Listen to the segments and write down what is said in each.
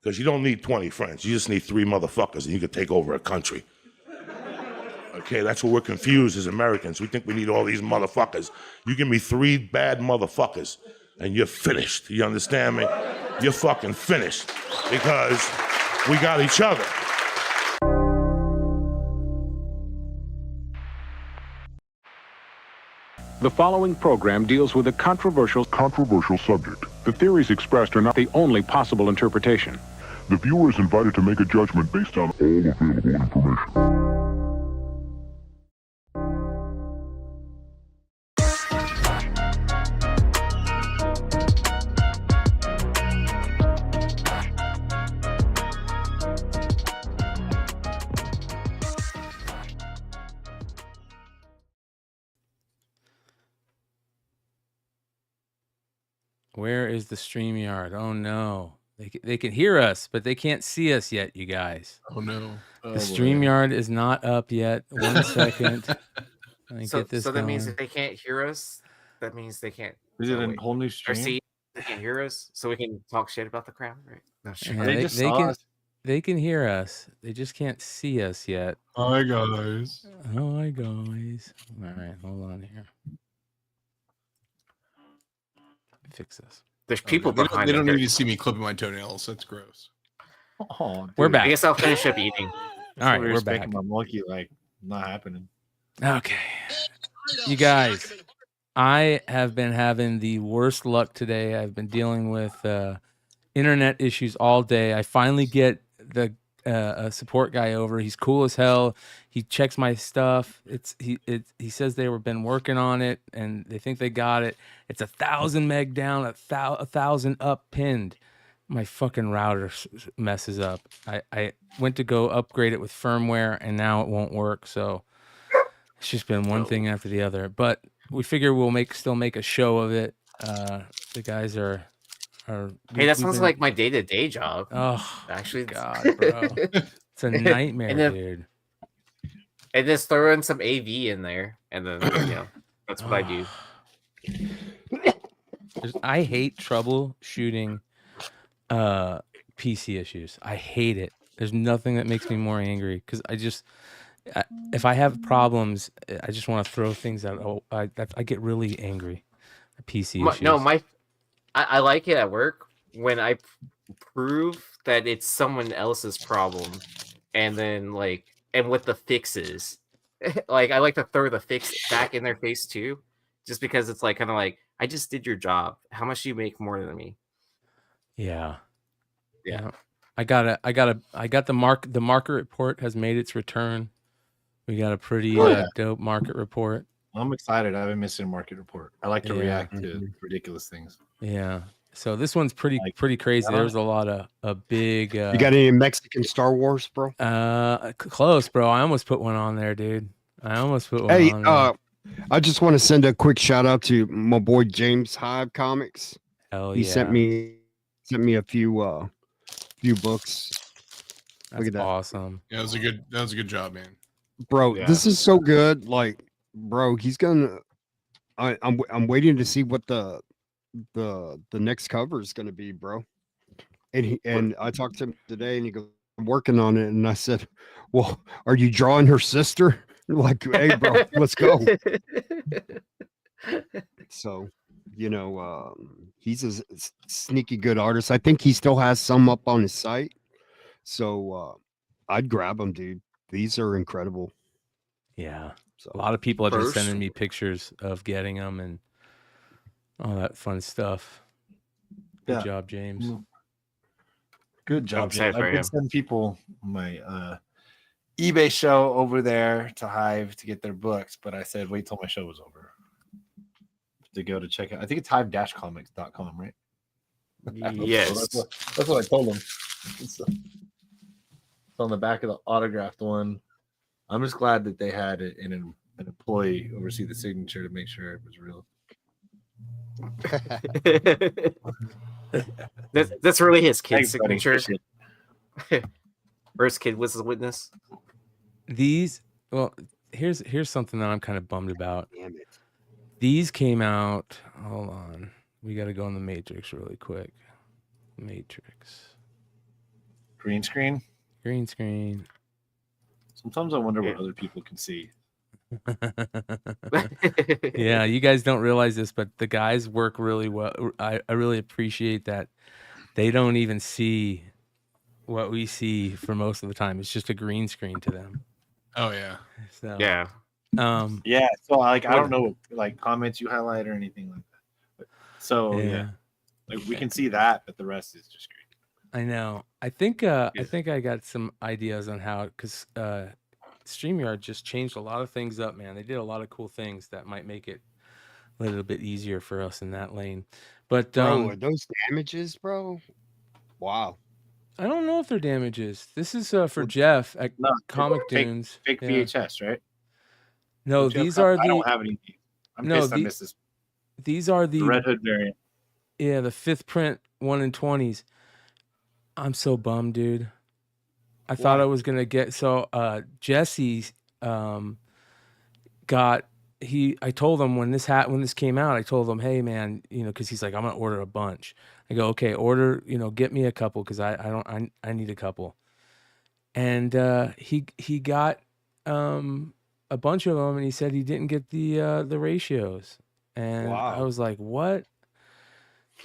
Because you don't need 20 friends. You just need 3 motherfuckers and you can take over a country. Okay, that's what we're confused as Americans. We think we need all these motherfuckers. You give me 3 bad motherfuckers and you're finished. You understand me? You're fucking finished because we got each other. The following program deals with a controversial subject. The theories expressed are not the only possible interpretation. The viewer is invited to make a judgment based on all available information. Where is the StreamYard? Oh no. They can hear us, but they can't see us yet, you guys. Oh no. The StreamYard is not up yet. 1 second. Let me get this so that means going. if they can't hear us, that means they can't. Is it a whole new Or stream? see, they can't hear us, so we can talk shit about the crown, right? No, sure. Yeah, they can hear us. They just can't see us yet. Hi guys. Hi guys. All right, hold on here. Fix this. There's people behind. They don't need to see me clipping my toenails. That's gross. Oh, dude. We're back. I guess I'll finish up eating. All right, we're back. My monkey, like, not happening. Okay. You guys, I have been having the worst luck today. I've been dealing with internet issues all day. I finally get the a support guy over. He's cool as hell. He checks my stuff. He says they were been working on it and they think they got it. It's 1,000 meg down, 1,000 up pinned. My fucking router messes up. I went to go upgrade it with firmware and now it won't work. So it's just been one thing after the other. But we figure we'll still make a show of it. The guys are. Hey, that sounds like my day-to-day job. Oh, actually, God, bro, it's a nightmare, dude. And just throw in some AV in there, and then that's what I do. I hate troubleshooting PC issues. I hate it. There's nothing that makes me more angry because if I have problems, I just want to throw things out. Oh, I get really angry. PC issues. No, I like it at work when I prove that it's someone else's problem, and then and with the fixes, I like to throw the fix back in their face too, just because it's kind of I just did your job. How much do you make more than me? Yeah. I got the market report has made its return. We got a pretty dope market report. I'm excited. I've been missing a market report. I like to react to ridiculous things. Yeah. So this one's pretty crazy. There's a lot of big. You got any Mexican Star Wars, bro? Close, bro. I almost put one on there, dude. I almost put one on there. I just want to send a quick shout out to my boy James Hive Comics. He sent me a few books. Look at that. Awesome. Yeah, that was a good job, man. Bro, this is so good. Like, bro, he's gonna. I'm waiting to see what the next cover is gonna be, bro. And I talked to him today, and he goes, "I'm working on it." And I said, "Well, are you drawing her sister?" Like, hey, bro, let's go. So, he's a sneaky good artist. I think he still has some up on his site. So I'd grab them, dude. These are incredible. Yeah. So a lot of people have been sending me pictures of getting them and all that fun stuff. Good job, James. Good job, James. I've been sending people my eBay show over there to Hive to get their books, but I said wait till my show was over to go to check out. I think it's hive-comics.com, right? Yes. That's what I told them. It's on the back of the autographed one. I'm just glad that they had an employee oversee the signature to make sure it was real. That's really his kid's signature. Or his kid was the witness. Here's something that I'm kind of bummed about. Damn it. These came out. Hold on. We got to go in the Matrix really quick. Matrix. Green screen. Green screen. Sometimes I wonder what other people can see. Yeah, you guys don't realize this, but the guys work really well. I really appreciate that. They don't even see what we see for most of the time. It's just a green screen to them. Oh yeah. So Yeah. Yeah, so like I don't know like comments you highlight or anything like that. So yeah, like we can see that, but the rest is just green. I know. I think I got some ideas on how, because StreamYard just changed a lot of things up, man. They did a lot of cool things that might make it a little bit easier for us in that lane. But Bro, are those damages, bro? Wow. I don't know if they're damages. This is for Jeff at No, Comic fake, Dunes. fake Yeah. VHS, right? No, Don't you have these cop- are I don't the have any. I'm No, pissed I the- missed this. these are The the Red Hood variant. yeah, the 5th print 1 in 20s. I'm so bummed, dude. I thought I was gonna get Jesse got I told him when this came out, I told him, hey man, because he's like, I'm gonna order a bunch. I go, okay, order, get me a couple because I need a couple. And he got a bunch of them, and he said he didn't get the ratios, and I was like, what?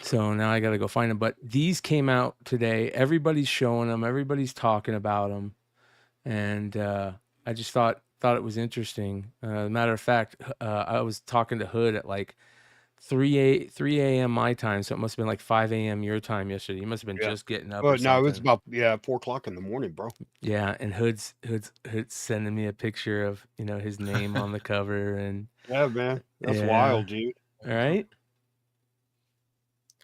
So now I got to go find them. But these came out today. Everybody's showing them. Everybody's talking about them, and I just thought it was interesting. Matter of fact, I was talking to Hood at like 3 a.m. my time, so it must have been like 5 a.m. your time yesterday. You must have been just getting up. But no, it was about 4 o'clock in the morning, bro. Yeah, and Hood's sending me a picture of his name on the cover, and yeah, man, that's wild, dude. All right.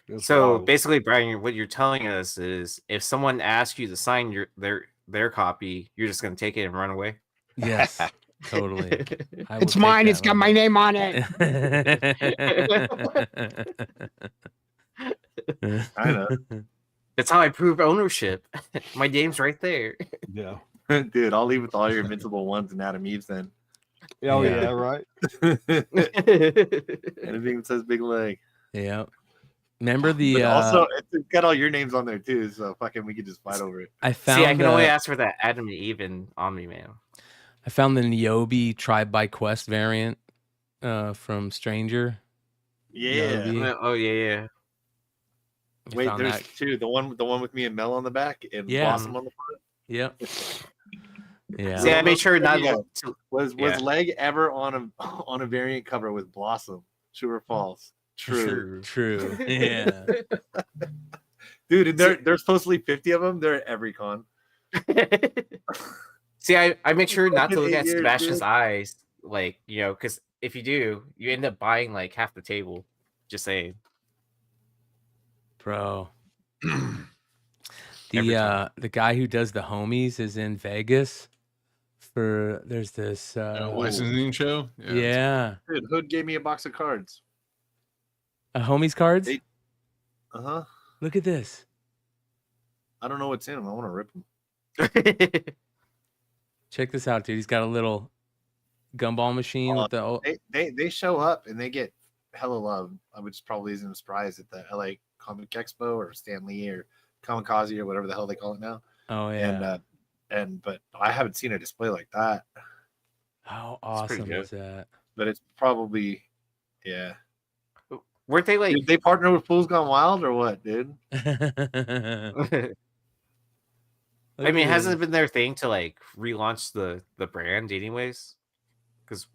That's so wild. basically, Brian, what you're telling us is if someone asks you to sign their copy, you're just gonna take it and run away. Yes, totally. It's mine. It's got my name on it. I know. That's how I prove ownership. My name's right there. Yeah. Dude, I'll leave with all your invincible ones and Adam Eves then. Oh yeah, right. Anything that says big leg. Yeah. Remember the But also it's got all your names on there too, so fucking we could just fight over it. I found See, I can only ask for that Adam and Eve in Omni-Man. I found the Niobe Tribe by Quest variant from Stranger. Yeah. Niobe. Oh yeah. Wait, there's two. The one with me and Mel on the back and Blossom on the front. Yep. Yeah. See, I made sure not was Leg ever on a variant cover with Blossom? True or false? True. Yeah. Dude, and there's supposedly 50 of them. They're at every con. See, I make sure not to look at Years, Sebastian's dude. eyes, like, because if you do, you end up buying like half the table. Just saying. Bro. The guy who does the homies is in Vegas there's this licensing show. Yeah. Dude, Hood gave me a box of cards. Homies cards? Uh-huh. Look at this. I don't know what's in them. I want to rip them. Check this out, dude. He's got a little gumball machine with the they show up and they get hella love, which probably isn't a surprise at the LA Comic Expo or Stanley or Kamikaze or whatever the hell they call it now. Oh yeah. But I haven't seen a display like that. How awesome is that? But it's probably Weren't they like? Did they partner with Fools Gone Wild or what, dude? I mean, hasn't it been their thing to like relaunch the brand anyways? Because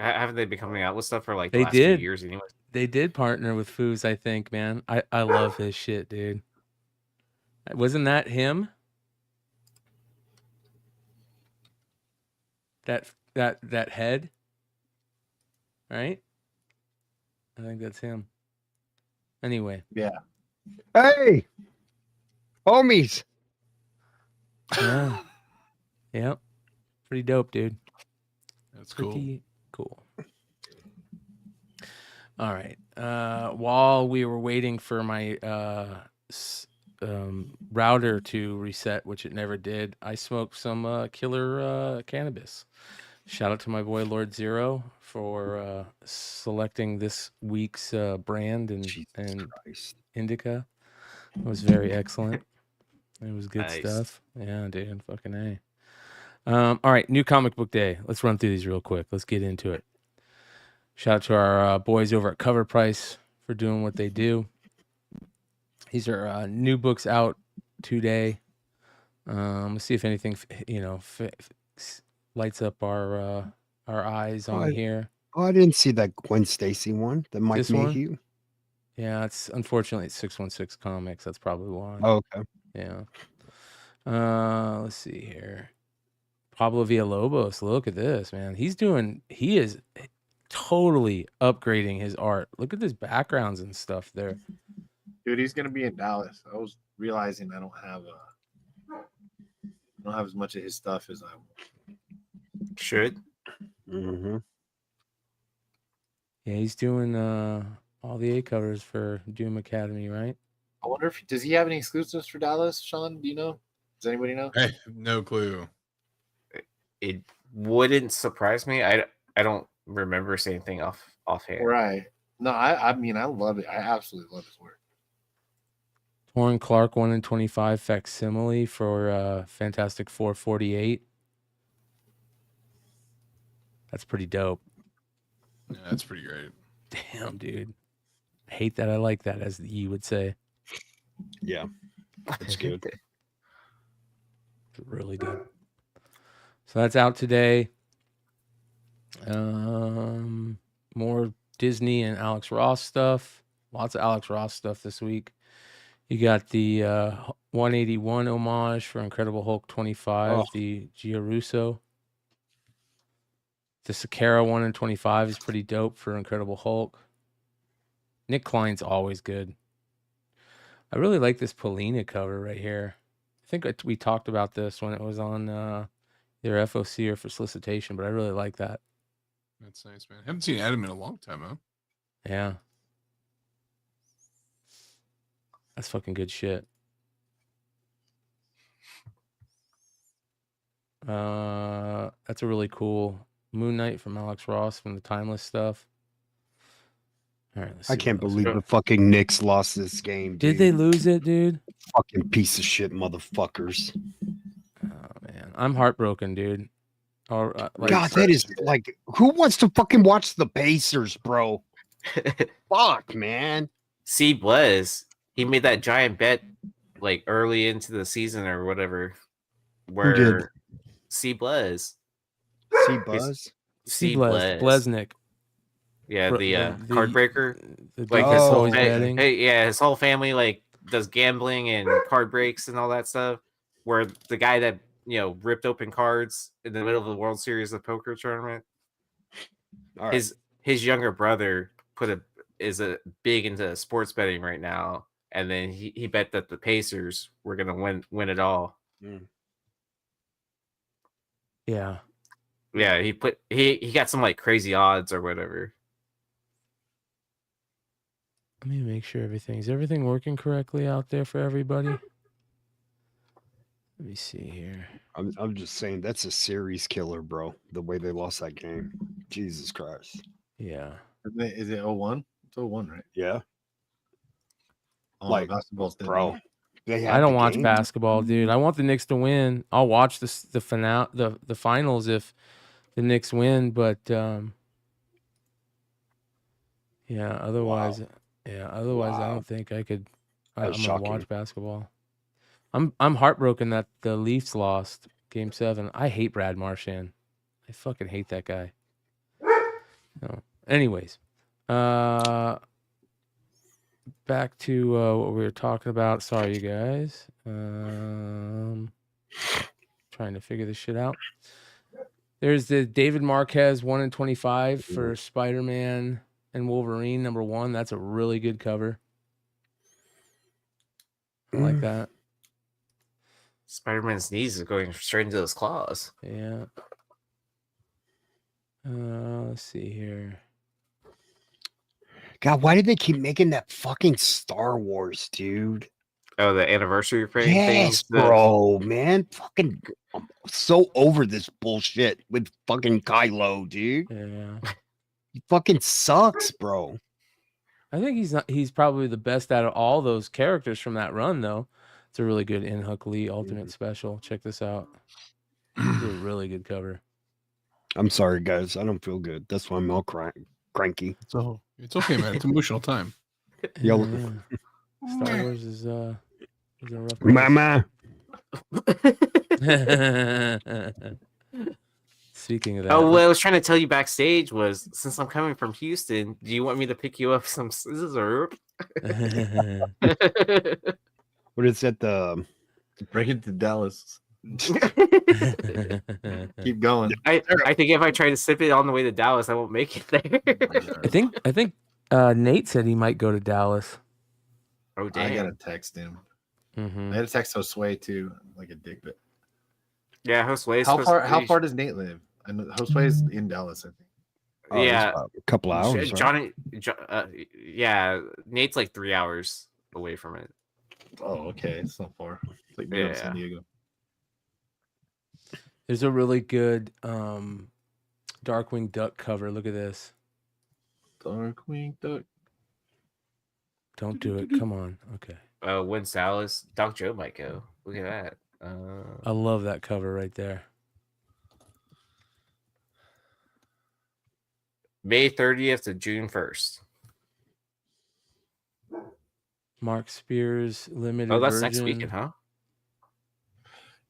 haven't they been coming out with stuff for like the last few years anyways? They did partner with Foos, I think, man. I love his shit, dude. Wasn't that him? That head? Right? I think that's him. Anyway. Yeah. Hey, homies. Yeah. Yep. Pretty dope, dude. That's cool. Pretty cool. All right. While we were waiting for my router to reset, which it never did, I smoked some killer cannabis. Shout out to my boy Lord Zero for selecting this week's brand and indica. It was very excellent. It was good Nice. stuff. Yeah, dude. Fucking A. All right, new comic book day. Let's run through these real quick. Let's get into it. Shout out to our boys over at Cover Price for doing what they do. These are new books out today. Let's see if anything, lights up our eyes on here. Oh, I didn't see that Gwen Stacy one. That Mike This one? Mayhew. Yeah, unfortunately it's 616 Comics. That's probably why. Oh, okay. Yeah. Let's see here. Pablo Villalobos. Look at this, man. He is totally upgrading his art. Look at his backgrounds and stuff there. Dude, he's gonna be in Dallas. I was realizing I don't have as much of his stuff as I Should. Mm-hmm. Yeah, he's doing all the A covers for Doom Academy, right? I wonder if does he have any exclusives for Dallas, Sean? Do you know? Does anybody know? I have no clue. It wouldn't surprise me. I don't remember seeing anything offhand. Right. No, I mean I love it. I absolutely love his work. Torrin Clark 1 in 25 facsimile for Fantastic 448. That's pretty dope. Yeah, that's pretty great. Damn, dude. I hate that. I like that, as you would say. Yeah, that's good. It's really good. So that's out today. More Disney and Alex Ross stuff. Lots of Alex Ross stuff this week. You got the 181 homage for Incredible Hulk 25, the Gio Russo. The Sakara 1 in 25 is pretty dope for Incredible Hulk. Nick Klein's always good. I really like this Polina cover right here. I think we talked about this when it was on either FOC or for solicitation, but I really like that. That's nice, man. Haven't seen Adam in a long time, huh? Yeah. That's fucking good shit. That's a really cool Moon Knight from Alex Ross from the Timeless stuff. All right, I can't believe the fucking Knicks lost this game. Did Dude. they lose it, dude? Fucking piece of shit, motherfuckers. Oh man, I'm heartbroken, dude. Or, God, that is like, who wants to fucking watch the Pacers, bro? Fuck, man. See, Blez, he made that giant bet like early into the season or whatever. Where Who did? C Blez. C Buzz? C Blesnick. Yeah, the card breaker. Like his whole betting. His whole family like does gambling and card breaks and all that stuff. Where the guy that ripped open cards in the middle of the World Series of Poker tournament. His younger brother is big into sports betting right now, and then he bet that the Pacers were gonna win it all. Yeah. Yeah, he got some like crazy odds or whatever. Let me make sure is everything working correctly out there for everybody? Let me see here. I'm just saying that's a series killer, bro. The way they lost that game. Jesus Christ. Yeah. Is it 0-1? It's 0-1, right? Yeah. Like basketball's dead, bro. I don't watch basketball, dude. I want the Knicks to win. I'll watch the finals if the Knicks win, but otherwise I don't think I could. I'm gonna watch basketball. I'm heartbroken that the Leafs lost Game 7. I hate Brad Marchand. I fucking hate that guy. No. Anyways, back to what we were talking about. Sorry, you guys. Trying to figure this shit out. There's the David Marquez 1 in 25 for Spider-Man and Wolverine #1. That's a really good cover. I like that. Spider-Man's knees are going straight into his claws. Yeah. Let's see here. God, why did they keep making that fucking Star Wars, dude? Oh, the anniversary thing? Yes, bro, man. Fucking, I'm so over this bullshit with fucking Kylo, dude. Yeah. He fucking sucks, bro. I think he's probably the best out of all those characters from that run, though. It's a really good In Hook Lee Ultimate Special. Check this out. It's a really good cover. I'm sorry, guys. I don't feel good. That's why I'm all cranky. So it's okay, man. It's emotional time. Yo, Star Wars is a rough place. Mama. Speaking of that, Oh, what I was trying to tell you backstage was, since I'm coming from Houston, do you want me to pick you up some scissors? What is that? The Bring it to Dallas. Keep going. I think if I try to sip it on the way to Dallas, I won't make it there. I think Nate said he might go to Dallas. Oh, I damn. gotta text him. Mm-hmm. I had to text Josue too, like a dick bit. Yeah, Josue. How far does Nate live? I know Josue is in Dallas, I think. oh, it's Yeah, about a couple hours. Right? Johnny. Yeah, Nate's like 3 hours away from it. Oh, okay. It's not far. It's like going to San Diego. There's a really good Darkwing Duck cover. Look at this. Darkwing Duck. Don't do it. Come on. Okay. Win Salas. Doc Joe might go. Look at that. I love that cover right there. May 30th to June 1st. Mark Spears limited. Oh, that's version. next weekend, huh?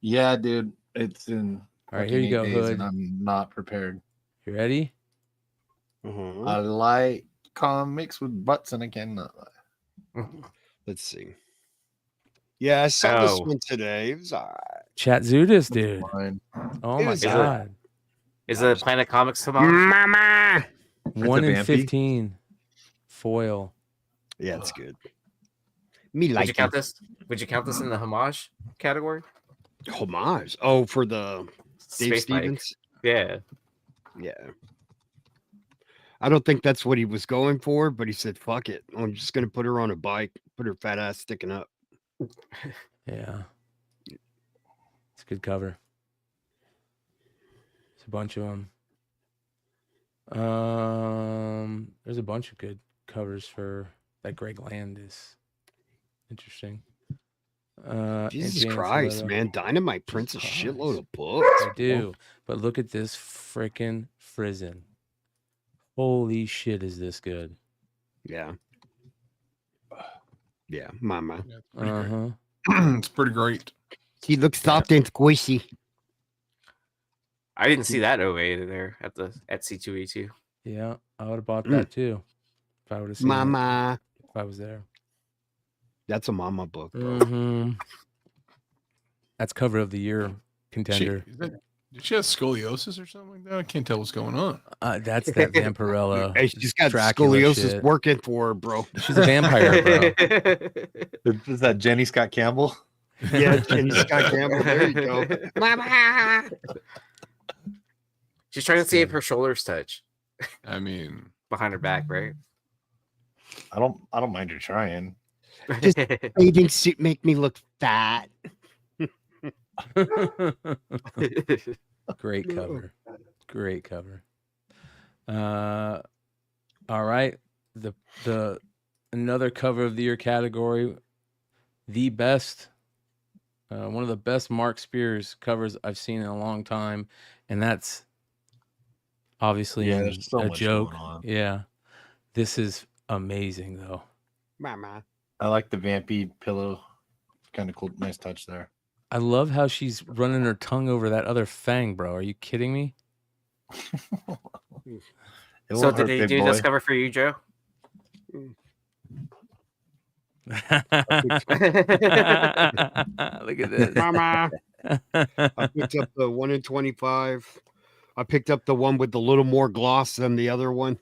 Yeah, dude. It's in. All right, here you go, Hood. And I'm not prepared. You ready? Mm-hmm. I like comics with butts, and I cannot lie. Let's see. Yeah, I saw this Oh. one today. It was all right. Chat Zudis, dude. Fine. Oh It my was- god. Is it Planet Comics tomorrow? Mama. 1 in Vampy? 15 foil. Yeah, it's good. Me Would like you count this? Would you count this in the homage category? homage. Oh, for the Dave Space Mike. Stevens. Yeah. Yeah. I don't think that's what he was going for, but he said, "Fuck it, I'm just gonna put her on a bike, put her fat ass sticking up." Yeah. It's a good cover. There's a bunch of them. There's a bunch of good covers for that. Greg Land is interesting. Jesus James Christ, Leto. man! Dynamite prints a Christ. shitload of books. I do, but look at this freaking Frizen. Holy shit, is this good? Yeah. Yeah, mama. Yeah, it's pretty great. Uh-huh. It's pretty great. He looks soft and squishy. I didn't see that OA there at C2E2. Yeah, I would have bought that too if I would have seen it, Mama. if I was there. That's a mama book, bro. Mm-hmm. That's cover of the year contender. Did she have scoliosis or something like that? I can't tell what's going on. That's that Vampirella. Hey, she's got Dracula scoliosis shit. working for her, bro. She's a vampire, bro. Is that Jenny Scott Campbell? Yeah, Jenny Scott Campbell. There you go. Mama. She's trying to see if her shoulders touch I mean, behind her back, right? I don't mind her trying. Just- Bathing suit make me look fat. Great cover. Great cover. All right. The another cover of the year category, the best, one of the best Mark Spears covers I've seen in a long time, and that's obviously there's so a much joke. going on. Yeah, this is amazing though. Mama. I like the Vampy pillow. Kind of cool, nice touch there. I love how she's running her tongue over that other fang, bro. Are you kidding me? It So won't did hurt, they big do boy. this cover for you, Joe? Look at this. Mama. I picked up the 1 in 25. I picked up the one with the little more gloss than the other one.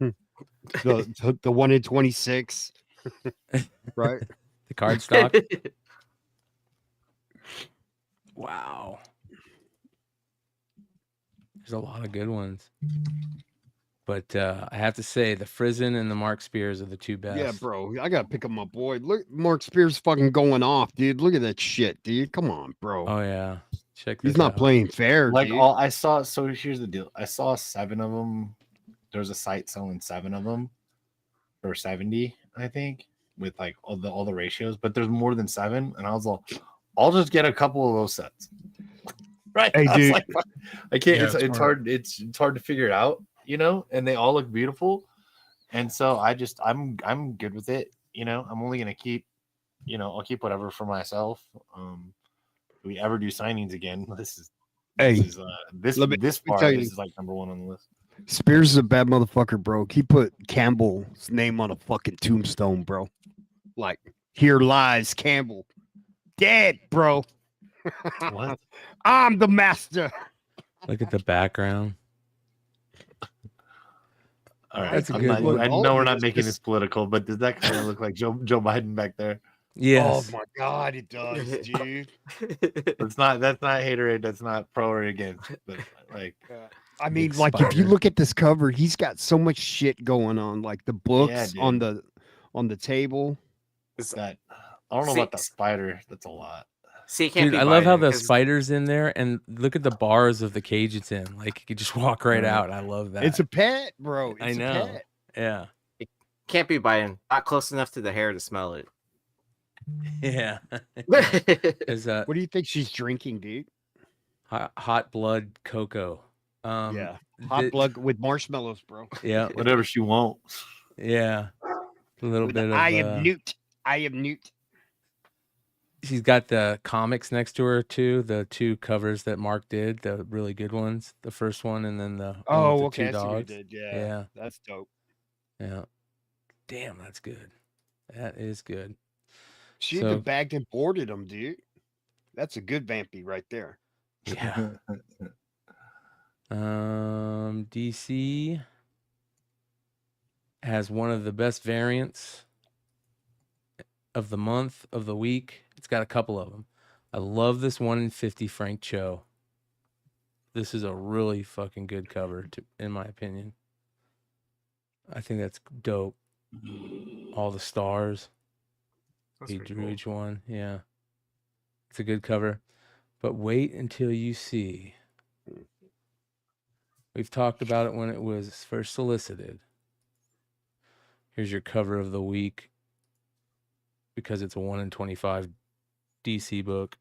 The 1 in 26. Right? The card stock. Wow. There's a lot of good ones. But I have to say, the Frizen and the Mark Spears are the two best. Yeah, bro. I gotta pick up my boy. Look, Mark Spears fucking going off, dude. Look at that shit, dude. Come on, bro. Oh, yeah. Check this He's not out. playing fair, Like dude. all I saw. So here's the deal. I saw 7 of them. There was a site selling 7 of them for 70, I think. with like all the ratios, but there's more than 7, and I was like, I'll just get a couple of those sets. Right? Hey, I was dude. like, I can't. Yeah, it's smart. hard. It's hard to figure it out, and they all look beautiful, and so I'm good with it. I'm only gonna keep, I'll keep whatever for myself. If we ever do signings again, this Hey, is this let me part. tell This you. is like number 1 on the list. Spears is a bad motherfucker, bro. He put Campbell's name on a fucking tombstone, bro. Like, here lies Campbell. Dead, bro. What? I'm the master. Look at the background. All right, That's a I'm good not, one. I All know of we're it not is making just- this political, but does that kind of look like Joe Biden back there? Yes. Oh my god, it does, dude. That's not haterade. That's not pro or against. But like, I mean, Big like if you spider. look at this cover, he's got so much shit going on. Like the books on dude. the table. that I don't know about that spider. That's a lot. See, it can't Dude, be I love how Biden, the 'cause spider's in there, and look at the bars of the cage it's in. Like you could just walk right out. I love that. It's a pet, bro. It's I a know. pet. Yeah. can't be Biden. Not close enough to the hair to smell it. Yeah. Is What do you think she's drinking, dude? hot blood cocoa. Yeah, hot the- blood with marshmallows, bro. Yeah. Whatever she wants. Yeah. A little With bit the of I am Newt. I am Newt. she's got the comics next to her too, the 2 covers that Mark did, the really good ones. The first one and then the one with Oh, the okay. 2 I see what you dogs. did. Yeah, Yeah. that's dope. Yeah. Damn, that's good. That is good. She So- even bagged and boarded them, dude. That's a good vampy right there. Yeah. DC has one of the best variants of the month, of the week. It's got a couple of them. I love this 1 in 50 Frank Cho. This is a really fucking good cover, in my opinion. I think that's dope. All the stars. He drew each one. Yeah. It's a good cover. But wait until you see. We've talked about it when it was first solicited. Here's your cover of the week. Because it's a 1 in 25 DC book.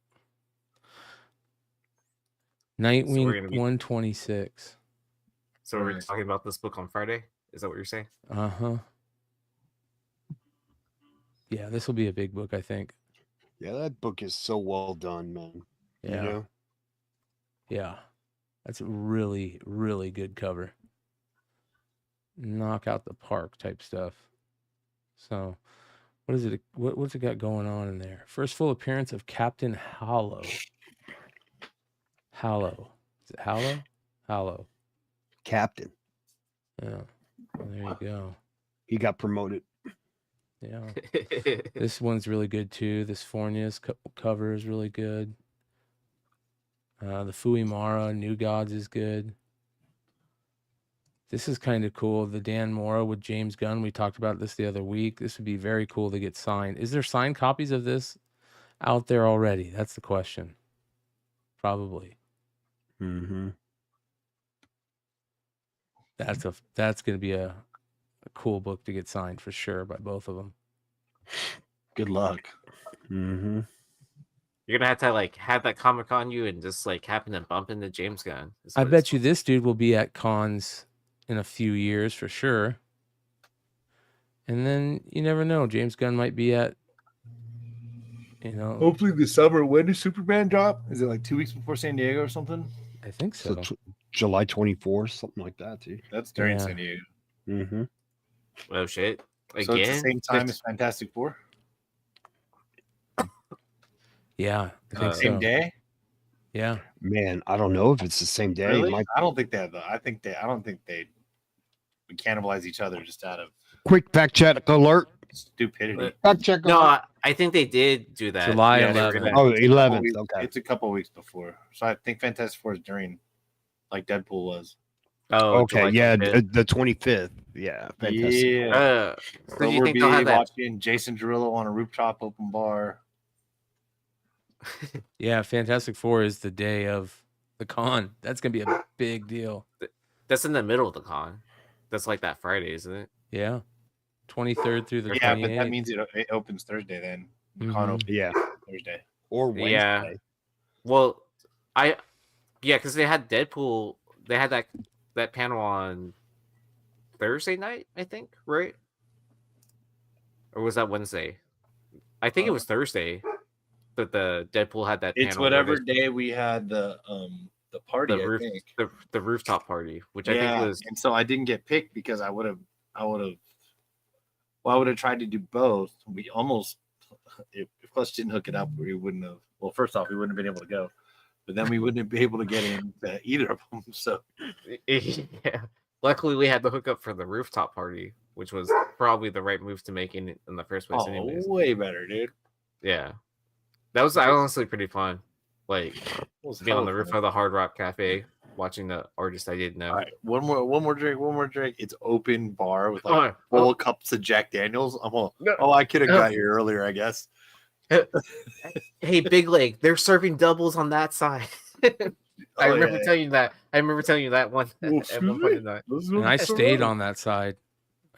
Nightwing gonna be- 126. So we're talking about this book on Friday? Is that what you're saying? Uh-huh. Yeah, this will be a big book, I think. Yeah, that book is so well done, man. Yeah. You know? Yeah. That's a really, really good cover. Knock out the park type stuff. So, what is it? What's it got going on in there? First full appearance of Captain Hollow. Hallow. Is it Hallow? Hallow. Captain. Yeah. Well, there you go. He got promoted. Yeah. This one's really good too. This Fornia's cover is really good. The Fuimara New Gods is good. This is kind of cool. The Dan Mora with James Gunn. We talked about this the other week. This would be very cool to get signed. Is there signed copies of this out there already? That's the question. Probably. Mm-hmm. That's going to be a cool book to get signed for sure by both of them. Good luck. Mm-hmm. You're gonna have to like have that comic on you and just like happen to bump into James Gunn. is I what bet it's you this dude will be at cons in a few years for sure. And then you never know. James Gunn might be at, Hopefully this summer. When does Superman drop? Is it like 2 weeks before San Diego or something? I think so. So July 24th, something like that, dude. That's during Yeah. San Diego. Mm-hmm. Oh shit! Again, So it's the same time as Fantastic Four. Yeah, I think Same so. day. Yeah. Man, I don't know if it's the same day. Really? My I don't think they have the. I don't think they would cannibalize each other just out of quick fact check alert. stupidity. Fact check no, alert. I think they did do that. July they were 11th. gonna- Oh, It's a couple 11th. weeks- Okay. It's a couple weeks before. So I think Fantastic Four is during, like Deadpool was. Oh, Okay. July Yeah. 25th. The 25th. Yeah. Fantastic. Yeah. So So do you we'll think be they'll have that? watching Jason Derulo on a rooftop open bar. Yeah, Fantastic Four is the day of the con. That's going to be a big deal. That's in the middle of the con. That's like that Friday, isn't it? Yeah. 23rd through the Yeah, 28th. but that means it opens Thursday then. The con opens Yeah. Thursday. Or Wednesday. Yeah. Well, because they had Deadpool. They had that panel on Thursday night, I think, right? Or was that Wednesday? I think it was Thursday that the Deadpool had that panel. It's whatever day we had the party. The roof, I think the rooftop party, which I yeah, think was. and so I didn't get picked because I would have tried to do both. We almost, if Clutch didn't hook it up, we wouldn't have. Well, first off, we wouldn't have been able to go, but then we wouldn't be able to get into either of them. So, Yeah. Luckily, we had the hookup for the rooftop party, which was probably the right move to make in the first place. Anyways, way better, dude. Yeah, that was honestly pretty fun. Like being on the roof of the Hard Rock Cafe, watching the artist I didn't know. All right, one more drink. It's open bar with like full cups of Jack Daniels. I'm all, I could have got here earlier, I guess. Hey, Big Leg, they're serving doubles on that side. I remember telling you that. I remember telling you that one at one point in the night. And I stayed on that side.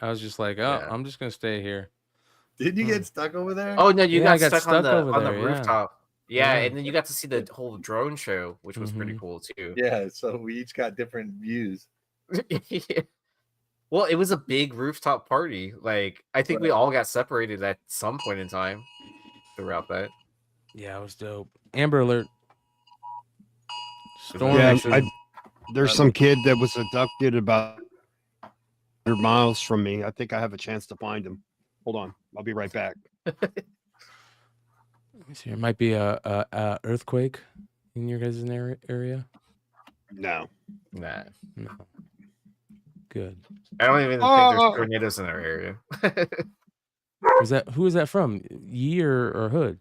I was just like, I'm just gonna stay here. Did you get stuck over there? Oh no, you I got stuck on the there, rooftop. Yeah, Yeah. and then you got to see the whole drone show, which was pretty cool too. Yeah, so we each got different views. Yeah. Well, it was a big rooftop party. Like I think we all got separated at some point in time throughout that. Yeah, it was dope. Amber Alert. Storm Yeah, actually- there's some kid that was abducted about 100 miles from me. I think I have a chance to find him. Hold on, I'll be right back. Let me see. There might be a earthquake in your guys' area. No. Nah, No. Good. I don't even think there's tornadoes in our area. Who was that from? Yee or Hood?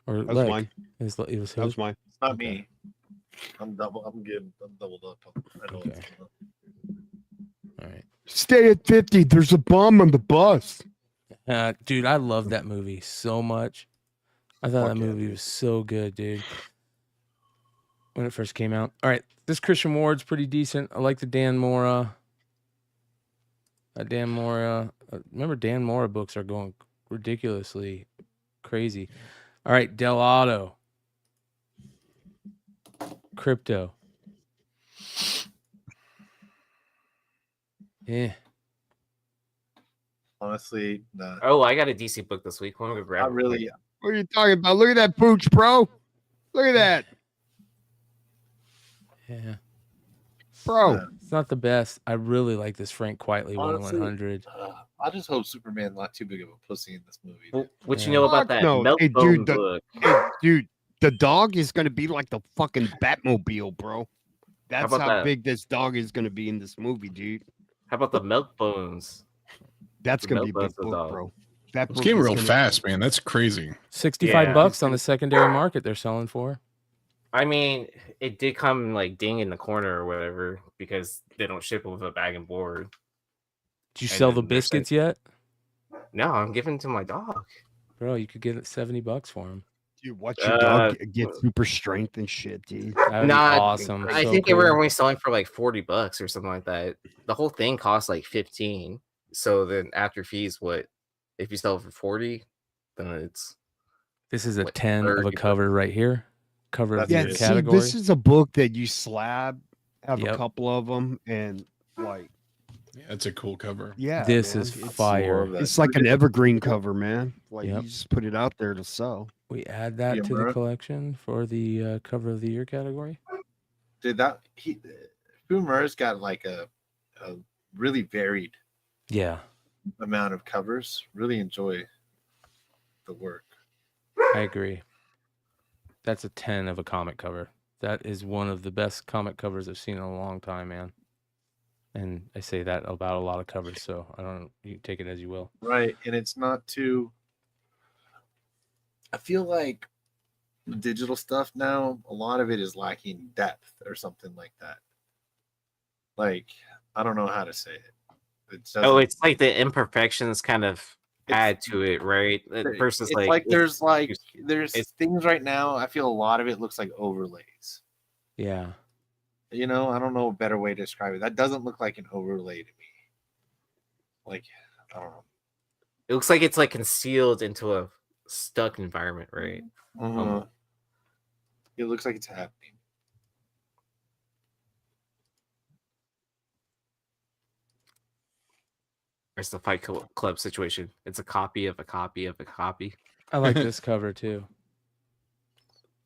Or That was Leg? mine. It was That Hood? was mine. It's not Okay. me. I'm good. I'm doubled up. I know Okay. what's going on. All right. Stay at 50. There's a bomb on the bus. Dude, I love that movie so much. I thought Fuck that yeah, movie dude. was so good, dude. When it first came out. All right, this Christian Ward's pretty decent. I like the Dan Mora. Dan Mora. Remember, Dan Mora books are going ridiculously crazy. All right, Del Auto. Crypto. Yeah. Honestly, nah. Oh, I got a DC book this week. Want to go grab Not it? really. What are you talking about? Look at that pooch, bro. Look at that, Yeah. bro. It's not the best. I really like this Frank Quietly Honestly, 1/100. I just hope Superman's not too big of a pussy in this movie. Well, what Yeah. you know about Fuck that no. Hey, Meltbone dude, book? Hey, dude, the dog is gonna be like the fucking Batmobile, bro. That's about how that? big this dog is gonna be in this movie, dude. How about the Milk Bones? That's The gonna be a Meltbone's big the book, dog. bro. That It's book getting is real gonna- fast, man. That's crazy. $65 on the secondary market they're selling for. I mean, it did come like ding in the corner or whatever because they don't ship with a bag and board. Did you And sell the then they're saying- biscuits yet? No, I'm giving it to my dog. Bro, you could get it $70 for them. Dude, watch your dog get super strength and shit, dude. That would Nah, be awesome. I So think they were cool. only selling for like $40 or something like that. The whole thing costs like 15. So then after fees, what if you sell it for 40? Then it's This is a what, 10 of a 30? cover right here. Cover of That's the Yeah, good. see, category. this is a book that you slab, have Yep. a couple of them, and like, Yeah, it's a cool cover. yeah, This man, is it's- fire. It's like an evergreen cover, man. Like Yep. you just put it out there to sell. We add that Yeah, to bro. the collection for the cover of the year category. Dude, Boomer's got like a really varied Yeah, amount of covers. Really enjoy the work. I agree. That's a 10 of a comic cover. That is one of the best comic covers I've seen in a long time, man. And I say that about a lot of covers, so I don't. You take it as you will. Right. And it's not too. I feel like the digital stuff now, a lot of it is lacking depth or something like that. Like, I don't know how to say it. Oh, it's like the imperfections kind of add to it, right? Versus it's like there's it's- things right now. I feel a lot of it looks like overlays. Yeah, You know, I don't know a better way to describe it. That doesn't look like an overlay to me. Like I don't know. It looks like it's like concealed into a stuck environment, right? It looks like it's happening. There's the Fight Club situation. It's a copy of a copy of a copy. I like this cover too.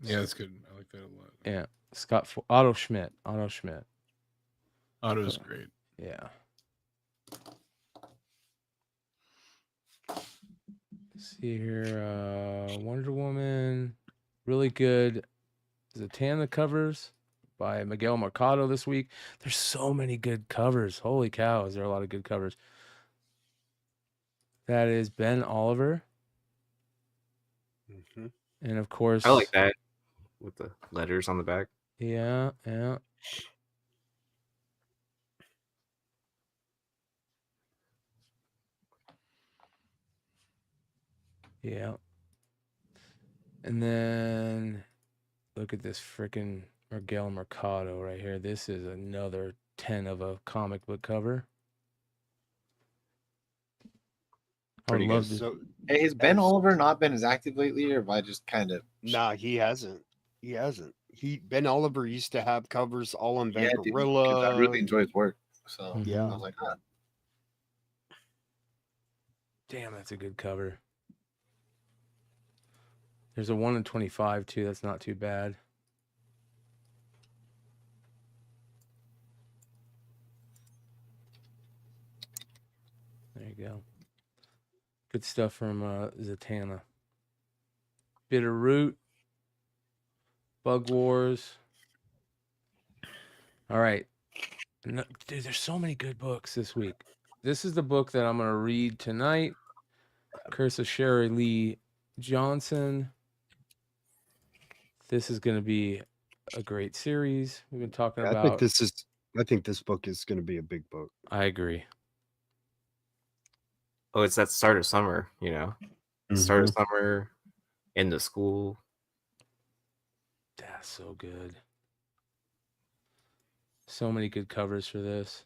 Yeah, that's good. I like that a lot. Yeah, Otto Schmidt. Otto Schmidt. Otto's great. Yeah. Let's see here, Wonder Woman, really good. Zatanna covers by Miguel Mercado this week. There's so many good covers. Holy cow, is there a lot of good covers? That is Ben Oliver. And of course, I like that with the letters on the back. Yeah. Yeah. And then look at this freaking Miguel Mercado right here. This is another 10 of a comic book cover. I would love to. So, hey, has Ben Oliver not been as active lately, or have I just kind of? Nah, he hasn't. Ben Oliver used to have covers all on Yeah, Vampirilla. I really enjoy his work. So Yeah. I was like, huh. Damn, that's a good cover. There's a 1 in 25 too. That's not too bad. There you go. Good stuff from Zatanna. Bitter Root. Bug Wars. All right. No, dude, there's so many good books this week. This is the book that I'm going to read tonight. Curse of Sherry Lee Johnson. This is going to be a great series. We've been talking about. I think this book is going to be a big book. I agree. Oh, it's that start of summer, you know. Start of summer, end of school. That's so good. So many good covers for this.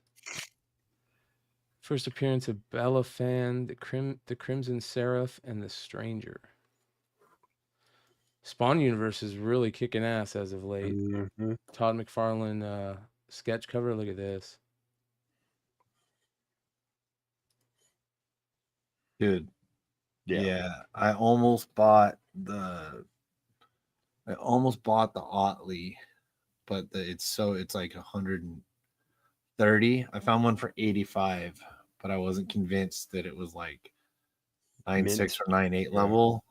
First appearance of Bella Fan, the Crimson Seraph, and the Stranger. Spawn Universe is really kicking ass as of late. Todd McFarlane sketch cover. Look at this. Dude. Yeah. I almost bought the Otley, but it's like 130. I found one for 85, but I wasn't convinced that it was like 9.6 or 9.8 level.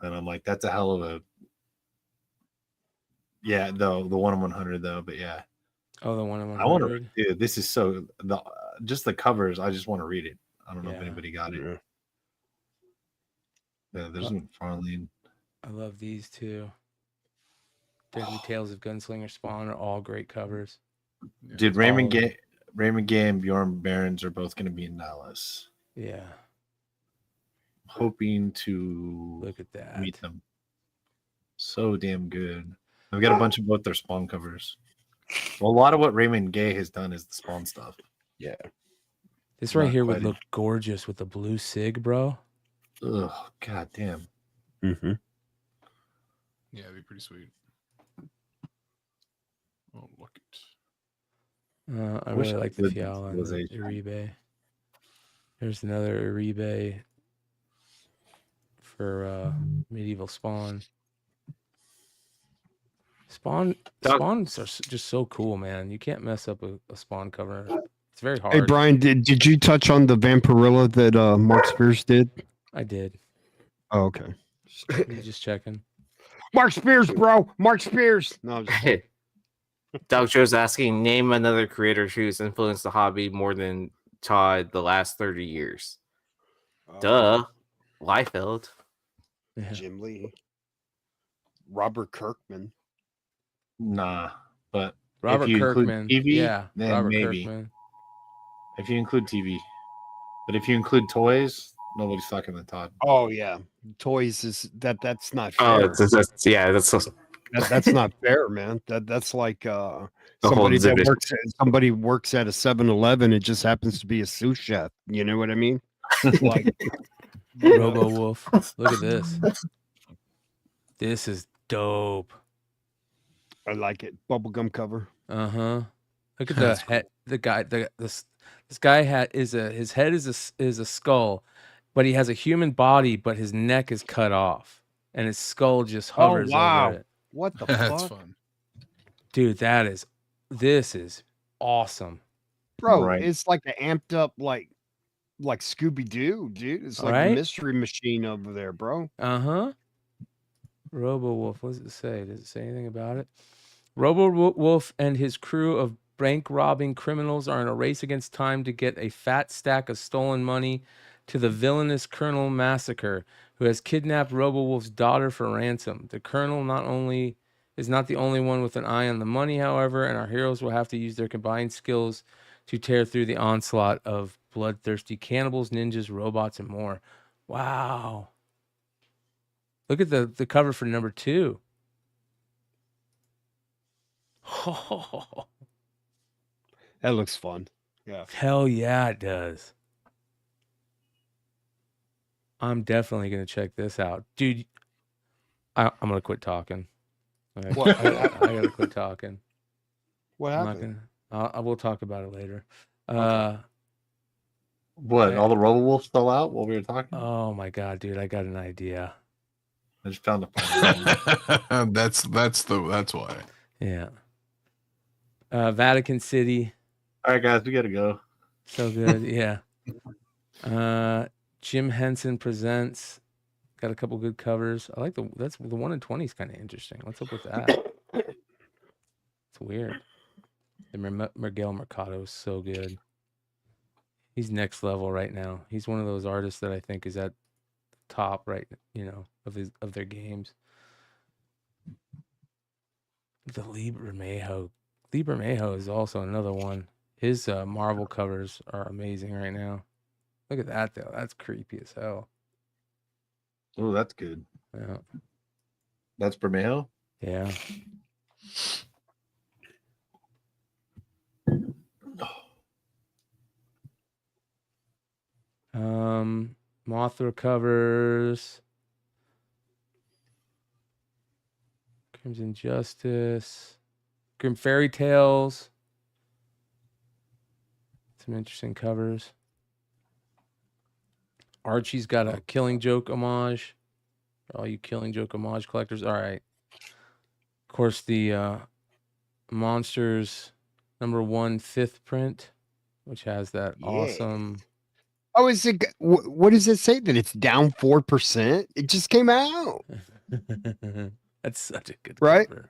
And I'm like, that's a hell of a the 1 in 100 though, but yeah. Oh, the 1 in 100. I want to dude, this is so just the covers, I just want to read it. I don't know if anybody got it. Yeah, there's McFarlane. I love these two. Deadly Tales of Gunslinger Spawn are all great covers. Dude, Raymond Gay and Bjorn Barons are both going to be in Dallas. Yeah. Hoping to look at that. Meet them. So damn good. I've got a bunch of both their Spawn covers. Well, a lot of what Raymond Gay has done is the Spawn stuff. Yeah. This right here would look gorgeous with the blue SIG, bro. Ugh, god damn. Yeah, it'd be pretty sweet. Oh, look it. I really like the Fiala and the Uribe. There's another Uribe for Medieval Spawn. Spawns are just so cool, man. You can't mess up a Spawn cover. It's very hard. Hey, Brian, did you touch on the Vampirilla that Mark Spears did? I did. Oh, okay. Just checking. Mark Spears, bro. Mark Spears. No, Doug Joe's asking, name another creator who's influenced the hobby more than Todd the last 30 years. Duh. Liefeld. Yeah. Jim Lee. Robert Kirkman. Nah, but Robert Kirkman. TV, yeah, then Robert maybe. Kirkman. If you include TV. But if you include toys, nobody's fucking with Todd. Oh yeah. Toys is that's not fair. That's not fair, man. That's like somebody works at a 7-Eleven. It just happens to be a sous chef. You know what I mean? Like, Robo Wolf. Look at this. This is dope. I like it. Bubblegum cover. Uh-huh. Look at the That's head. The guy. This guy his head is a skull, but he has a human body, but his neck is cut off, and his skull just hovers wow. over it. What the That's fuck? fun. Dude, this is awesome. Bro, Right. it's like an amped up like Scooby-Doo, dude. It's like Right? a mystery machine over there, bro. Uh-huh. Robo Wolf. What does it say? Does it say anything about it? Robo Wolf and his crew of bank robbing criminals are in a race against time to get a fat stack of stolen money to the villainous Colonel Massacre, who has kidnapped Robo Wolf's daughter for ransom. The Colonel is not the only one with an eye on the money, however, and our heroes will have to use their combined skills to tear through the onslaught of bloodthirsty cannibals, ninjas, robots, and more. Wow. Look at the cover for number 2. Oh, That looks fun. Yeah. hell yeah, it does. I'm definitely going to check this out. Dude, I'm going to quit talking. I What? got to quit talking. What I'm not happened? going to. I will talk about it later. What? All the RoboWolves fell out while we were talking? Oh my God, dude, I got an idea. I just found a That's why. Yeah. Vatican City. All right, guys, we gotta go. So good. Yeah. Jim Henson Presents. Got a couple good covers. I like the 1 in 20 is kind of interesting. What's up with that? It's weird. The Miguel Mercado is so good. He's next level right now. He's one of those artists that I think is at the top, right? Of their games. The Libre Mejo is also another one. His Marvel covers are amazing right now. Look at that though. That's creepy as hell. Oh, that's good. Yeah. That's Bermejo? Yeah. Mothra covers. Crimson Justice. Grim Fairy Tales. Some interesting covers. Archie's got a Killing Joke homage. For all you Killing Joke homage collectors. All right. Of course, the Monsters #1 5th print, which has that awesome. Oh, is it? What does it say? That it's down 4%? It just came out. That's such a good Right? cover.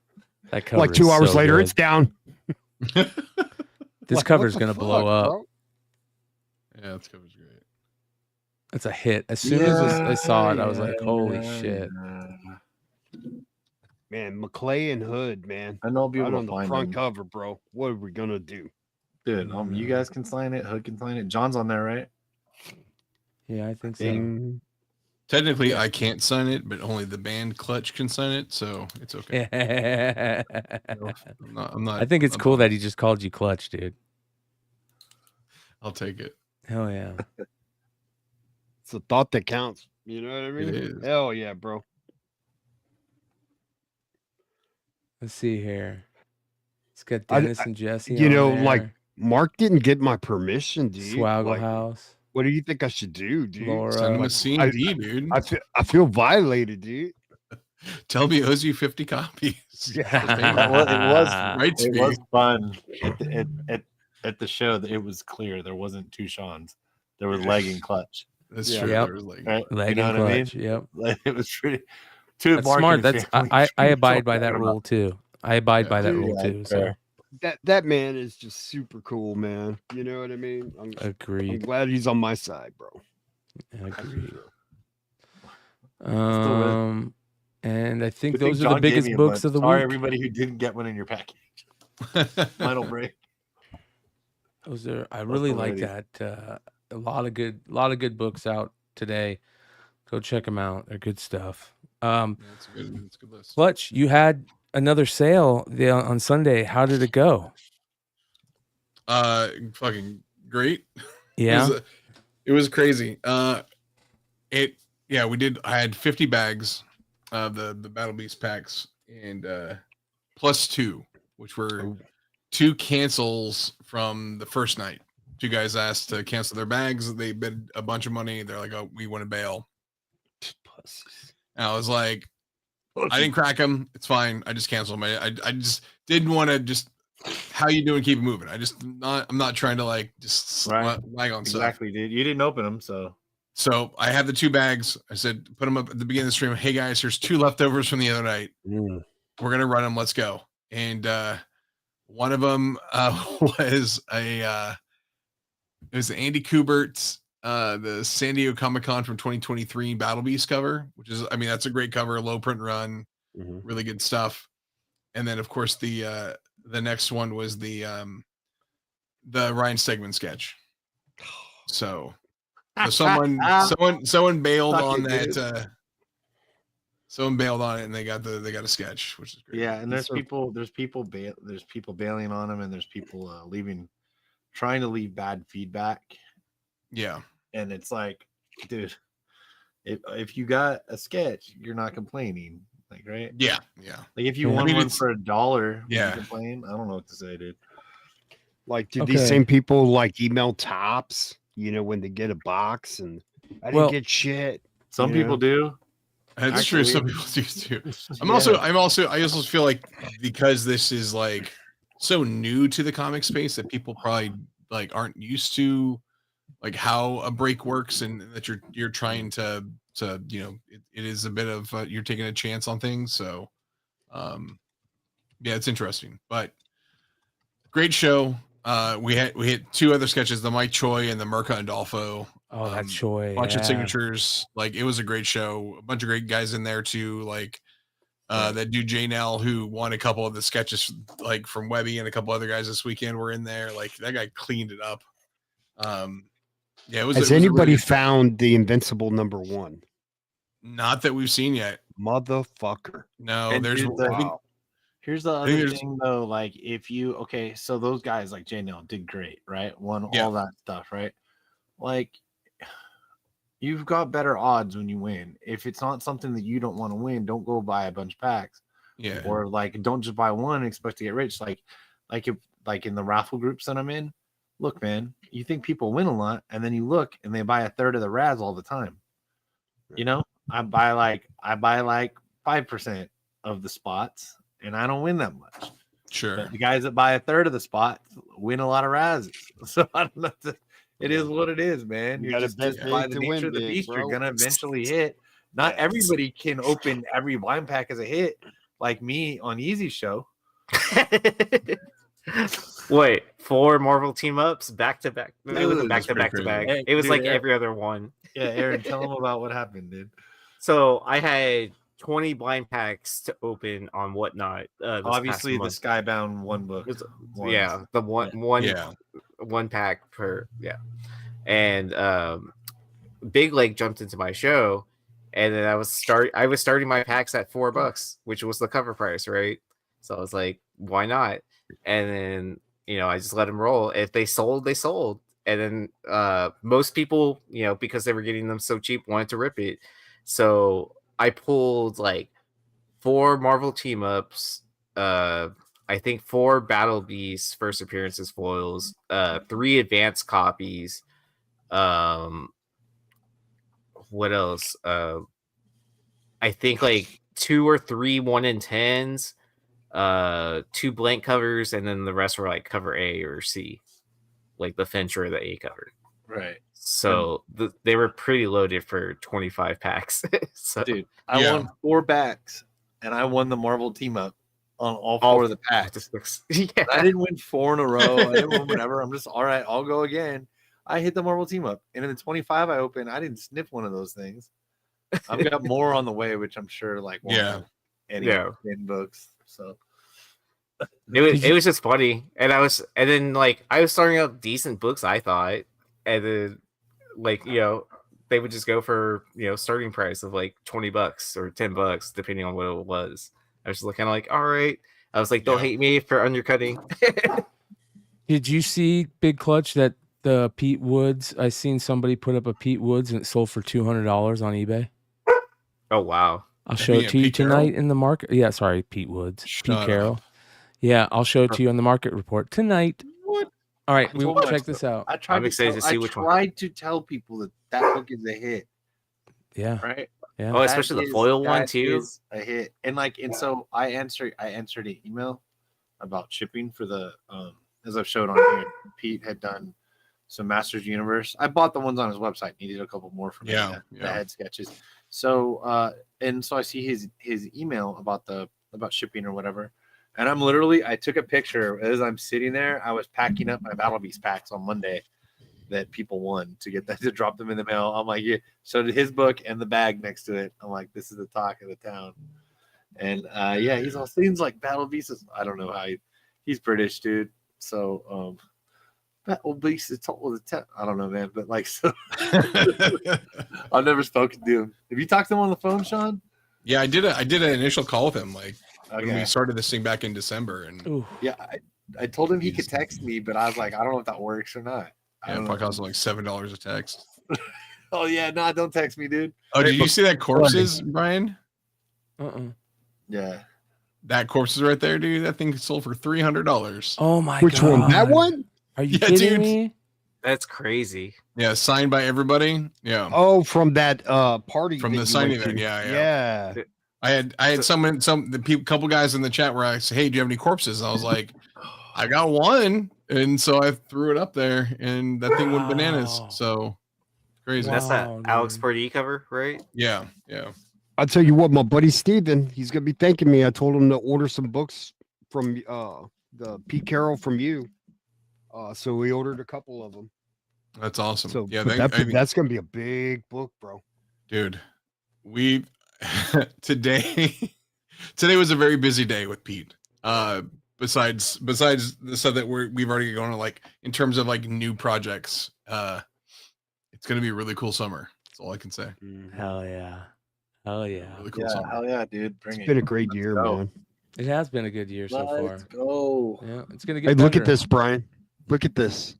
That cover Like 2 hours so later, good. it's down. This Like, cover's what the gonna blow fuck, up. bro? Yeah, this cover's great. It's a hit. As soon as I saw it, I was like, "Holy shit!" Man, McClay and Hood, man. I know I'll be Right able on to the find front them. cover, bro. What are we gonna do? Dude, you guys can sign it. Hood can sign it. John's on there, right? Yeah, I think so. Ding. Technically, I can't sign it, but only the band Clutch can sign it, so it's okay. I'm not. I think it's I'm cool not- that he just called you Clutch, dude. I'll take it. Hell yeah. It's the thought that counts. You know what I mean? is. Hell yeah, bro. Let's see here. It's got I- Dennis and Jesse. You on know, there. like Mark didn't get my permission, dude. Swaggle Like, House. what do you think I should do, dude? Laura. Send him a Like, CD, dude. I feel violated, dude. Tell him he owes you 50 copies. Yeah. Right, It was fun at the show. That it was clear there wasn't 2 Seans. There was Leg and Clutch. That's Yeah. true. Yep. There was like, Right? Leg You know and what I mean? Clutch. Yep. Like, it was pretty. Two That's Mark smart. and That's family. I abide by that Talking rule about- too. I abide by that Yeah, rule too. So fair. That man is just super cool, man. You know what I mean? I'm agreed. glad he's on my side, bro. Agreed. Still And I think Good thing those are the John gave biggest me 'em, books but of the sorry, week. everybody who didn't get one in your package. Final break. Those are. I really like already. that. A lot of good books out today. Go check them out. They're good stuff. That's good. That's a good list. Clutch, you had another sale on Sunday. How did it go? Fucking great. Yeah. It was crazy. We did. I had 50 bags of the Battle Beast packs and plus 2, which were 2 cancels from the first night. 2 guys asked to cancel their bags. They bid a bunch of money. They're like, "Oh, we want to bail." And I was like, "I didn't crack them. It's fine. I just canceled them. I just didn't want to just. How you doing? Keep it moving. I'm not trying to like just lag on stuff. Exactly, dude. You didn't open them, so. So I have the 2 bags. I said, put them up at the beginning of the stream. Hey guys, here's 2 leftovers from the other night. We're gonna run them. Let's go. And one of them was it was the Andy Kubert, the San Diego Comic-Con from 2023 Battle Beast cover, which is, I mean, that's a great cover, low print run, really good stuff. And then of course the next one was the Ryan Stegman sketch. So someone bailed on that. Someone bailed on it, and they got a sketch, which is great. Yeah, and there's people bailing on them, and there's people trying to leave bad feedback. Yeah, and it's like, dude, if you got a sketch, you're not complaining, like, right? Yeah. Like if you want one for $1, yeah, you complain. I don't know what to say, dude. Like, do these same people like email Tops? You know, when they get a box and I didn't get shit. Some people do. That's true. Some people do too. I also feel like because this is like so new to the comic space that people probably like aren't used to like how a break works, and that you're trying to it is a bit of you're taking a chance on things. So it's interesting, but great show. We hit 2 other sketches, the Mike Choi and the Mirka Andolfo. Oh, that Choi. Bunch of signatures. Like, it was a great show. A bunch of great guys in there too. Like that dude J Nell, who won a couple of the sketches like from Webby, and a couple other guys this weekend were in there. Like, that guy cleaned it up. It was. Has anybody found the Invincible #1? Not that we've seen yet. Motherfucker. No, And there's. Here's the other thing though, like if you so those guys like J Nell did great, right? Won all that stuff, right? Like, you've got better odds when you win. If it's not something that you don't want to win, don't go buy a bunch of packs. Yeah. Or like, don't just buy one and expect to get rich. Like if in the raffle groups that I'm in, look, man, you think people win a lot, and then you look and they buy a third of the Raz all the time. You know, I buy like 5% of the spots, and I don't win that much. Sure. But the guys that buy a third of the spots win a lot of Razzies. So I don't know. It is what it is, man. You You're gotta just bet by big the to nature win of the big, beast, bro. you're gonna eventually hit. Not everybody can open every blind pack as a hit, like me on Easy Show. Wait, 4 Marvel team ups back to back. It wasn't back That's to back to pretty back. It was Dude, like every other one. Yeah, Aaron, tell them about what happened, dude. So I had 20 blind packs to open on Whatnot. Obviously, the Skybound one book. The one pack per and Big Leg jumped into my show, and then I was starting my packs at $4, which was the cover price, right? So I was like, why not? And then I just let them roll. If they sold, they sold. And then most people, because they were getting them so cheap, wanted to rip it. So I pulled like 4 Marvel team ups, I think 4 Battle Beasts first appearances foils, 3 advanced copies. What else? I think like 2 or 3 1 in 10s, 2 blank covers, and then the rest were like cover A or C, like the Fincher, the A cover. Right. So they were pretty loaded for 25 packs. So, dude, I won 4 backs, and I won the Marvel team up on all 4 of the packs. I didn't win 4 in a row. I didn't win whatever. I'm just all right. I'll go again. I hit the Marvel team up, and in the 25 I opened, I didn't sniff one of those things. I've got more on the way, which I'm sure any books. So it was just funny, and I was starting up decent books, I thought, and then they would just go for starting price of like $20 or $10 depending on what it was. I was just kind of like, all right. I was like, don't hate me for undercutting. Did you see, Big Clutch, that the Pete Woods. I seen somebody put up a Pete Woods and it sold for $200 on eBay. Oh wow. I'll show it to you Pete tonight Carroll? in the market. Yeah, sorry, Pete Woods. Pete Shut Carroll. up. Yeah, I'll show it to you on the market report tonight. What? All right, I we told will my- check this out. I tried I'm to excited tell, to see I which one. tried to tell people that that book is a hit, Yeah, right? yeah. Oh, especially the foil one that too. is a hit. And so I answered an email about shipping for the as I've showed on here. Pete had done some Masters Universe. I bought the ones on his website. Needed a couple more for me. Yeah, The head sketches. So and so I see his email about shipping or whatever. And I took a picture as I'm sitting there. I was packing up my Battle Beast packs on Monday that people won to get that to drop them in the mail. I'm like, yeah. So did his book and the bag next to it. I'm like, this is the talk of the town. And yeah, he's all seems like Battle Beast. I don't know how he's British, dude. So Battle Beast is I don't know, man. But like, so I've never spoken to him. Have you talked to him on the phone, Sean? Yeah, I did an initial call with him like when Okay. we started this thing back in December, and Ooh, Yeah, I told him he could text me, but I was like, I don't know if that works or not. I yeah, don't it know. cost him like $7 a text. Oh yeah, no, don't text me, dude. Oh, did you see that corpses, Brian? Yeah. That corpse is right there, dude. That thing sold for $300. Oh my Which god. one? That one? Are you Yeah, kidding dude. me? That's crazy. Yeah, signed by everybody. Yeah, Oh, from that party. From that the you signing went event. to. Yeah. Yeah. I had couple guys in the chat where I said, "Hey, do you have any corpses?" And I was like, "I got one," and so I threw it up there, and that thing went bananas. Wow. So crazy. That's that Wow, Alex dude. Pardee cover, right? Yeah. I'll tell you what, my buddy Steven, he's gonna be thanking me. I told him to order some books from the Pete Carroll from you. So we ordered a couple of them. That's awesome. So yeah, but that's gonna be a big book, bro. dude, we today was a very busy day with Pete. Besides the stuff that we've already gone on, like in terms of like new projects, it's gonna be a really cool summer. That's all I can say. Hell yeah. Hell yeah. Really cool Yeah, summer. hell yeah, dude. Bring It's it. been a great year, go. man. It has been a good year so far. Let's go. Yeah, it's gonna get Hey, look at better. this, Brian. Look at this.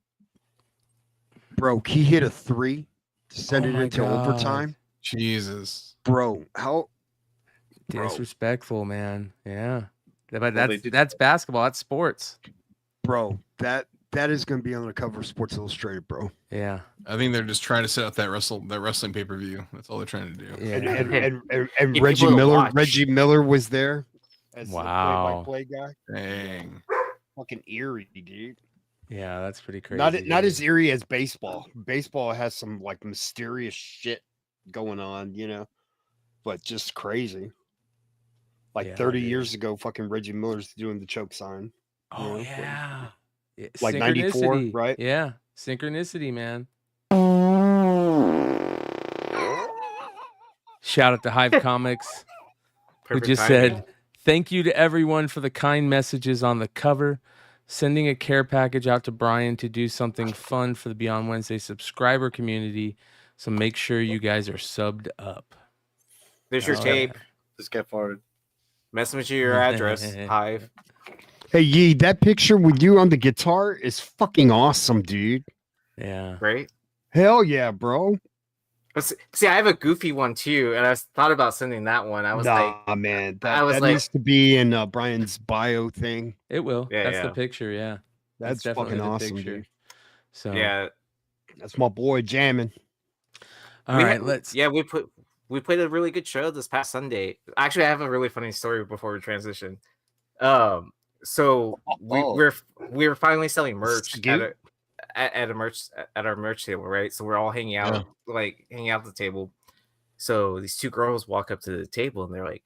Bro, he hit a 3 to send Oh it my into God. overtime. Jesus. Bro, how bro. Disrespectful, man. Yeah. But Well, they did- that's basketball. That's sports. Bro, that is gonna be on the cover of Sports Illustrated, bro. Yeah. I think they're just trying to set up that wrestling pay-per-view. That's all they're trying to do. Yeah. And Get Reggie people to Miller, watch. Reggie Miller was there as Wow. the play-by-play guy. Dang. Fucking eerie, dude. Yeah, that's pretty crazy. Not dude. as eerie as baseball. Baseball has some like mysterious shit going on, you know, but just crazy. Like Yeah, 30 dude. years ago, fucking Reggie Miller's doing the choke sign. Oh Yeah. yeah. Yeah, Like 94, synchronicity, right? Yeah. Synchronicity, man. Shout out to Hive Comics, who Perfect just timing. said, "Thank you to everyone for the kind messages on the cover. Sending a care package out to Brian to do something fun for the Beyond Wednesday subscriber community. So make sure you guys are subbed up." There's your Oh, tape. Just get forward. Message you your address. Hive. Hey, Yee, that picture with you on the guitar is fucking awesome, dude. Yeah. Right? Hell yeah, bro. But see, I have a goofy one too, and I thought about sending that one. I was like, man, I was that like- needs to be in Brian's bio thing. It will. Yeah, That's yeah. the picture. Yeah. That's definitely fucking the awesome, picture. dude. So, yeah. That's my boy jamming. all We right, had- let's. Yeah, we played a really good show this past Sunday. Actually, I have a really funny story before we transition. So we were finally selling merch at our merch table, right? So we're all hanging out, hanging out at the table. So these two girls walk up to the table and they're like,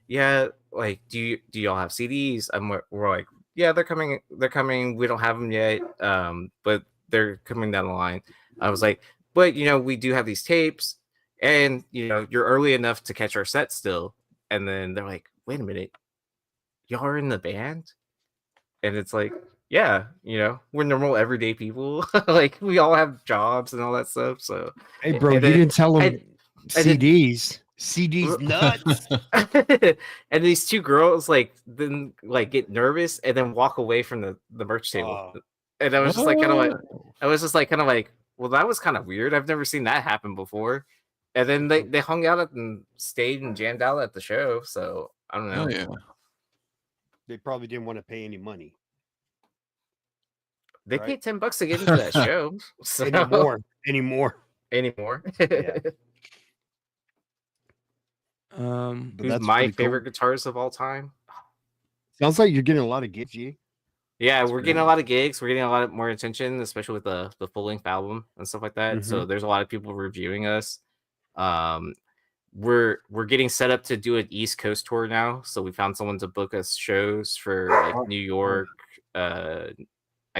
yeah, like, do y'all have CDs? We're like, yeah, they're coming. We don't have them yet, but they're coming down the line. I was like, but we do have these tapes, and you're early enough to catch our set still. And then they're like, wait a minute, y'all are in the band? And it's like, yeah, we're normal everyday people. Like, we all have jobs and all that stuff. So Hey, bro, and you then- didn't tell him and- CDs. CDs nuts. and these two girls then get nervous and then walk away from the merch table. And I was just like, kind of like, well, that was kind of weird. I've never seen that happen before. And then they hung out and stayed and jammed out at the show. So I don't know. Oh yeah. They probably didn't want to pay any money They right? paid $10 to get into that show. So anymore. anymore. Yeah. But Who's that's my pretty favorite cool. guitarist of all time? Sounds like you're getting a lot of gigs, G. Yeah, That's we're pretty getting a cool. lot of gigs. We're getting a lot more attention, especially with the full length album and stuff like that. So there's a lot of people reviewing us. We're getting set up to do an East Coast tour now. So we found someone to book us shows for like New York. I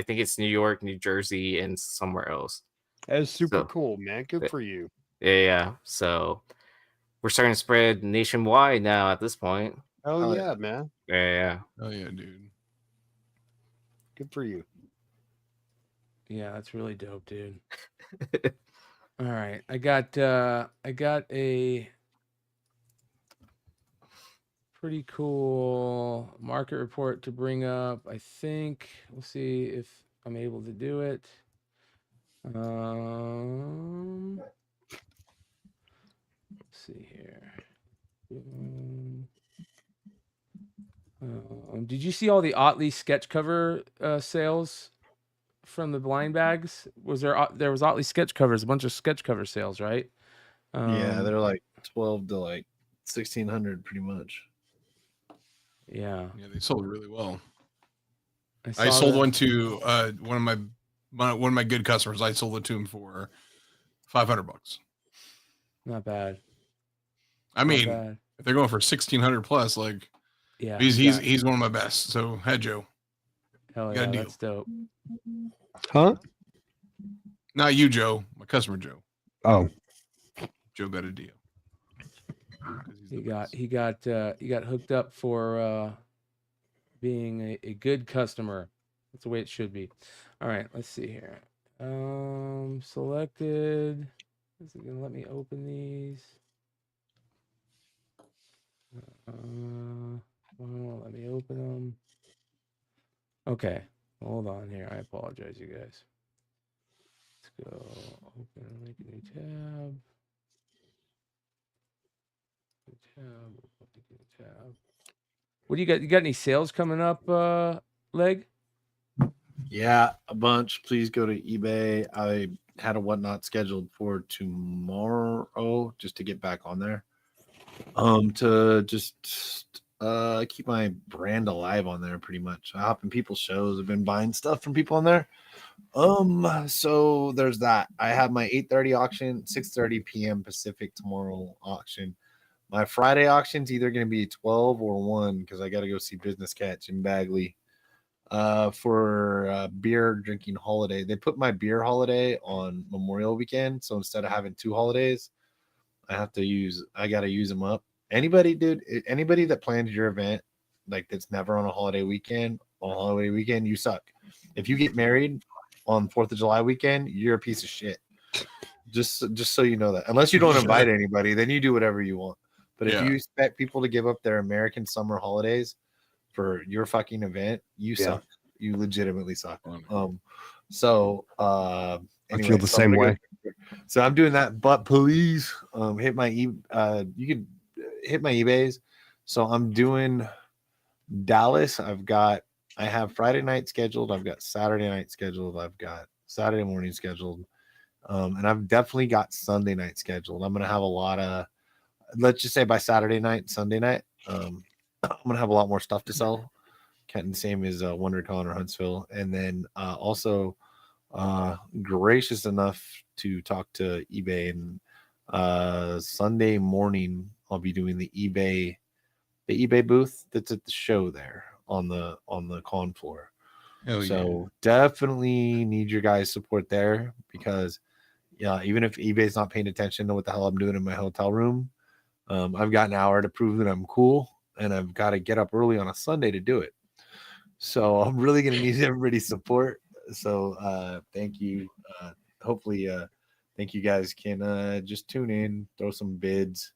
think it's New York, New Jersey, and somewhere else. That is super So, cool, man. Good for you. Yeah. So we're starting to spread nationwide now at this point. Oh yeah, man. Yeah. Oh yeah, dude. Good for you. Yeah, that's really dope, dude. All right, I got a pretty cool market report to bring up. I think we'll see if I'm able to do it. Let's see here. Did you see all the Otley sketch cover sales from the blind bags? Was there was Otley sketch covers, a bunch of sketch cover sales, right? Yeah, they're like 12 to like 1,600 pretty much. Yeah. Yeah, they sold really well. I sold one to one of my good customers. I sold it to him for $500. Not bad. I mean, bad. if they're going for 1,600 plus, like, yeah, he's one of my best. So, head Joe. Hell got yeah, a deal. that's dope. Huh? Not you, Joe. My customer, Joe. Oh, Joe got a deal. He got hooked up for being a good customer. That's the way it should be. All right, let's see here. Selected. Is it gonna let me open these? Won't let me open them. Okay, hold on here. I apologize, you guys. Let's go open, make a new tab. Tab. What do you got? You got any sales coming up, Leg? Yeah, a bunch. Please go to eBay. I had a whatnot scheduled for tomorrow just to get back on there. To just keep my brand alive on there pretty much. I hop in people's shows. I've been buying stuff from people on there. So there's that. I have my 8:30 auction, 6:30 p.m. Pacific tomorrow auction. My Friday auction's either going to be 12 or 1 because I got to go see Business Catch in Bagley for beer drinking holiday. They put my beer holiday on Memorial Weekend, so instead of having 2 holidays, I got to use them up. Anybody that plans your event like that's never on a holiday weekend, you suck. If you get married on 4th of July weekend, you're a piece of shit. Just so you know that. Unless you don't invite anybody, then you do whatever you want. But if you expect people to give up their American summer holidays for your fucking event, you suck. You legitimately suck. Anyway, I feel the same way. So I'm doing that, but please hit my you can hit my eBays. So I'm doing Dallas. I have Friday night scheduled. I've got Saturday night scheduled. I've got Saturday morning scheduled. And I've definitely got Sunday night scheduled. I'm gonna have a lot of, let's just say by Saturday night, Sunday night, I'm gonna have a lot more stuff to sell. Kenton, same as WonderCon or Huntsville, and then also gracious enough to talk to eBay, and Sunday morning I'll be doing the eBay booth that's at the show there on the con floor. So definitely need your guys' support there because even if eBay's not paying attention to what the hell I'm doing in my hotel room, I've got an hour to prove that I'm cool, and I've got to get up early on a Sunday to do it. So I'm really going to need everybody's support. So thank you. Hopefully, think you guys can just tune in, throw some bids.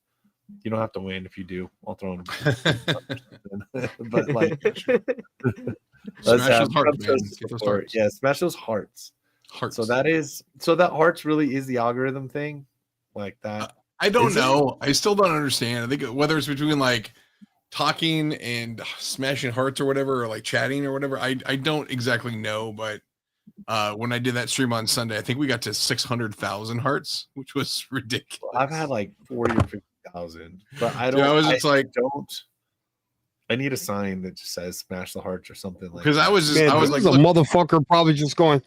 You don't have to win. If you do, I'll throw them. But like, Let's Smash have those hearts, some man. shows to Get those support. hearts. Yeah, smash those hearts. Hearts. So that hearts really is the algorithm thing, like that. I don't Is it? know. I still don't understand. I think whether it's between like talking and smashing hearts or whatever, or like chatting or whatever. I don't exactly know, but when I did that stream on Sunday, I think we got to 600,000 hearts, which was ridiculous. I've had like 40 or 50,000, but I Dude, don't. I was just like, I need a sign that just says "smash the hearts" or something like. Because I was just, Man, I was this like, is a look, motherfucker probably just going,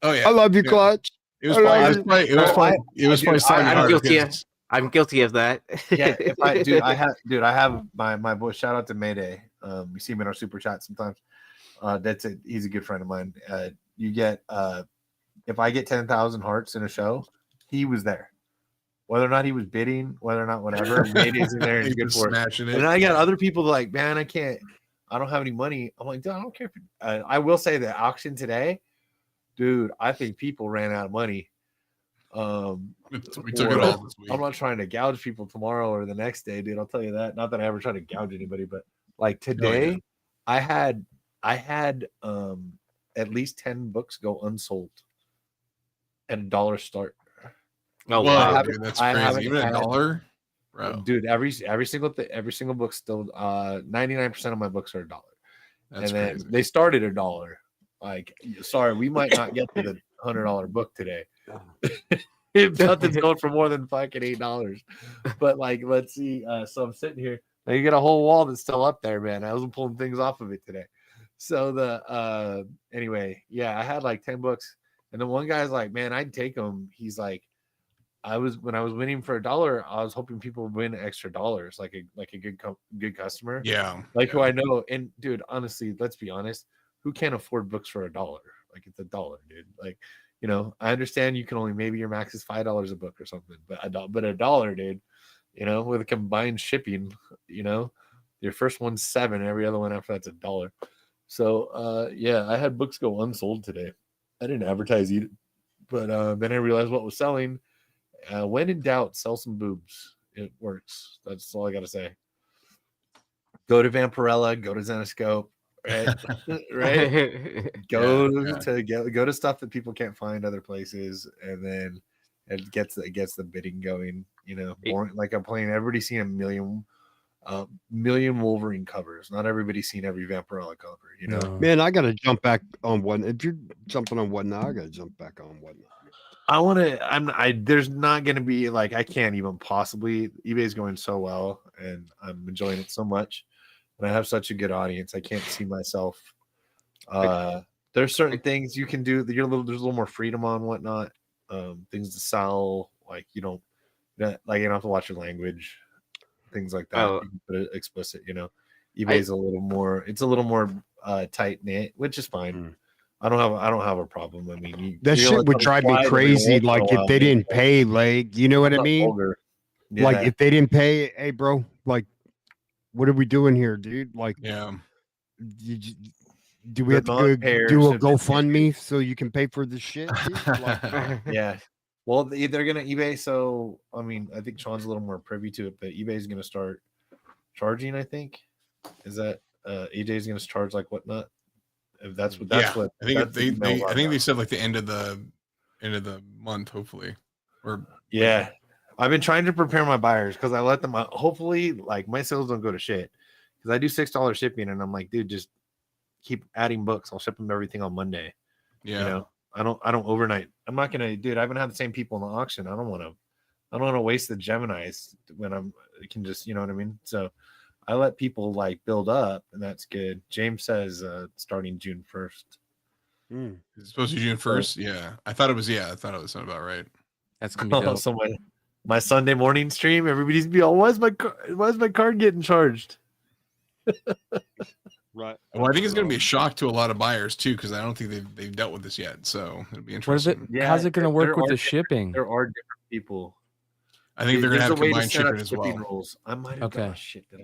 oh yeah, I love you, yeah. Clutch. It was I love probably, you. it was probably selling I'm hard guilty. because- I'm guilty of that. Yeah, I have my boy. Shout out to Mayday. You see him in our super chat sometimes. That's it. He's a good friend of mine. You get if I get 10,000 hearts in a show, he was there. Whether or not he was bidding, whether or not whatever, Mayday's in there and He he's good was for it. smashing it. And then I got other people like, man, I don't have any money. I'm like, dude, I don't care. I will say the auction today, dude, I think people ran out of money. We took it all this week. I'm not trying to gouge people tomorrow or the next day, dude. I'll tell you that. Not that I ever try to gouge anybody, but like today, I had at least 10 books go unsold and $1 start. Oh Whoa, wow, dude, that's I crazy. haven't Even had- $1, bro. Dude, every single book still 99% of my books are $1. That's and then crazy. they started $1. Like, sorry, we might not get to the $100 book today. If nothing's going for more than fucking $8. But like, let's see. So I'm sitting here. Now you get a whole wall that's still up there, man. I wasn't pulling things off of it today. So anyway, yeah, I had like 10 books, and then one guy's like, man, I'd take them. He's like, when I was winning for $1, I was hoping people would win extra dollars, like a good customer. Yeah. Like who I know. And dude, honestly, let's be honest, who can't afford books for $1? Like it's $1, dude. Like, you know, I understand you can only, maybe your max is $5 a book or something, but $1, dude, you know, with a combined shipping, you know, your first one's $7, every other one after that's $1. So yeah, I had books go unsold today. I didn't advertise either, but then I realized what was selling. When in doubt, sell some boobs. It works. That's all I gotta say. Go to Vampirella, go to Zenoscope, right? Right? Go to stuff that people can't find other places, and then it gets the bidding going. You know, like I'm playing. Everybody's seen a million Wolverine covers. Not everybody's seen every Vampirella cover. You know, No. Man, I gotta jump back on one. If you're jumping on one now, I gotta jump back on one. There's not going to be like, I can't even possibly, eBay's going so well and I'm enjoying it so much. And I have such a good audience. I can't see myself. There's certain things you can do that there's a little more freedom on whatnot. Things to sell, like you don't have to watch your language, things like that. You can put it explicit, you know. eBay's a little more tight knit, which is fine. I don't have a problem. I mean, that shit would drive me crazy. Like if they didn't pay, like, you know what I mean? Yeah. Like if they didn't pay, hey, bro, like, what are we doing here, dude? Like, yeah. Do we have to go do a GoFundMe so you can pay for the shit? Like, yeah. Well, they're gonna eBay. So I mean, I think Sean's a little more privy to it, but eBay's gonna start charging. I think is that AJ's gonna charge like whatnot. If that's what I think they said like the end of the month, hopefully. Or yeah, I've been trying to prepare my buyers because I let them. Hopefully, like my sales don't go to shit because I do $6 shipping, and I'm like, dude, just keep adding books. I'll ship them everything on Monday. Yeah, you know, I don't overnight. I'm not gonna, dude. I haven't had the same people in the auction. I don't want to waste the Geminis when I can just, you know what I mean. So I let people like build up, and that's good. James says starting June 1st. It's supposed to be June 1st. Yeah, I thought it was about right. That's gonna be dope. So my Sunday morning stream, everybody's be all, why is my card getting charged? Right. Well, I think it's going to be a shock to a lot of buyers too, because I don't think they've dealt with this yet. So it'll be interesting. How's it going to work with the shipping? There are different people. I think they're going to have combined shipping as well. Rules. I might have done shit that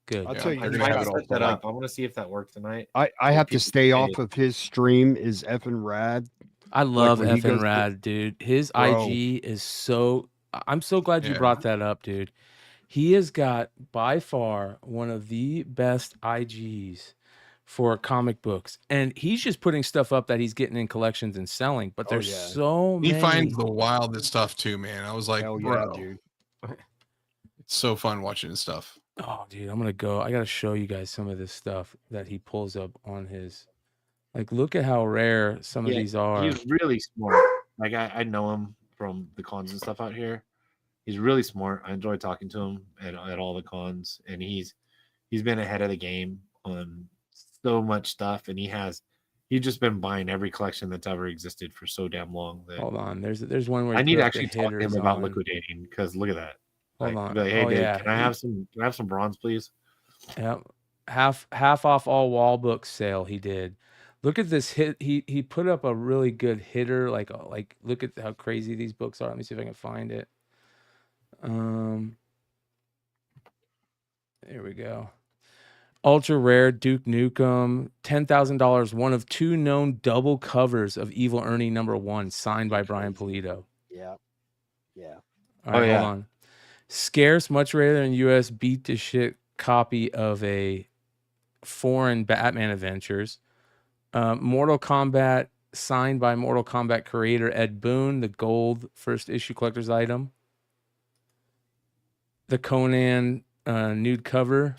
Good. I'll tell you, I might set that up. I want to see if that works tonight. I have to stay off of his stream. Is effing rad. I love effing rad, dude. His IG is so. I'm so glad you brought that up, dude. He has got by far one of the best IGs for comic books, and he's just putting stuff up that he's getting in collections and selling. But there's so He many. finds the wildest stuff too, man. I was like, Hell bro, yeah, dude. it's so fun watching his stuff. Oh, dude, I'm gonna go. I gotta show you guys some of this stuff that he pulls up on his. Like, look at how rare some of these are. He's really smart. Like I know him from the cons and stuff out here. He's really smart. I enjoy talking to him at all the cons, and he's been ahead of the game on so much stuff, and he's just been buying every collection that's ever existed for so damn long. That Hold on, there's one where I he need put to up actually the talk to him hitters about on. liquidating, because look at that. Hold Like, on. be like, hey, Oh, dude, yeah. can I have some bronze, please? Yeah, half off all wall book sale he did. Look at this hit. He put up a really good hitter. Like look at how crazy these books are. Let me see if I can find it. There we go. Ultra rare Duke Nukem, $10,000. One of 2 known double covers of Evil Ernie #1, signed by Brian Pulido. Yeah. Yeah. All right, hold on. Scarce, much rarer than US beat to shit copy of a foreign Batman Adventures. Mortal Kombat, signed by Mortal Kombat creator Ed Boon, the gold first issue collector's item. The Conan nude cover.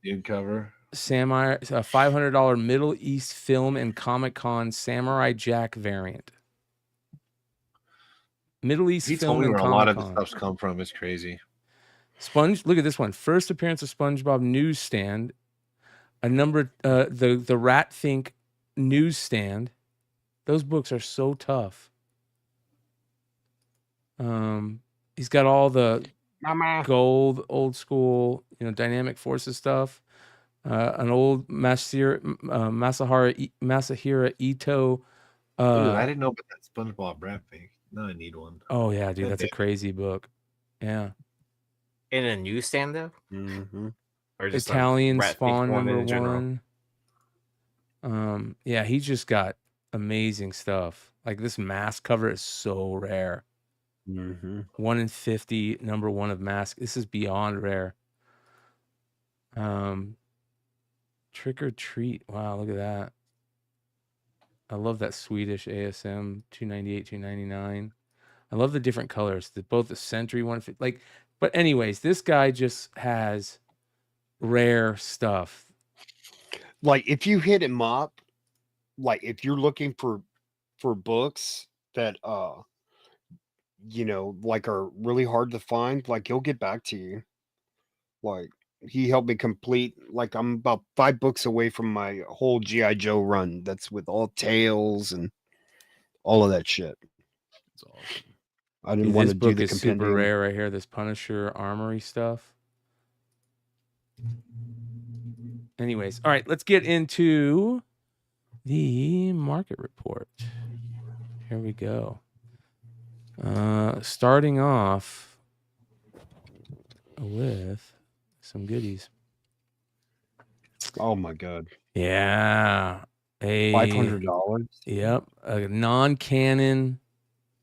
Nude cover. Samurai, a $500 Middle East Film and Comic Con Samurai Jack variant. Middle East He Film told me and where a Comic lot of the Con. stuff's come from. It's crazy. Look at this one. First appearance of SpongeBob newsstand. A number, the Rat Think newsstand. Those books are so tough. He's got all the gold, old school, Dynamic Forces stuff. An old Masahiro Ito. Dude, I didn't know about that SpongeBob Rat Thing. Now I need one. Oh yeah, dude, that's a crazy book. Yeah. In a newsstand though? Mm-hmm. Or just Italian Rat Spawn Thief in general? #1. Yeah, he's just got amazing stuff. Like this mask cover is so rare. 1 in 50, #1 of mask. This is beyond rare. Trick or Treat. Wow, look at that. I love that Swedish ASM 298, 299. I love the different colors. Both the Century 150. But anyways, this guy just has rare stuff. Like if you hit him up, like if you're looking for books that like are really hard to find, like he'll get back to you. Like he helped me complete, like I'm about 5 books away from my whole G.I. Joe run. That's with all tales and all of that shit. That's awesome. I didn't want This to do book the is super compendium. rare right here. This Punisher Armory stuff. Anyways, all right, let's get into the market report. Here we go. Starting off with some goodies. Oh my god. Yeah. $500. Yep. A non-canon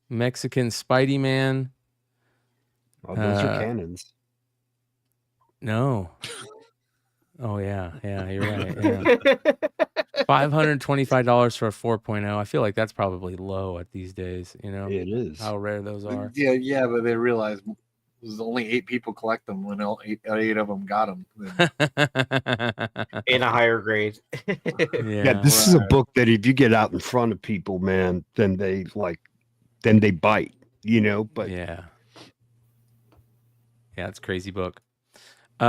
Mexican Spidey Man. Oh, those are cannons. No. Oh yeah, you're right. Yeah. $525 for a 4.0. I feel like that's probably low at these days, It is. how rare those are. Yeah, but they realized there's only 8 people collect them when all eight of them got them. In a higher grade. Yeah, this is a book that if you get out in front of people, man, then they bite, but yeah, it's a crazy book.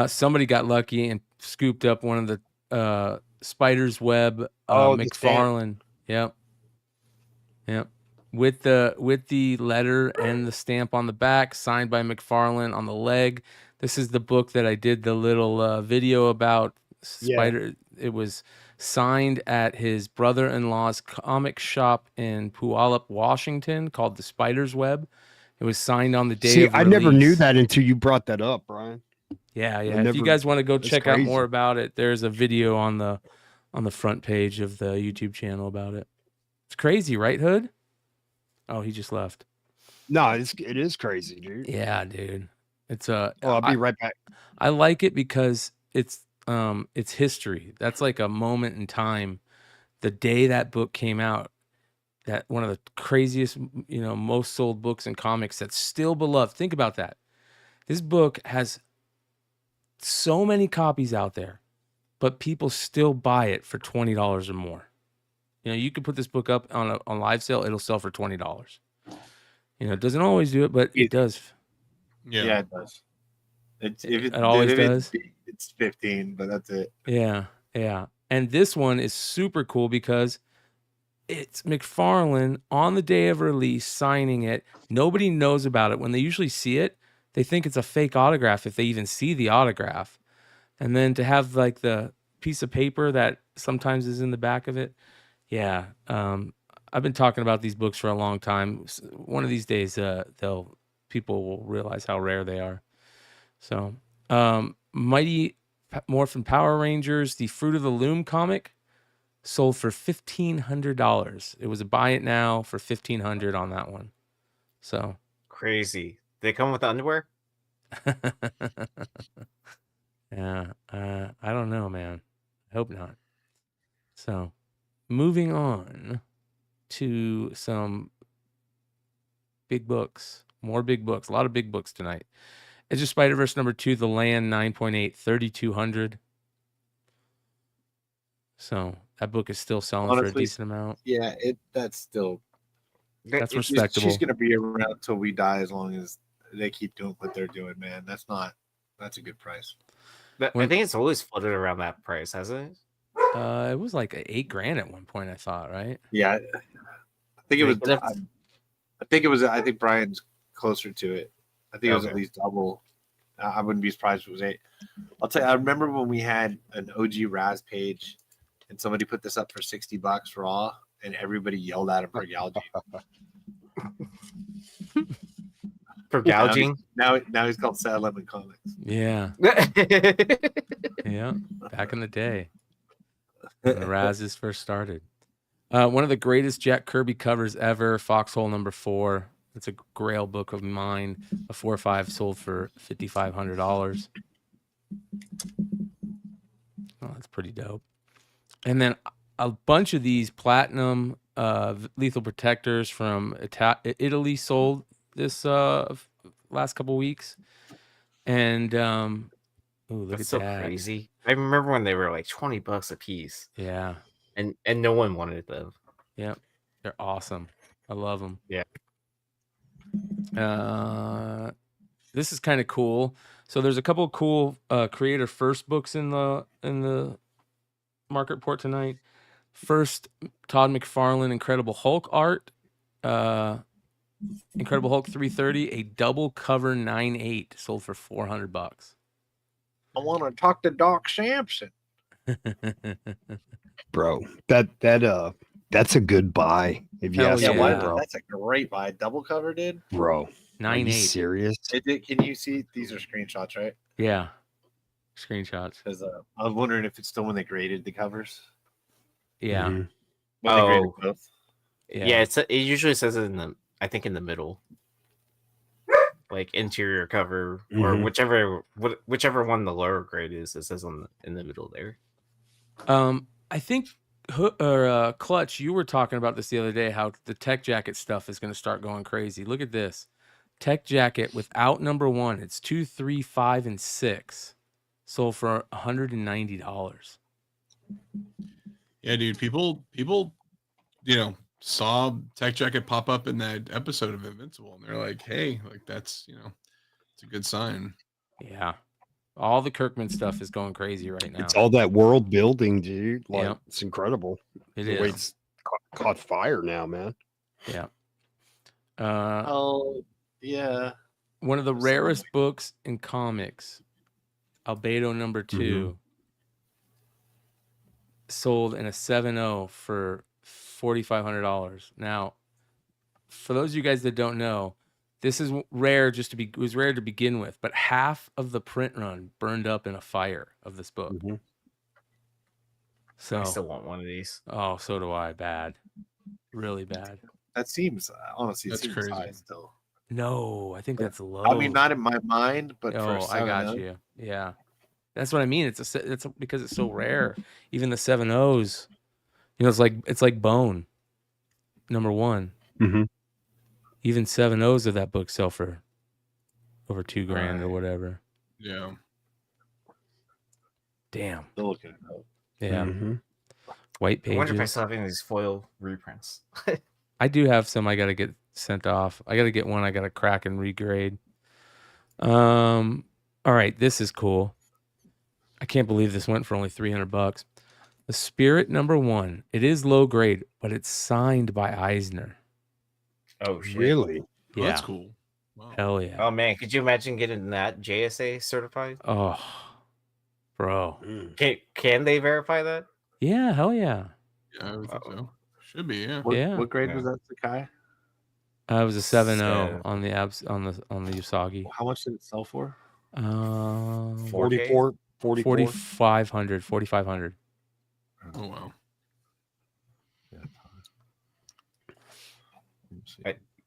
Somebody got lucky and scooped up one of the Spider's Web McFarlane. Yep. With the letter and the stamp on the back, signed by McFarlane on the leg. This is the book that I did the little video about. Spider. It was signed at his brother-in-law's comic shop in Puyallup, Washington, called the Spider's Web. It was signed on the day of release. I never knew that until you brought that up, Brian. Yeah. If you guys want to go check out more about it, there's a video on the front page of the YouTube channel about it. It's crazy, right, Hood? Oh, he just left. No, it is crazy, dude. Yeah, dude. It's I'll be right back. I like it because it's history. That's like a moment in time. The day that book came out, that one of the craziest, most sold books in comics that's still beloved. Think about that. This book has so many copies out there, but people still buy it for $20 or more. You could put this book up on live sale, it'll sell for $20. It doesn't always do it, but it does. Yeah, it does. It always does. It's 15, but that's it. Yeah. And this one is super cool because it's McFarlane on the day of release signing it. Nobody knows about it. When they usually see it, they think it's a fake autograph if they even see the autograph. And then to have like the piece of paper that sometimes is in the back of it. Yeah. I've been talking about these books for a long time. One of these days, people will realize how rare they are. So, Mighty Morphin Power Rangers, the Fruit of the Loom comic, sold for $1,500. It was a buy it now for $1,500 on that one. So crazy. They come with underwear? Yeah, I don't know, man. I hope not. So, moving on to some big books. More big books. A lot of big books tonight. Edge of Spider-Verse #2, The Land 9.8, $3,200. So that book is still selling for a decent amount. Yeah, that's respectable. She's gonna be around until we die, as long as they keep doing what they're doing, man. That's a good price. But I think it's always floated around that price, hasn't it? It was like $8,000 at one point, I thought, right? Yeah, I think it was. I think Brian's closer to it. I think it was at least double. I wouldn't be surprised if it was 8. I'll tell you. I remember when we had an OG Raz page, and somebody put this up for $60 raw, and everybody yelled at him for gouging. For gouging? Now he's called Sad Lemon Comics. Yeah. Yeah. Back in the day, when the Razes first started. One of the greatest Jack Kirby covers ever, Foxhole #4. It's a grail book of mine. A 4.5 sold for $5,500. Oh, that's pretty dope. And then a bunch of these platinum lethal protectors from Italy sold this last couple weeks. And look That's at that. So crazy. I remember when they were like $20 a piece. Yeah. And no one wanted them. Yeah. They're awesome. I love them. Yeah. This is kind of cool. So there's a couple of cool creator first books in the market report tonight. First, Todd McFarlane Incredible Hulk art. Incredible Hulk 330, a double cover 9.8, sold for $400. I want to talk to Doc Samson. Bro, that's a good buy. If you ask me, bro. That's a great buy. Double cover, dude. Bro, 9.8. Serious? Can you see? These are screenshots, right? Yeah, screenshots. Because I was wondering if it's still when they graded the covers. Yeah. Mm-hmm. When they graded both. Yeah. It usually says it in the middle, like interior cover or whichever one the lower grade is. It says in the middle there. I think Clutch, you were talking about this the other day, how the Tech Jacket stuff is going to start going crazy. Look at this. Tech Jacket without #1. It's 2, 3, 5, and 6. Sold for $190. Yeah, dude. People, saw Tech Jacket pop up in that episode of Invincible, and they're like, "Hey, like that's it's a good sign." Yeah, all the Kirkman stuff is going crazy right now. It's all that world building, dude. Like it's incredible. It is. It's caught fire now, man. Yeah. Yeah. One of the rarest books in comics, Albedo #2, sold in a 7.0 for $4,500. Now, for those of you guys that don't know, this is rare. It was rare to begin with, but half of the print run burned up in a fire of this book. So I still want one of these. Oh, so do I. Bad, really bad. That seems honestly that's seems crazy. high still. No, I think that's low. I mean, not in my mind, but I got you. Yeah. That's what I mean. It's because it's so rare. Even the 7.0s, it's like Bone, #1. Mm-hmm. Even 7.0s of that book sell for over $2,000 or whatever. Yeah. Damn. Still looking it up. Yeah. Mm-hmm. White I wonder if I pages. still have any of these foil reprints. I do have some I got to get sent off. I got to get one I got to crack and regrade. All right, this is cool. I can't believe this went for only $300. The Spirit #1. It is low grade, but it's signed by Eisner. Oh shit! Really? Oh, Yeah. that's cool. Wow. Hell yeah. Oh man, could you imagine getting that JSA certified? Oh, bro. Can they verify that? Yeah, hell yeah. Yeah, I would think so. Should be, yeah. What grade Yeah. was that, Sakai? It was a 7.0 Seven. on the Usagi. How much did it sell for? 44. 4,500. Oh wow.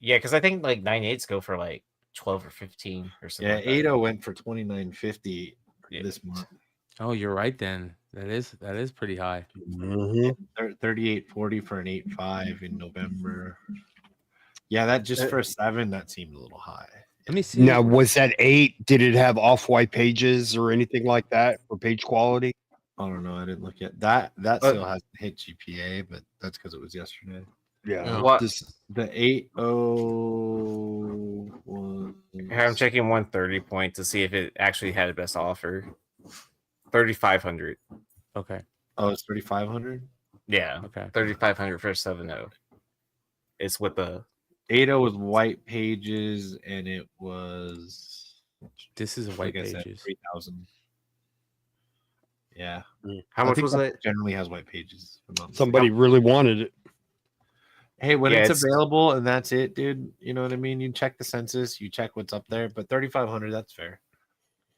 Yeah, because I think like 9.8s go for like 12 or 15 or something. Yeah, like that. 8.0 went for $29.50 Yeah. this month. Oh, you're right then. That is pretty high. Mm-hmm. $38.40 for an 8.5 in November. Yeah, that just for a 7, that seemed a little high. Let me see. Now, was that 8? Did it have off-white pages or anything like that for page quality? I don't know. I didn't look at that. That still hasn't hit GPA, but that's because it was yesterday. Yeah. What? The 8.0 was. Here, I'm checking 130 point to see if it actually had a best offer. 3,500. Okay. Oh, it's 3,500. Yeah. Okay. 3,500 for 7.0. It's with the 8.0 was white pages, and it was. This is white pages. 3,000. Yeah. how much was it? Generally has white pages. if I'm not Somebody really wanted it. Hey, when Yeah, it's available and that's it, dude. You know what I mean? You check the census, you check what's up there, but 3,500, that's fair.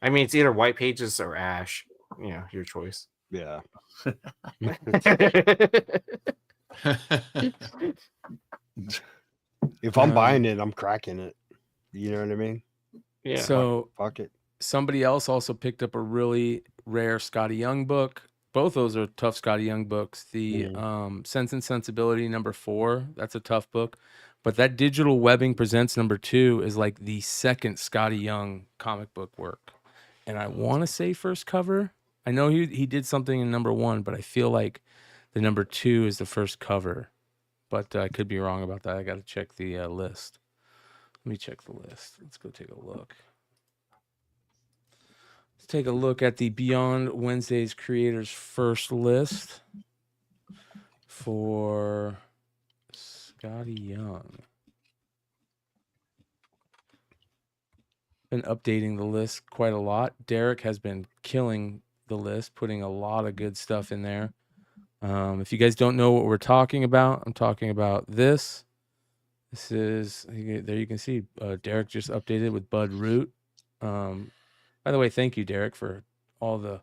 I mean, it's either white pages or ash. You know, your choice. Yeah. If I'm buying it, I'm cracking it. You know what I mean? Yeah. So Fuck it. somebody else also picked up a really rare Scotty Young book. Both those are tough Scotty Young books. The Sense and Sensibility #4, that's a tough book. But that Digital Webbing Presents #2 is like the second Scotty Young comic book work. And I want to say first cover. I know he did something in #1, but I feel like the #2 is the first cover. But I could be wrong about that. I got to check the list. Let me check the list. Let's go take a look. Let's take a look at the Beyond Wednesday's creators first list for Scotty Young. Been updating the list quite a lot. Derek has been killing the list, putting a lot of good stuff in there. If you guys don't know what we're talking about, I'm talking about this. This is, there you can see Derek just updated with Bud Root. By the way, thank you, Derek, for all the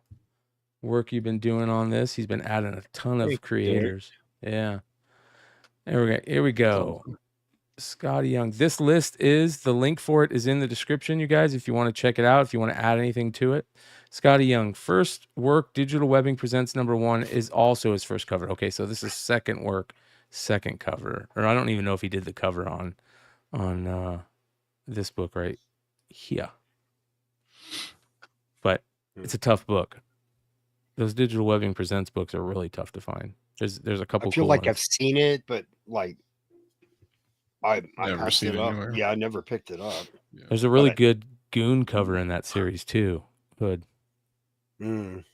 work you've been doing on this. He's been adding a ton of creators. Yeah. Here we go. Scotty Young. This list is, the link for it is in the description, you guys, if you want to check it out, if you want to add anything to it. Scotty Young, first work, Digital Webbing Presents #1 is also his first cover. Okay, so this is second work, second cover. Or I don't even know if he did the cover on this book right here. But it's a tough book. Those Digital Webbing Presents books are really tough to find. There's a couple I feel cool like ones. I've seen it, but like I Never passed seen it it up. anywhere. Yeah, I never picked it up. There's a really But good Goon cover in that series too. Hood. Mm.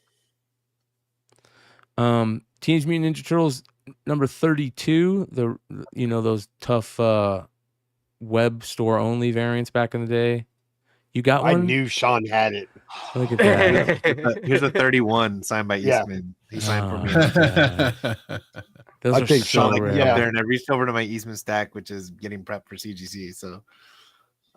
Teenage Mutant Ninja Turtles #32. Those tough web store only variants back in the day. You got one? I knew Sean had it. Look at that. Here's a 31 signed by Yeah. Eastman. He signed for me. Those I are think so Sean- rare. yeah. There, and I reached over to my Eastman stack, which is getting prepped for CGC. So,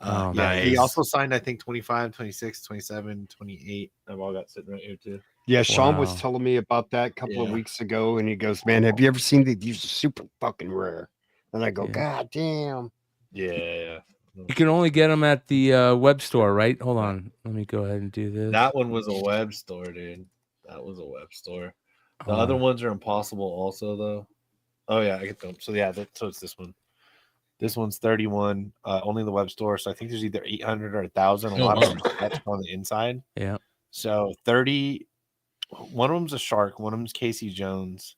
Oh, yeah, he nice. also signed, I think, 25, 26, 27, 28. I've all got sitting right here, too. Yeah, Sean was Wow. telling me about that a couple of Yeah. weeks ago, and he goes, "Man, have you ever seen these? These are super fucking rare." And I go, Yeah. "God damn!" Yeah. You can only get them at the web store, right? Hold on. Let me go ahead and do this. That one was a web store, dude. That was a web store. The other ones are impossible also, though. Oh, yeah, I get them. So, yeah, so it's this one. This one's 31, only the web store. So I think there's either 800 or 1,000. A lot of them are sketched on the inside. Yeah. So 30, one of them's a shark. One of them's Casey Jones.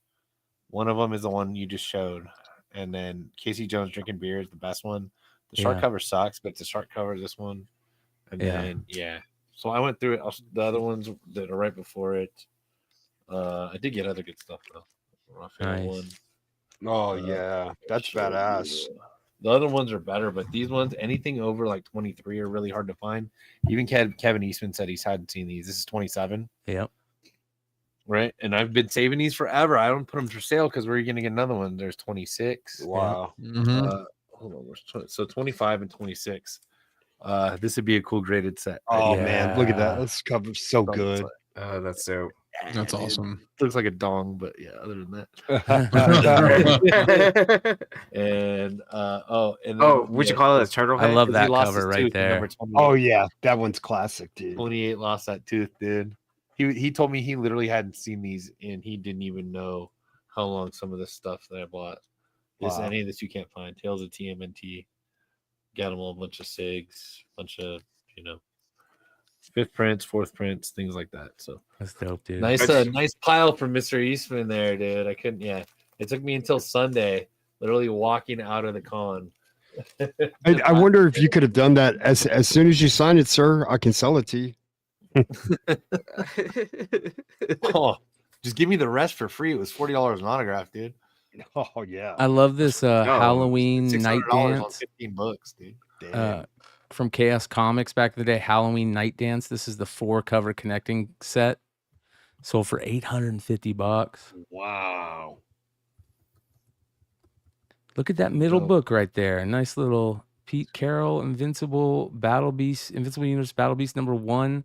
One of them is the one you just showed. And then Casey Jones drinking beer is the best one. The shark cover sucks, but it's a shark cover, this one. And then, So I went through it. The other ones that are right before it. I did get other good stuff, though. Raphael one. Oh, yeah. That's badass. The other ones are better, but these ones, anything over like 23 are really hard to find. Even Kevin Eastman said he hadn't seen these. This is 27. Yep. Right. And I've been saving these forever. I don't put them for sale because we're going to get another one. There's 26. Wow. Hold on. So 25 and 26. This would be a cool graded set. Oh, man. Look at that. This cover's so good. That's so. That's awesome. Looks like a dong, but yeah, other than that. And would you call it a turtle head? I love that cover right there. Oh yeah, that one's classic, dude. 28 lost that tooth, dude. He told me he literally hadn't seen these and he didn't even know how long some of this stuff that I bought. Any of this you can't find. Tales of TMNT. Got them all a bunch of SIGs, bunch of fifth prints, fourth prints, things like that. So that's dope, dude. Nice pile from Mr. Eastman there, dude. I couldn't. Yeah, it took me until Sunday, literally walking out of the con. I wonder if you could have done that as soon as you sign it, sir. I can sell it to you. Oh, just give me the rest for free. It was $40 an autograph, dude. Oh yeah. I love this Halloween night dance. $15, dude. From Chaos Comics back in the day, Halloween Night Dance. This is the 4-cover connecting set. Sold for $850. Wow. Look at that middle book right there. A nice little Pete Carroll, Invincible Universe Battle Beast #1,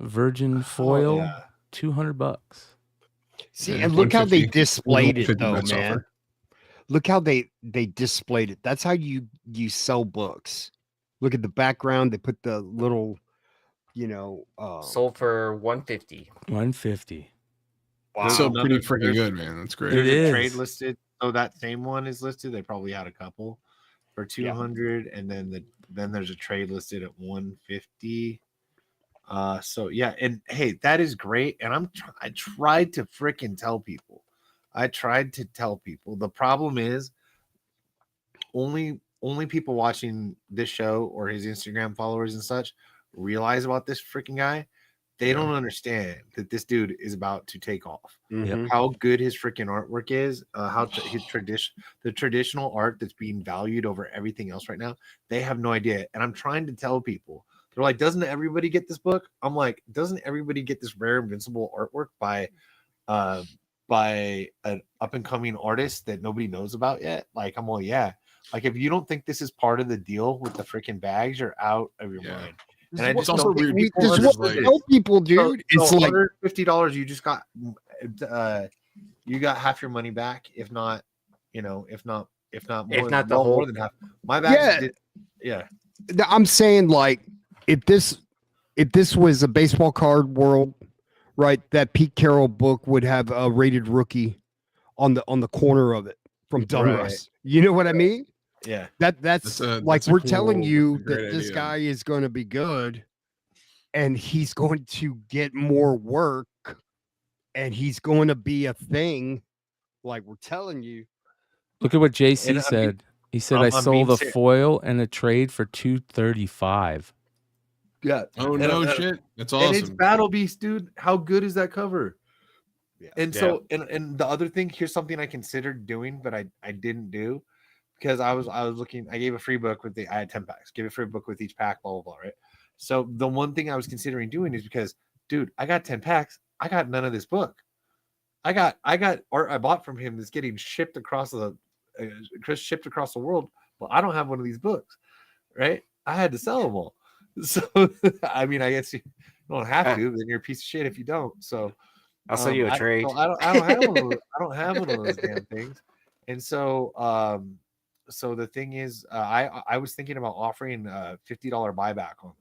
Virgin Foil, $200. See, and look how they displayed it, though, man. Look how they displayed it. That's how you sell books. Look at the background. They put the little, sold for $150. $150. Wow, so pretty freaking good, man. That's great. There's a trade listed. So that same one is listed. They probably had a couple for 200, and then there's a trade listed at 150. So yeah, and hey, that is great. And I tried to freaking tell people. The problem is only people watching this show or his Instagram followers and such realize about this freaking guy. They don't understand that this dude is about to take off. Mm-hmm. How good his freaking artwork is, the traditional art that's being valued over everything else right now. They have no idea. And I'm trying to tell people, they're like, doesn't everybody get this book? I'm like, doesn't everybody get this rare Invincible artwork by an up and coming artist that nobody knows about yet? Like, I'm all, yeah. Like, if you don't think this is part of the deal with the freaking bags, you're out of your mind. And I just also weird. Tell people, dude. It's like $50. You just got you got half your money back, if not more than half. My bags, I'm saying, like, if this was a baseball card world, right? That Pete Carroll book would have a rated rookie on the corner of it from Donruss. Right. You know what I mean? Yeah. That's we're telling you that this guy is going to be good, and he's going to get more work, and he's going to be a thing. Like we're telling you. Look at what JC said. He said I sold a foil and a trade for $235. Yeah. Oh no shit. That's awesome. And it's Battle Beast, dude. How good is that cover? Yeah. And so and the other thing, here's something I considered doing, but I didn't do because I was looking. I gave a free book I had 10 packs. Give a free book with each pack, blah blah blah. Right. So the one thing I was considering doing is because, dude, I got 10 packs. I got none of this book. I got art I bought from him that's getting shipped across the world. Well, I don't have one of these books, right? I had to sell them all. So I mean, I guess you don't have to. Then you're a piece of shit if you don't. So I'll sell you a trade. I don't have one of those damn things. And so So the thing is, I was thinking about offering a $50 buyback on them.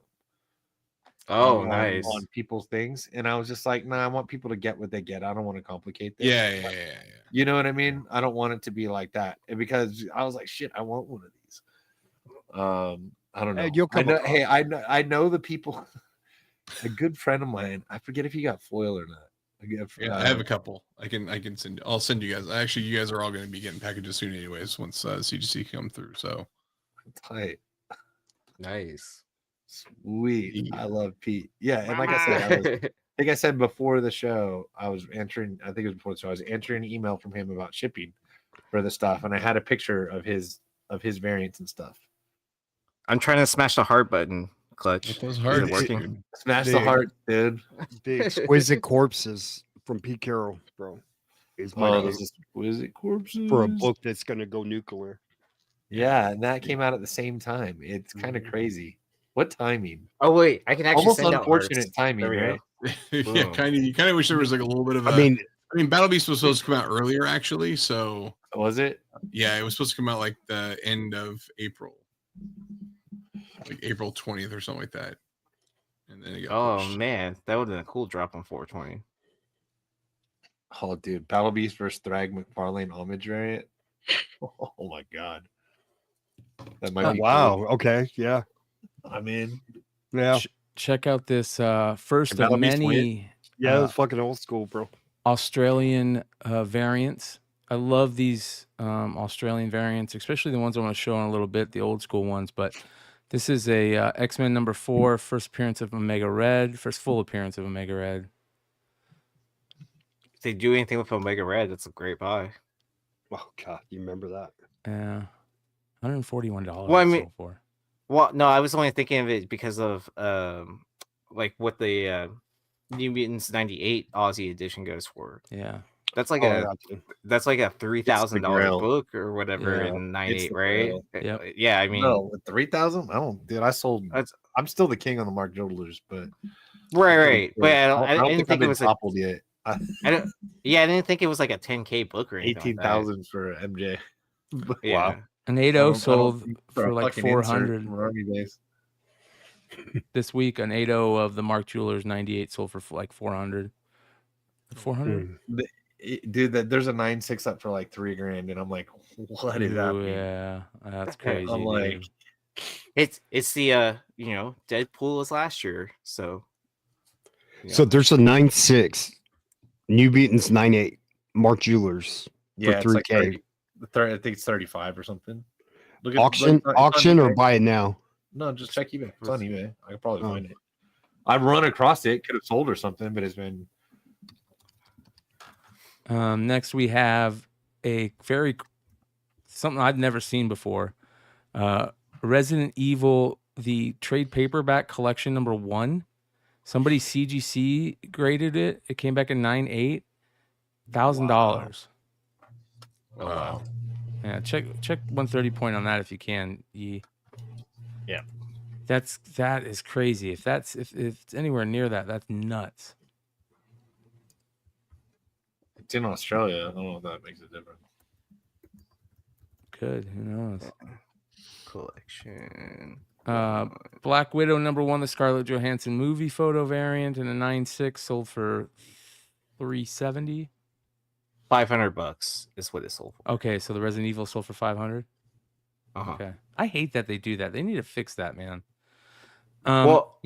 Oh, on, nice. on people's things, and I was just like, nah, I want people to get what they get. I don't want to complicate this. Yeah. You know what I mean? I don't want it to be like that. And because I was like, shit, I want one of these. I don't know. Hey, you'll come across it. I know the people. A good friend of mine, I forget if he got foil or not. I have a couple. I'll send you guys. Actually, you guys are all going to be getting packages soon, anyways. Once CGC come through. So tight. Nice. Sweet. I love Pete. Yeah, and like I said, I said before the show, I was answering. I think it was before the show. I was answering an email from him about shipping for the stuff, and I had a picture of his variants and stuff. I'm trying to smash the heart button, Clutch. It was Is hard. it working? Smash the heart, dude. The exquisite corpses from Pete Carroll, bro. Is my those exquisite corpses for a book that's gonna go nuclear. Yeah, and that came out at the same time. It's kind of crazy. What timing? Oh wait, I can actually almost send unfortunate out timing, right? Yeah, kind of. You kind of wish there was like a little bit of. I mean, Battle Beast was supposed to come out earlier, actually. So was it? Yeah, it was supposed to come out like the end of April, like April 20th or something like that. And then it got pushed. Man, that would have been a cool drop on 420. Oh, dude, Battle Beast versus Thrag McFarlane homage variant. Oh my god, that might be wow. cool. Okay, yeah. I mean, yeah. Check out this first of many. Yeah, it was fucking old school, bro. Australian variants. I love these Australian variants, especially the ones I want to show in a little bit, the old school ones. But this is a X-Men number 4, first appearance of Omega Red, first full appearance of Omega Red. If they do anything with Omega Red, that's a great buy. Oh god, you remember that? Yeah, $141. Well, I mean, sold for. Well, no, I was only thinking of it because of like what the New Mutants 98 Aussie edition goes for. Yeah. That's like a $3,000 book or whatever in 98, right? Yep. Yeah, I mean, no, 3,000. I don't, dude. I sold. I'm still the king on the Mark Jodlers, but right. But I don't didn't think it was toppled yet. I didn't think it was like a 10K book or anything. 18,000 for MJ. Yeah. Wow. An 8.0 sold for like 400. This week, an 8.0 of the Mark Jewelers 98 sold for like 400. 400? Dude, there's a 9.6 up for like $3,000, and I'm like, what is that? Yeah, that's crazy. I'm like, it's the Deadpool was last year, so. So there's a 9.6, New Mutants 9.8, Mark Jewelers for yeah, 3K. Like I think it's 35 or something. Look Auction or buy it now? No, just check eBay. It's on eBay. I could probably find it. I've run across it, could have sold or something, but it's been. Next, we have something I've never seen before. Resident Evil, the trade paperback collection number 1. Somebody CGC graded it. It came back at $98,000. Oh wow. Yeah, check 130 point on that if you can. Yeah. That is crazy. If it's anywhere near that, that's nuts. It's in Australia. I don't know if that makes a difference. Good. Who knows? Collection. Black Widow number 1, the Scarlett Johansson movie photo variant, and a 9.6 sold for $370. $500 is what it sold for. Okay, so the Resident Evil sold for $500. Okay, I hate that they do that. They need to fix that, man. Well,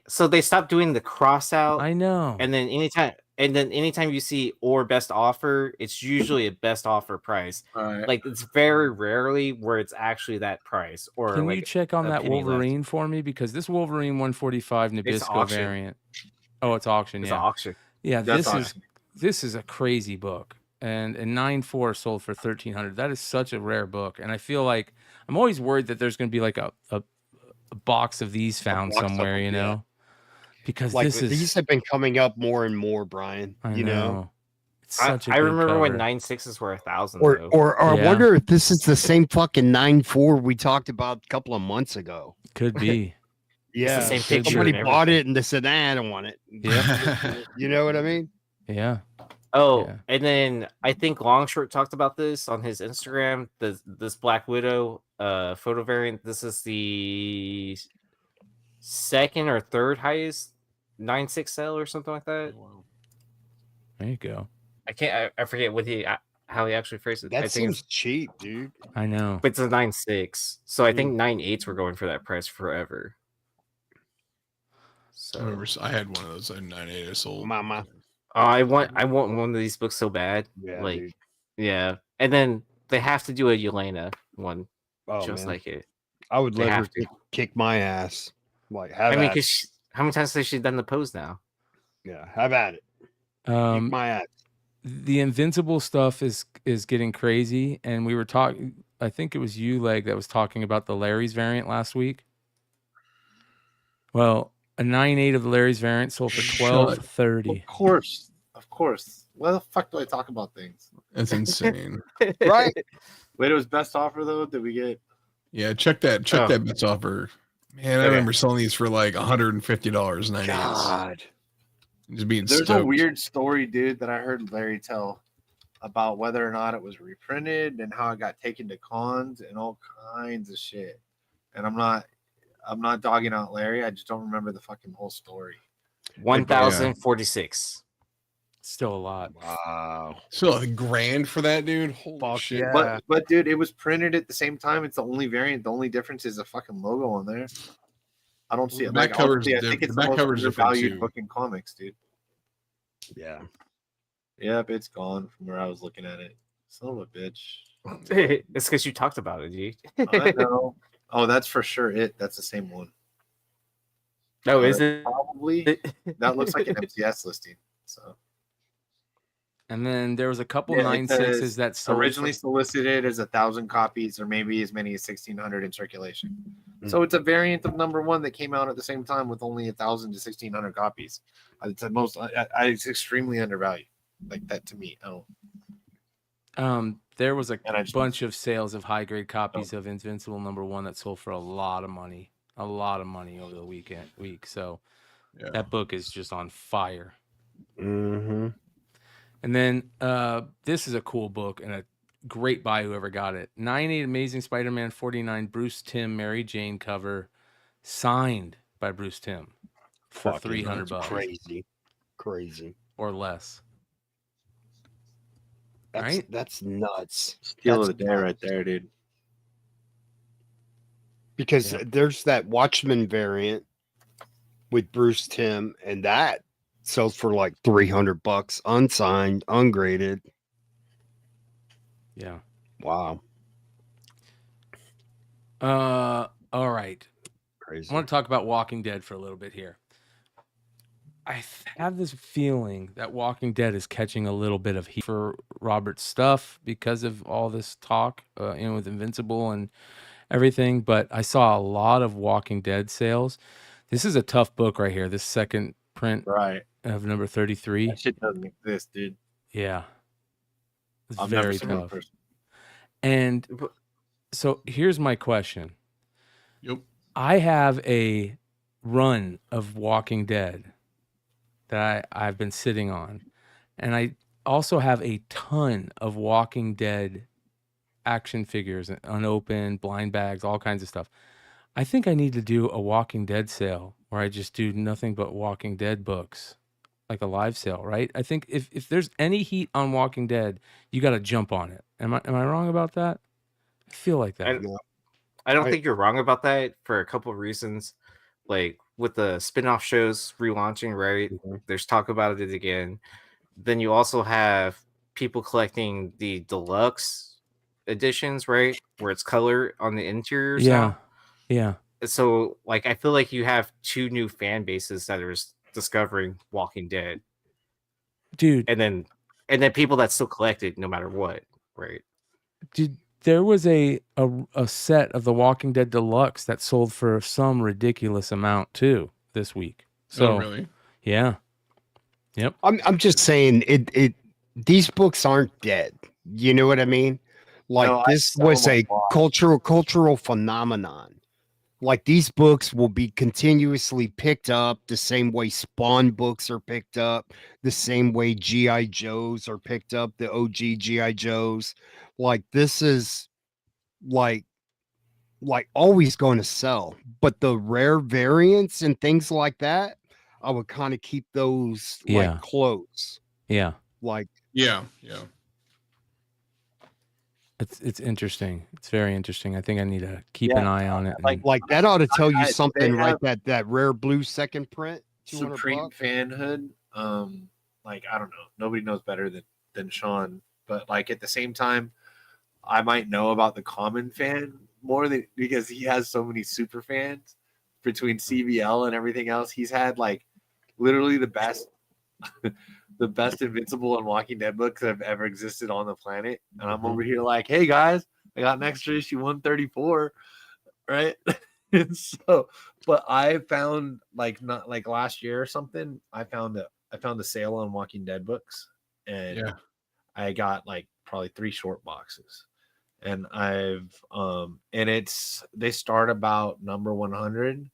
so they stopped doing the cross out. I know. And then anytime you see or best offer, it's usually a best offer price. Like it's very rarely where it's actually that price. Or can like you check on that Wolverine for me? Because this Wolverine 145 Nabisco variant. Oh, it's auction. It's yeah, auction. Yeah, this is a crazy book, and 9.4 sold for $1,300. That is such a rare book, and I feel like I'm always worried that there's going to be like a box of these found somewhere, you know. Because like this these have been coming up more and more, Brian. You know? It's such a I good remember cover. when 9.6s were $1,000. Or I wonder if this is the same fucking 9.4 we talked about a couple of months ago. Could be. Yeah, it's the same picture somebody bought it and they said, "Nah, I don't want it." Yeah, you know what I mean? Yeah. Oh, Yeah. and then I think Longshort talked about this on his Instagram. This Black Widow photo variant. This is the second or third highest 9.6 sell or something like that. There you go. I forget what how he actually phrased it. That I think seems cheap, dude. I know. but it's a 9.6. So I think 9.8s were going for that price forever. So I remember I had one of those. I had 9.8 I sold. Mama. I want one of these books so bad. Yeah, like dude. yeah. And then they have to do a Yelena one Oh, just man. like it. I would They let her have to. kick my ass. Like, have I mean, at it. because how many times has she done the pose now? Yeah, have at it. Kick my ass. The Invincible stuff is getting crazy, and we were talking. I think it was you, Leg, that was talking about the Larry's variant last week. Well, a 9.8 of the Larry's variant sold for $12.30. Of course. Why the fuck do I talk about things? That's insane. Right? Wait, it was best offer though. Did we get? Yeah, check that bets offer. Man, I remember selling these for like $150 9.8s. God. Just being There's stoked. a weird story, dude, that I heard Larry tell about whether or not it was reprinted and how it got taken to cons and all kinds of shit. And I'm not dogging out Larry. I just don't remember the fucking whole story. 1,046. Still a lot. Wow. Still $1,000 for that, dude. Holy shit. yeah. But dude, it was printed at the same time. It's the only variant. The only difference is a fucking logo on there. I don't see it. The back cover's honestly, I think it's the back most cover's different undervalued too. book in comics, dude. Yeah. Yep, it's gone from where I was looking at it. Son of a bitch. It's because you talked about it, G. I know. Oh, that's for sure it. That's the same one. No, is it? Probably. That looks like an MCS listing. So And then there was a couple Yeah, it 9.6s says that sold originally for, solicited as 1,000 copies, or maybe as many as 1,600 in circulation. So it's a variant of number one that came out at the same time with only 1,000 to 1,600 copies. It's the most. It's extremely undervalued. Like that to me. I don't. there was a And I just- bunch of sales of high grade copies of Invincible number one that sold for a lot of money over the week. So that book is just on fire. Mm-hmm. And then this is a cool book and a great buy whoever got it. 9.8 Amazing Spider-Man 49 Bruce Timm Mary Jane cover signed by Bruce Timm for $300 Crazy. or less. That's nuts. Steal of the day right there, dude. Because there's that Watchmen variant with Bruce Timm, and that sells for like $300, unsigned, ungraded. Yeah. Wow. All right. Crazy. I want to talk about Walking Dead for a little bit here. I have this feeling that Walking Dead is catching a little bit of heat for Robert's stuff because of all this talk, with Invincible and everything. But I saw a lot of Walking Dead sales. This is a tough book right here. This second print of number 33. That shit doesn't exist, dude. Yeah. It's I've never very seen one in tough. person. And so here's my question. Yep. I have a run of Walking Dead that I've been sitting on. And I also have a ton of Walking Dead action figures, unopened, blind bags, all kinds of stuff. I think I need to do a Walking Dead sale where I just do nothing but Walking Dead books, like a live sale, right? I think if there's any heat on Walking Dead, you got to jump on it. Am I wrong about that? I feel like that. I don't think you're wrong about that for a couple of reasons. Like with the spin-off shows relaunching, right? There's talk about it again. Then you also have people collecting the deluxe editions, right? Where it's color on the interiors now. Yeah. So like I feel like you have two new fan bases that are discovering Walking Dead. Dude. And then people that still collect it no matter what, right? There was a set of the Walking Dead Deluxe that sold for some ridiculous amount too this week. So really? Yeah. Yep. I'm just saying it these books aren't dead. You know what I mean? Like No, this was a cultural phenomenon Like these books will be continuously picked up the same way Spawn books are picked up, the same way GI Joes are picked up, the OG GI Joes. Like this is like always going to sell. But the rare variants and things like that, I would kind of keep those like Yeah. close. Yeah. Like Yeah. It's interesting. It's very interesting. I think I need to keep an eye on it. like that ought to tell you They something, right? have That rare blue second print, Supreme $200. fanhood. Like I don't know. Nobody knows better than Sean. But like at the same time, I might know about the common fan more than because he has so many super fans between CBL and everything else. He's had like literally the best the best Invincible and Walking Dead books that have ever existed on the planet. And I'm over here like, hey guys, I got an extra issue 134, right? And so, but I found like not like last year or something, I found a sale on Walking Dead books, and I got like probably 3 short boxes. And I've and they start about number 100,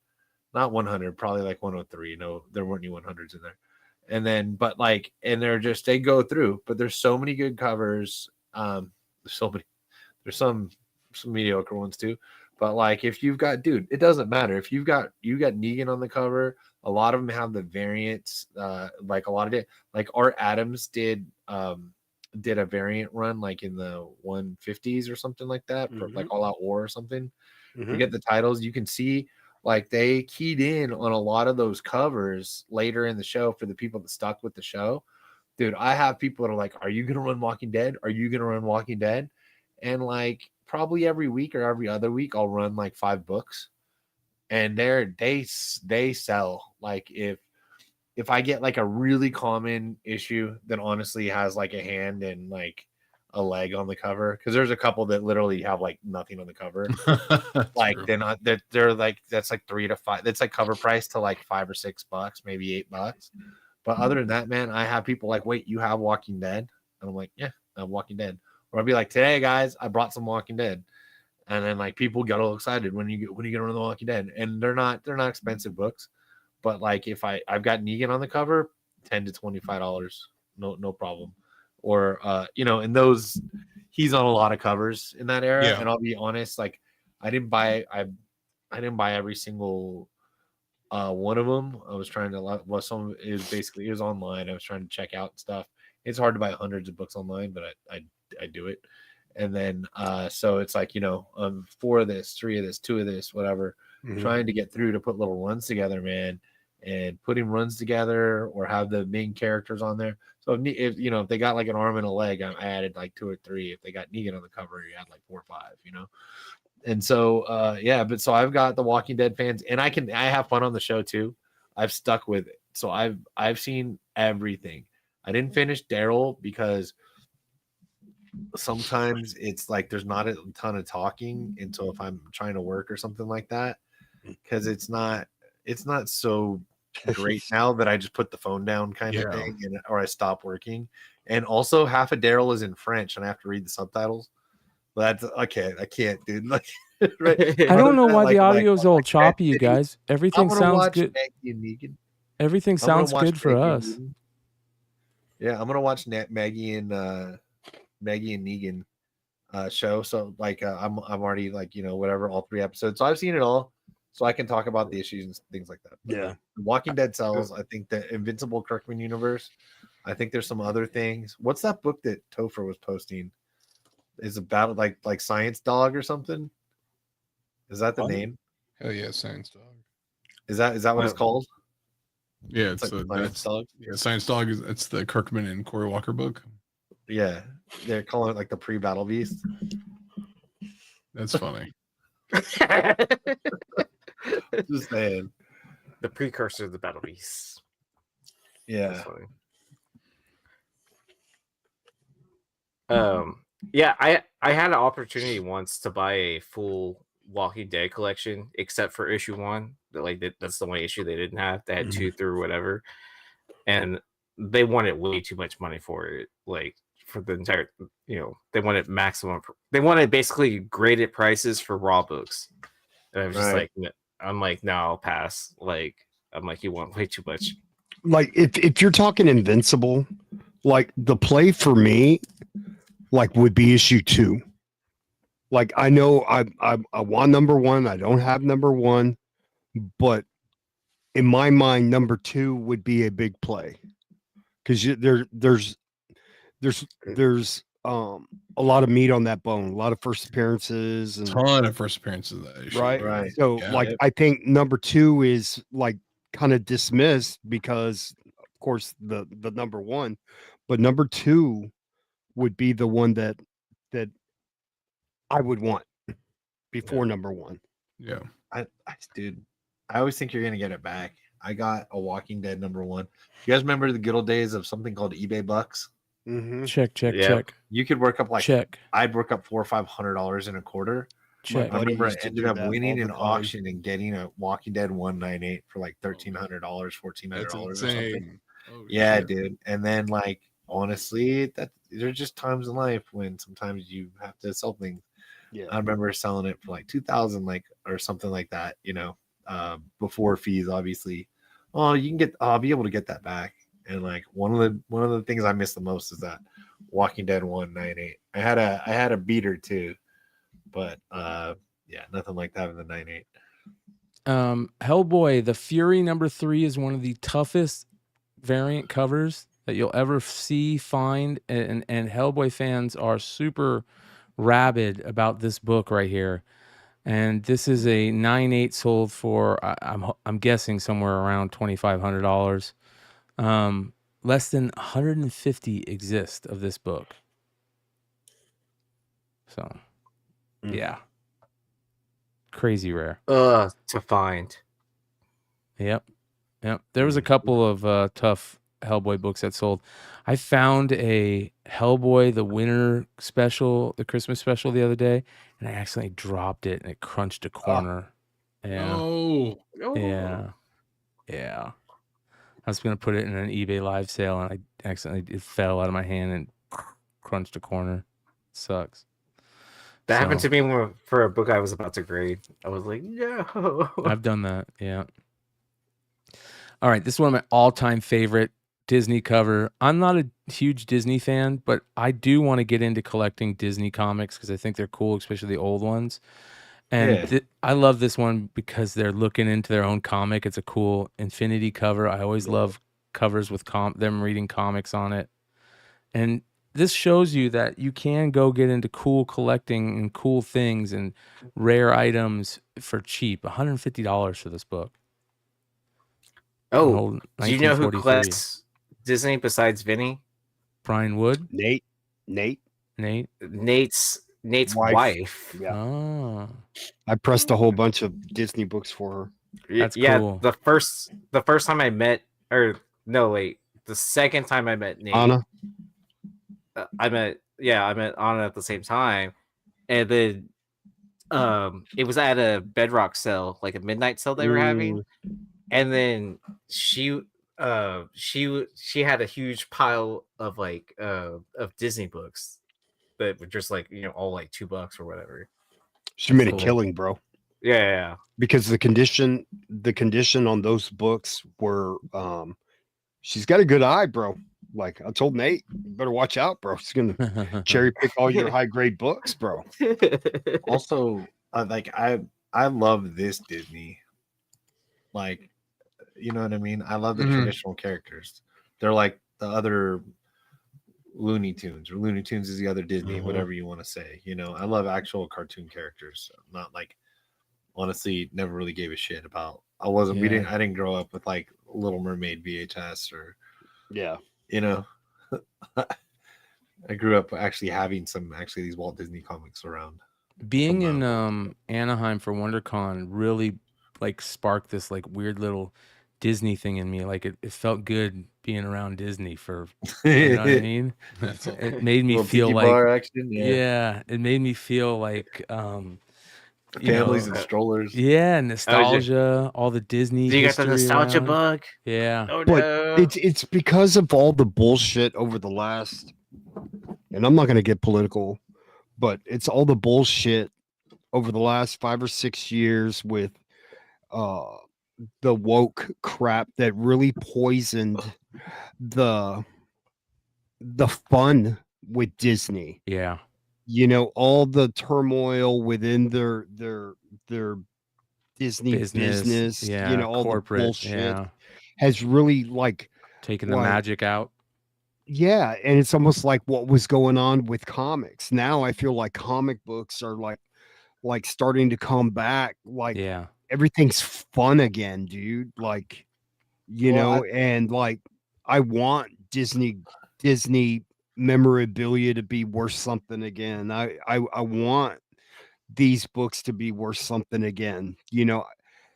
not 100, probably like 103. No, there weren't any 100s in there. And then but like and they go through, but there's so many good covers. There's some mediocre ones too. But like if you've got it doesn't matter. If you got Negan on the cover, a lot of them have the variants, like a lot of it, like Art Adams did a variant run like in the 150s or something like that, for like All Out War or something. Forget the titles. You can see like they keyed in on a lot of those covers later in the show for the people that stuck with the show. Dude, I have people that are like, are you gonna run Walking Dead? Are you gonna run Walking Dead? And like probably every week or every other week I'll run like 5 books, and they sell. Like if I get like a really common issue that honestly has like a hand and like a leg on the cover, because there's a couple that literally have like nothing on the cover. Like they're like that's like 3 to 5. That's like cover price to like $5 or $6, maybe $8. But other than that, man, I have people like, wait, you have Walking Dead? And I'm like, yeah, I have Walking Dead. Or I'll be like, today, guys, I brought some Walking Dead. And then like people get all excited when are you gonna run the Walking Dead? And they're not expensive books. But like if I've got Negan on the cover, $10 to $25, no problem. Or and those he's on a lot of covers in that era. Yeah. And I'll be honest, like I didn't buy every single one of them. I was trying to some it was online. I was trying to check out stuff. It's hard to buy hundreds of books online, but I do it. And then so it's like 4 of this, 3 of this, 2 of this, whatever. Trying to get through to put little runs together, man. And putting runs together or have the main characters on there. So if they got like an arm and a leg, I added like 2 or 3. If they got Negan on the cover, you had like 4 or 5, And so but so I've got the Walking Dead fans, and I have fun on the show too. I've stuck with it. So I've seen everything. I didn't finish Daryl because sometimes it's like there's not a ton of talking until if I'm trying to work or something like that, because it's not so great now that I just put the phone down kind of thing, or I stop working. And also half of Daryl is in French and I have to read the subtitles. That's okay. I can't, dude. Like, right? I don't know why the audio is all choppy, you guys. Everything sounds good. Everything sounds good for us. Yeah, I'm gonna watch Maggie and Negan show. So like I'm already like whatever, all 3 episodes. So I've seen it all, so I can talk about the issues and things like that. Yeah, Walking Dead sells. I think the Invincible Kirkman universe. I think there's some other things. What's that book that Topher was posting? Is about like Science Dog or something? Is that the name? Hell yeah, Science Dog. Is that what it's called? Yeah, it's like Science Dog. Yeah, Science Dog it's the Kirkman and Corey Walker book. Yeah, they're calling it like the pre-battle beast. That's funny. Just saying. The precursor of the battle beast. Yeah. Yeah, I had an opportunity once to buy a full Walking Dead collection, except for issue 1. That's the only issue they didn't have. They had 2 through whatever, and they wanted way too much money for it. Like for the entire, they wanted maximum. They wanted basically graded prices for raw books, And I was just like, I'm like, no, I'll pass. Like, I'm like, you want way too much. Like if you're talking Invincible, like the play for me, like would be issue 2. Like I know I want number 1. I don't have number 1, but in my mind, number 2 would be a big play because there's a lot of meat on that bone, a lot of first appearances and Ton of first appearances of that issue. right. So like I think number 2 is like kind of dismissed because of course the number 1, but number 2 would be the one that I would want before number 1. Yeah. Dude, I always think you're gonna get it back. I got a Walking Dead number 1. You guys remember the good old days of something called eBay Bucks? Mm-hmm. Check. You could work up like check. I'd work up $400 or $500 in a quarter. Check. I remember I ended up winning an time. auction and getting a Walking Dead 198 for like $1,300, $1,400 or something. Oh, Yeah, shit. dude. And then like honestly, that there's just times in life when sometimes you have to sell things. Yeah. I remember selling it for like 2,000, like or something like that, before fees, obviously. Oh, I'll be able to get that back. And like one of the things I miss the most is that Walking Dead 198. I had a beater too, but yeah, nothing like that in the 98. Hellboy, the Fury number 3 is one of the toughest variant covers that you'll ever find, and Hellboy fans are super rabid about this book right here. And this is a 9/8 sold for I'm guessing somewhere around $2,500. Less than 150 exist of this book. So, yeah. Crazy rare. To find. Yep. There was a couple of tough Hellboy books that sold. I found a Hellboy the winter special, the Christmas special the other day, and I accidentally dropped it and it crunched a corner. Yeah. Oh. Yeah. I was gonna put it in an eBay live sale and I accidentally it fell out of my hand and crunched a corner. Sucks. That happened to me for a book I was about to grade. I was like, no. I've done that. Yeah. All right. This is one of my all-time favorite Disney cover. I'm not a huge Disney fan, but I do want to get into collecting Disney comics because I think they're cool, especially the old ones. And I love this one because they're looking into their own comic. It's a cool Infinity cover. I always love covers with them reading comics on it. And this shows you that you can go get into cool collecting and cool things and rare items for cheap. $150 for this book. Oh, do you know who collects Disney besides Vinny? Brian Wood? Nate's wife. Yeah. Oh. I pressed a whole bunch of Disney books for her. That's cool. The first time I met, the second time I met Nate, Anna. I met Anna at the same time, and then it was at a Bedrock sale, like a midnight sale they were having, and then she had a huge pile of of Disney books that were just all like $2 or whatever. She made a killing, bro. Yeah. Because the condition on those books were she's got a good eye, bro. Like I told Nate, you better watch out, bro. She's gonna cherry pick all your high grade books, bro. Also, I love this Disney. Like, you know what I mean? I love the traditional characters. They're like the other Looney Tunes, or Looney Tunes is the other Disney, whatever you want to say. I love actual cartoon characters. Not like, honestly, never really gave a shit about. I didn't grow up with like Little Mermaid VHS or I grew up actually having these Walt Disney comics around. Being in Anaheim for WonderCon really sparked this weird little Disney thing in me. Like it felt good being around Disney for, you know what I mean? It made me feel like it made me feel like families and strollers. Yeah, nostalgia, all the Disney. Do you got the nostalgia bug? Yeah. Oh, but no. it's because of all the bullshit over the last, and I'm not gonna get political, but it's all the bullshit over the last 5 or 6 years with uh the woke crap that really poisoned the fun with Disney. Yeah. You know, all the turmoil within their Disney business, you Yeah. know, all the Corporate. bullshit Yeah. has really Taking the magic out. yeah, and it's almost like what was going on with comics. Now I feel like comic books are like starting to come back. Like Yeah. everything's fun again, dude. Like, you Well, know, and like I want Disney memorabilia to be worth something again. I want these books to be worth something again. You know,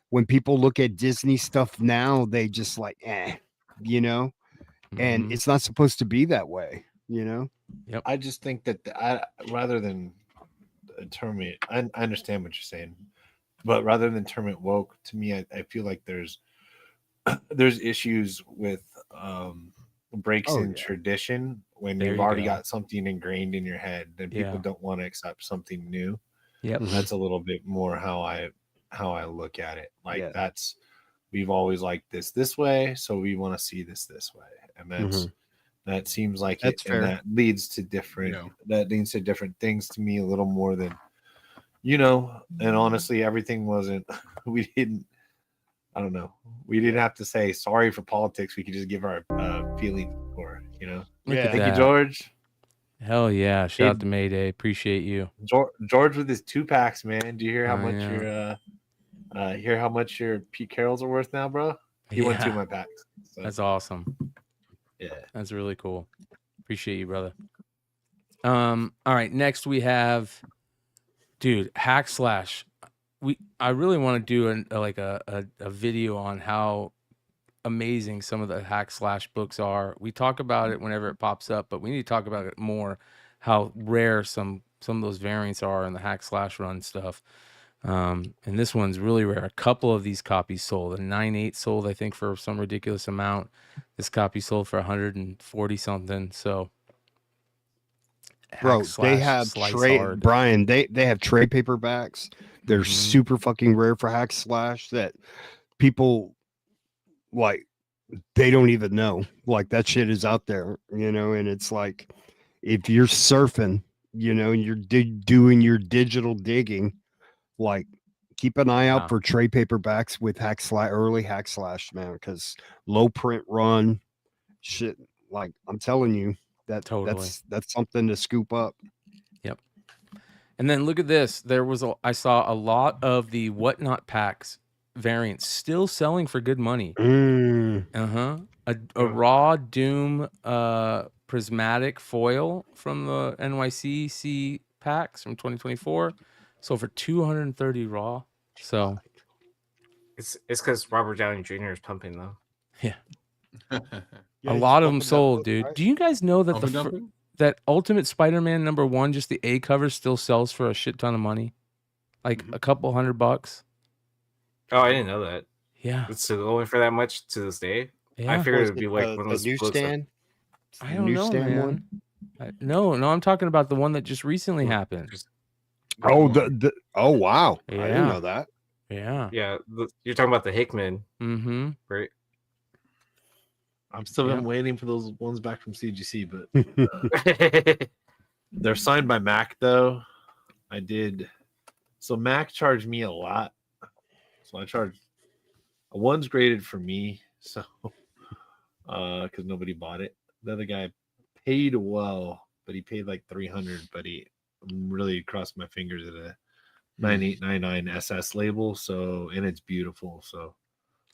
when people look at Disney stuff now, they just like, you know, and Mhm. it's not supposed to be that way, you know. Yep. I just think that rather than term it, I understand what you're saying, but rather than term it woke, to me, I feel like there's issues with breaks Oh in yeah. tradition when There you've you already go. got something ingrained in your head, then people Yeah. don't want to accept something new. Yep. That's a little bit more how I look at it. Like Yeah. that's we've always liked this way, so we want to see this way, and that seems like it, That's and fair. that leads to different things to me a little more than and honestly everything wasn't we didn't I don't know. We didn't have to say sorry for politics. We could just give our feeling for Look at Thank you, that. George. Hell yeah. Shout Hey, out to Mayday. Appreciate you. George with his 2-packs, man. Do you hear how Oh, much yeah. your Pete Carrolls are worth now, bro? He won 2 of Yeah. my packs. So, That's awesome. yeah. That's really cool. Appreciate you, brother. All right. Next we have, dude, Hack Slash. I really want to do a video on how amazing some of the Hack Slash books are. We talk about it whenever it pops up, but we need to talk about it more. How rare some of those variants are in the Hack Slash run stuff. And this one's really rare. A couple of these copies sold. A 9.8 sold, I think, for some ridiculous amount. This copy sold for 140 something. So, Hack Bro, they Slash have Slice trade Hard. Brian, they have trade paperbacks. They're super fucking rare for Hack Slash that people like they don't even know. Like that shit is out there, you know, and it's like if you're surfing, you know, and you're doing your digital digging, like keep an eye out for trade paperbacks with early Hack Slash, man, because low print run shit. Like I'm telling you, Totally. that's something to scoop up. Yep. And then look at this. I saw a lot of the Whatnot packs variants still selling for good money. A raw Doom prismatic foil from the NYCC packs from 2024 sold for 230 raw. So it's because Robert Downey Jr. is pumping though. Yeah. Yeah, A he's lot of them pumping that sold, book, dude. right? Do you guys know that Pumping dumping? that Ultimate Spider-Man #1, just the A cover, still sells for a shit ton of money, like a couple $100? Oh, I didn't know that. Yeah, It's still going for that much to this day. yeah. I figured Was it would it be like one of the those books. newsstand? I don't know, man. No, I'm talking about the one that just recently happened. Oh, oh wow, I didn't Yeah. know that. Yeah. Yeah, you're talking about the Hickman, Mm-hmm. right? I'm still Yep. waiting for those ones back from CGC, but they're signed by Mac though. I did. So Mac charged me a lot. So I charged one's graded for me, so because nobody bought it. The other guy paid well, but he paid like 300, but he really crossed my fingers at a 9899 SS label, so and it's beautiful. So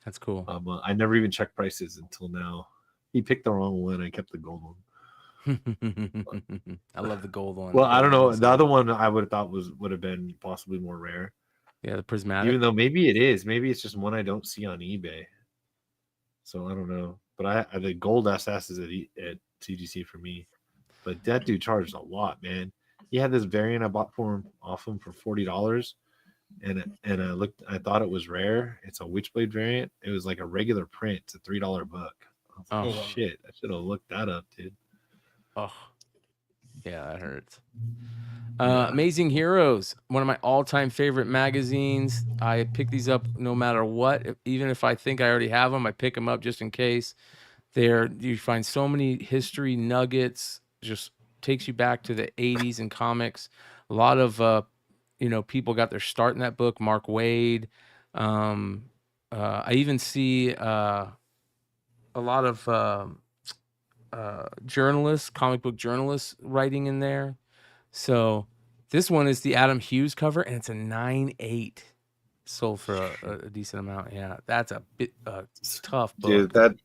That's cool. I never even checked prices until now. He picked the wrong one. I kept the gold one. I love the gold one. Well, I don't know. The other one I would have thought would have been possibly more rare. Yeah, the prismatic. Even though maybe it is. Maybe it's just one I don't see on eBay. So I don't know. But the gold SS is at CGC for me. But that dude charged a lot, man. He had this variant I bought off him for $40. And I thought it was rare. It's a Witchblade variant. It was like a regular print. It's a $3 book. I was like, shit, I should have looked that up, dude. Oh, Yeah, that hurts. Amazing Heroes, one of my all-time favorite magazines. I pick these up no matter what. Even if I think I already have them, I pick them up just in case. You find so many history nuggets. Just takes you back to the 80s in comics. A lot of people got their start in that book. Mark Waid. I even see a lot of journalists, comic book journalists, writing in there. So this one is the Adam Hughes cover, and it's a 9.8. Sold for a decent amount. Yeah, that's a bit tough book. Dude,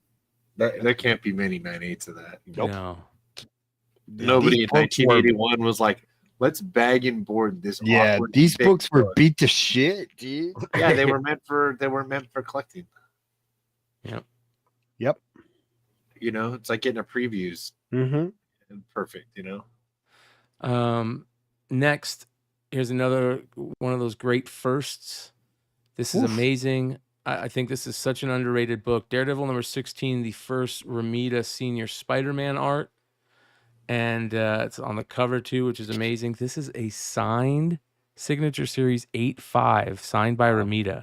there can't be many 9.8s of that. Nope. No. Nobody in 1981 was like, let's bag and board this. Yeah, awkward these thick books were book. beat to shit, dude. Yeah, they were meant for collecting. Yep. Yep. You know, it's like getting a previews. Mm-hmm. Perfect, you know. Next, here's another one of those great firsts. This is amazing. I think this is such an underrated book. Daredevil number 16, the first Romita Senior Spider-Man art. And it's on the cover too, which is amazing. This is a signed Signature Series 8.5, signed by Romita.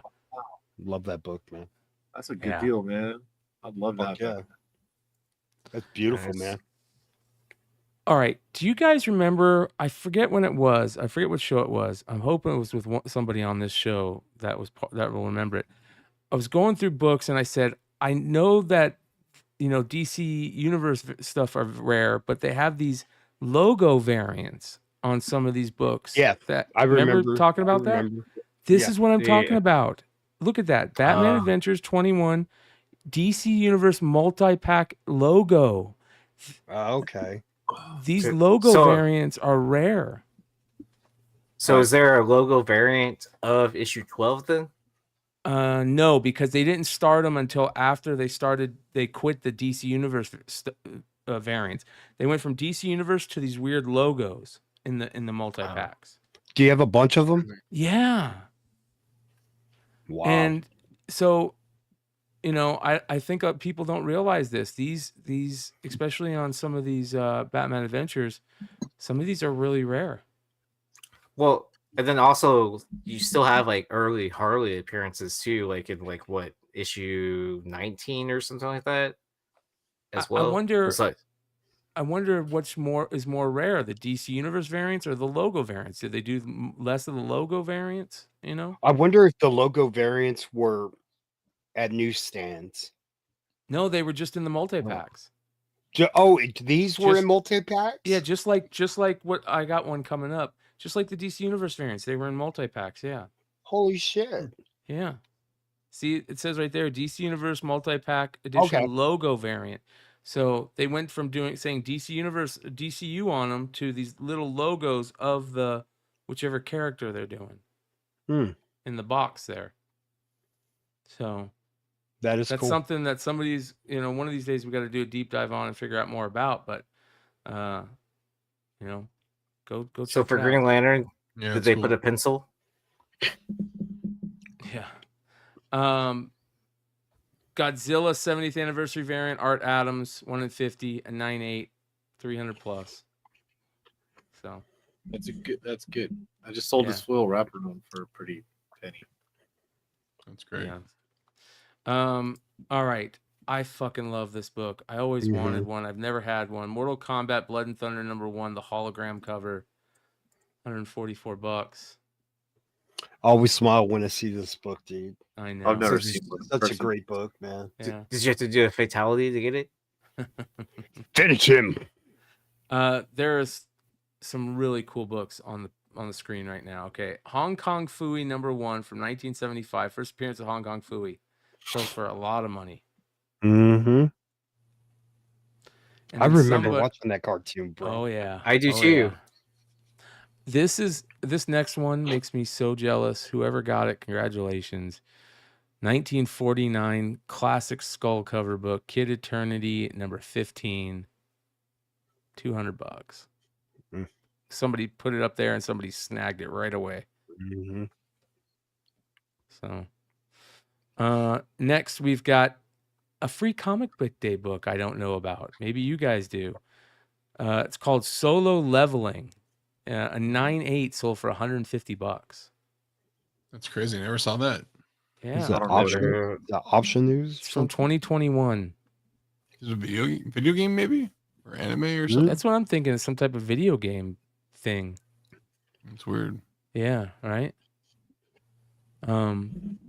Love that book, man. That's a good deal, man. I love that. Yeah. That's beautiful, man. All right. Do you guys remember? I forget when it was. I forget what show it was. I'm hoping it was with somebody on this show that will remember it. I was going through books and I said, I know that DC Universe stuff are rare, but they have these logo variants on some of these books. Yeah, that I remember talking about that. This is what I'm talking about. Look at that, Batman Adventures 21, DC Universe multi-pack logo. Okay. These logo variants are rare. So is there a logo variant of issue 12 then? No, because they didn't start them until after they quit the DC Universe variants. They went from DC Universe to these weird logos in the multi-packs. Do you have a bunch of them? Yeah. Wow. And so, I think people don't realize this. These, especially on some of these Batman Adventures, some of these are really rare. Well, and then also you still have like early Harley appearances too, like in what issue 19 or something like that. As well. I wonder what's more rare, the DC Universe variants or the logo variants? Did they do less of the logo variants? I wonder if the logo variants were at newsstands. No, they were just in the multi-packs. These were in multi-packs? Yeah, just like what I got one coming up. Just like the DC Universe variants, they were in multi-packs. Yeah. Holy shit. Yeah. See, it says right there, DC Universe multi-pack edition logo variant. So they went from saying DC Universe, DCU on them to these little logos of the whichever character they're doing in the box there. So that's cool. Something that somebody's, one of these days we got to do a deep dive on and figure out more about. But, go. So for Green Lantern, did they put a pencil? Yeah. Godzilla 70th anniversary variant, Art Adams, 1 in 50, a 9.8, 300 plus. So that's good. I just sold this foil wrapper one for a pretty penny. That's great. Yeah. All right. I fucking love this book. I always wanted one. I've never had one. Mortal Kombat Blood and Thunder #1, the hologram cover, $144. I always smile when I see this book, dude. I know. I've never seen one. That's a great book, man. Yeah. Did you have to do a fatality to get it? Finish him. There's some really cool books on the screen right now. Okay. Hong Kong Phooey #1 from 1975. First appearance of Hong Kong Phooey. Sells for a lot of money. Mm-hmm. And I remember watching that cartoon, bro. Oh yeah. I do too. Yeah. This next one makes me so jealous. Whoever got it, congratulations. 1949 classic skull cover book, Kid Eternity number 15. $200. Somebody put it up there and somebody snagged it right away. Mm-hmm. So next we've got a free comic book day book I don't know about. Maybe you guys do. It's called Solo Leveling. A 9.8 sold for $150. That's crazy. I never saw that. Yeah, Is that don't know option? where- The option news? it's from 2021. Is it a video game maybe? Or anime or Hmm? something? That's what I'm thinking. Is some type of video game thing. It's weird. Yeah, right. And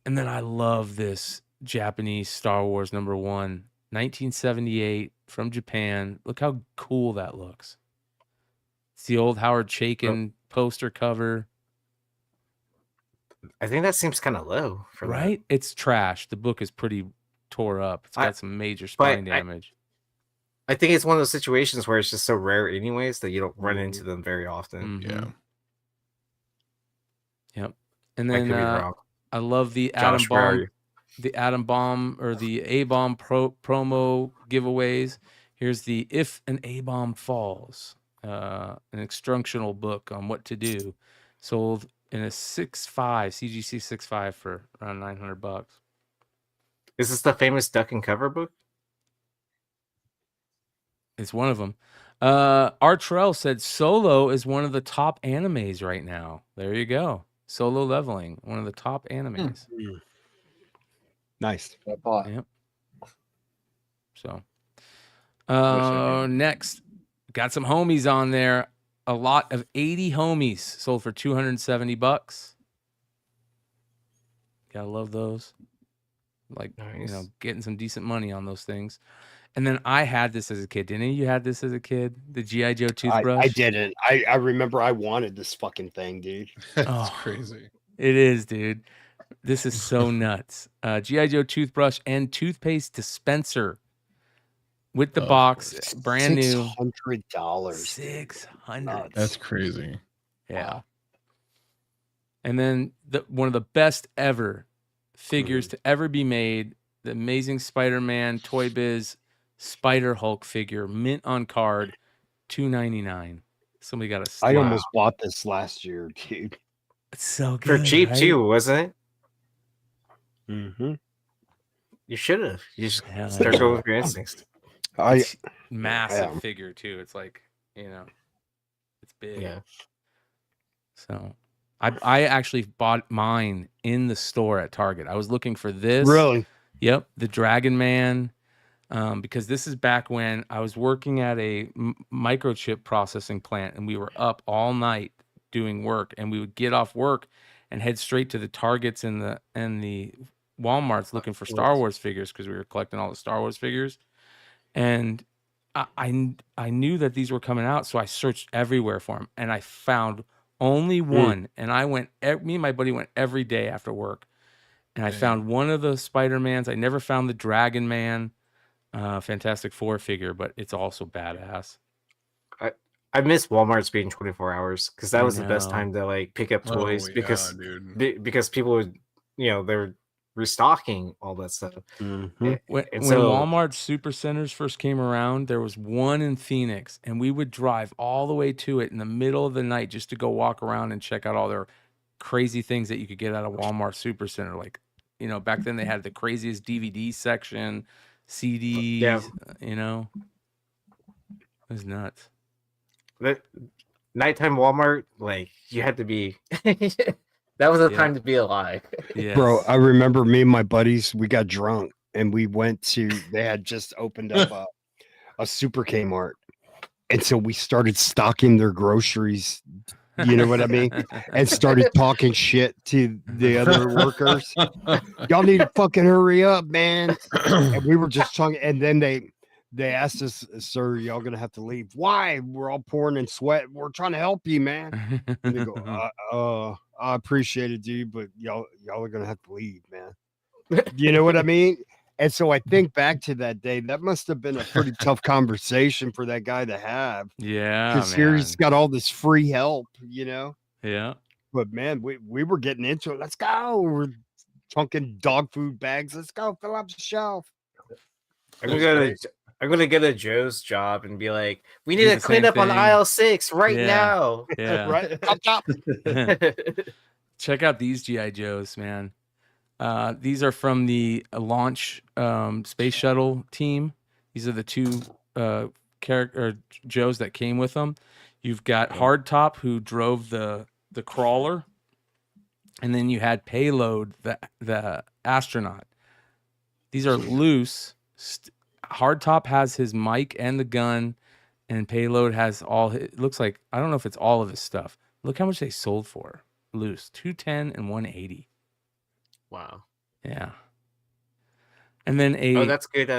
then I love this Japanese Star Wars #1, 1978 from Japan. Look how cool that looks. It's the old Howard Chaykin poster cover. I think that seems kind of low for that. Right? It's trash. The book is pretty tore up. It's got some major spine damage. I think it's one of those situations where it's just so rare, anyways, that you don't run into them very often. Mhm. Yeah. Yep. And I then could be wrong. I love the Josh, Atom where are Bomb, you? the Atom Bomb or the A Bomb promo giveaways. Here's the If an A Bomb Falls, an instructional book on what to do, sold in a 6.5 CGC 6.5 for around $900. Is this the famous duck and cover book? It's one of them. Artrell said Solo is one of the top animes right now. There you go. Solo Leveling, one of the top animes. Nice. Yep. So, next, got some homies on there. A lot of 80 homies sold for $270. Gotta love those. Like, Nice. getting some decent money on those things. And then I had this as a kid. Didn't you had this as a kid? The G.I. Joe toothbrush? I didn't. I remember I wanted this fucking thing, dude. That's crazy. It is, dude. This is so nuts. G.I. Joe toothbrush and toothpaste dispenser with the box, brand new. $600. $600. That's crazy. Yeah. And then one of the best ever figures to ever be made, the Amazing Spider-Man Toy Biz Spider Hulk figure, mint on card, $299. Somebody got a steal. I almost bought this last year, dude. It's so For good, cheap right? too, wasn't it? Mm-hmm. You should have. You just Hell start yeah. going with your instincts. It's massive Yeah. figure too. It's like, it's big. Yeah. So I actually bought mine in the store at Target. I was looking for this. Really? Yep, the Dragon Man. Because this is back when I was working at a microchip processing plant, and we were up all night doing work, and we would get off work and head straight to the Targets and the Walmarts looking for Star Wars figures because we were collecting all the Star Wars figures. And I knew that these were coming out, so I searched everywhere for them, and I found only one. And I went. Me and my buddy went every day after work, and I found one of the Spider-Mans. I never found the Dragon Man. Fantastic Four figure, but it's also badass. I miss Walmart's being 24 hours because that was the best know. time to like pick up toys yeah, because dude. because people would they're restocking all that stuff. Mm-hmm. When so Walmart Super Centers first came around, there was one in Phoenix, and we would drive all the way to it in the middle of the night just to go walk around and check out all their crazy things that you could get out of Walmart Super Center. Like, back then they had the craziest DVD section, CDs, it was nuts. that nighttime Walmart, like you had to be that was a time to be alive. Yeah. Bro, I remember me and my buddies, we got drunk and we went to, they had just opened up a Super Kmart. And so we started stocking their groceries, you know what I mean? And started talking shit to the other workers. Y'all need to fucking hurry up, man. And we were just talking. And then they asked us, sir, y'all gonna have to leave. Why? We're all pouring in sweat. We're trying to help you, man. And they go, I appreciate it, dude, but y'all are gonna have to leave, man. You know what I mean? And so I think back to that day. That must have been a pretty tough conversation for that guy to have. Yeah, because here he's got all this free help, Yeah. But man, we were getting into it. Let's go. We're chunking dog food bags. Let's go. Fill up the shelf. I'm gonna get a Joe's job and be like, we need Do to the clean same up on thing. aisle 6 right Yeah. now. Yeah. Right? Chop, chop. Check out these G.I. Joes, man. These are from the launch space shuttle team. These are the two character Joes that came with them. You've got Hardtop, who drove the crawler, and then you had Payload, the astronaut. These are loose. Hardtop has his mic and the gun, and Payload has all. It looks like, I don't know if it's all of his stuff. Look how much they sold for loose: 210 and 180. Wow. Yeah. And then that's good.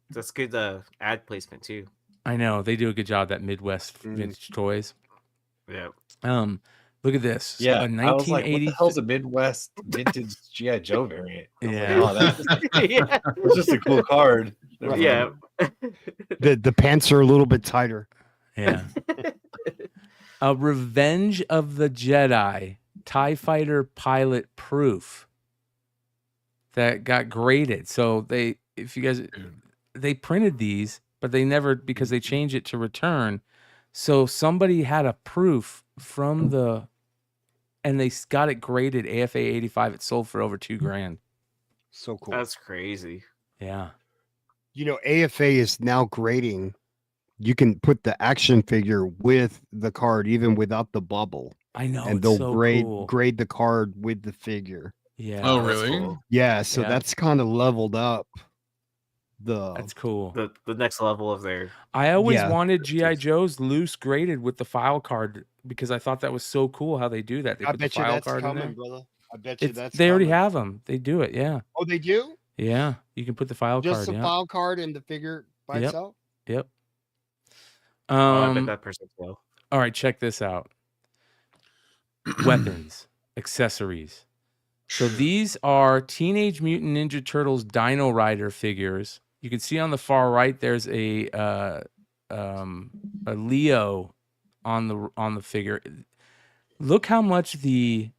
That's good. Ad placement too. I know they do a good job. That Midwest Vintage Toys. Yeah. Look at this. Yeah, A I was like, what 1980. the hell's a Midwest vintage GI Joe variant? I was Yeah. like, that's just a cool card. Yeah. The pants are a little bit tighter. Yeah. A Revenge of the Jedi TIE Fighter pilot proof that got graded. So they printed these, but they never, because they changed it to return. So somebody had a proof from and they got it graded AFA 85. It sold for over $2,000. So cool. That's crazy. Yeah. You know, AFA is now grading. You can put the action figure with the card, even without the bubble. I know. And it's they'll so grade the card with the figure. Yeah. Oh, really? Cool. Yeah. So that's kind of leveled up. That's cool. The next level of their. I always wanted GI Joes loose graded with the file card because I thought that was so cool how they do that. They I put bet the you file that's card in there. coming, brother. I bet you that's they already coming. have them. They do it. Yeah. Oh, they do? Yeah. You can put the file Just card. the Yeah. file card and the figure by itself? Yep. I bet that person's well. All right, check this out. Weapons, accessories. So these are Teenage Mutant Ninja Turtles Dino Rider figures. You can see on the far right there's a Leo on the figure. Look how much the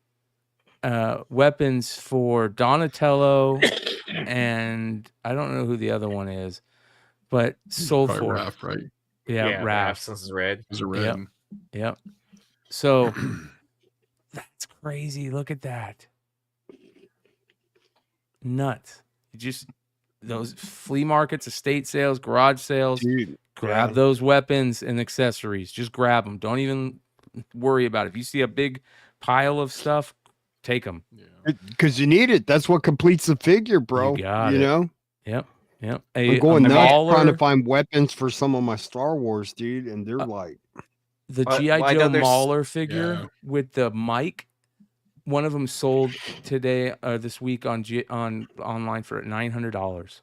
weapons for Donatello and I don't know who the other one is, but sold Probably for. Raph, right? Yeah, Raph. Since it's red. Those are red. Yep. So that's crazy. Look at that. Nuts. You just those flea markets, estate sales, garage sales. Dude, grab those weapons and accessories. Just grab them. Don't even worry about it. If you see a big pile of stuff, take them. Because you need it. That's what completes the figure, bro. You got you it. know? Yep. I'm going nuts trying to find weapons for some of my Star Wars, dude, and they're like the G.I. Joe Mauler figure with the mic. One of them sold today, this week on online for $900.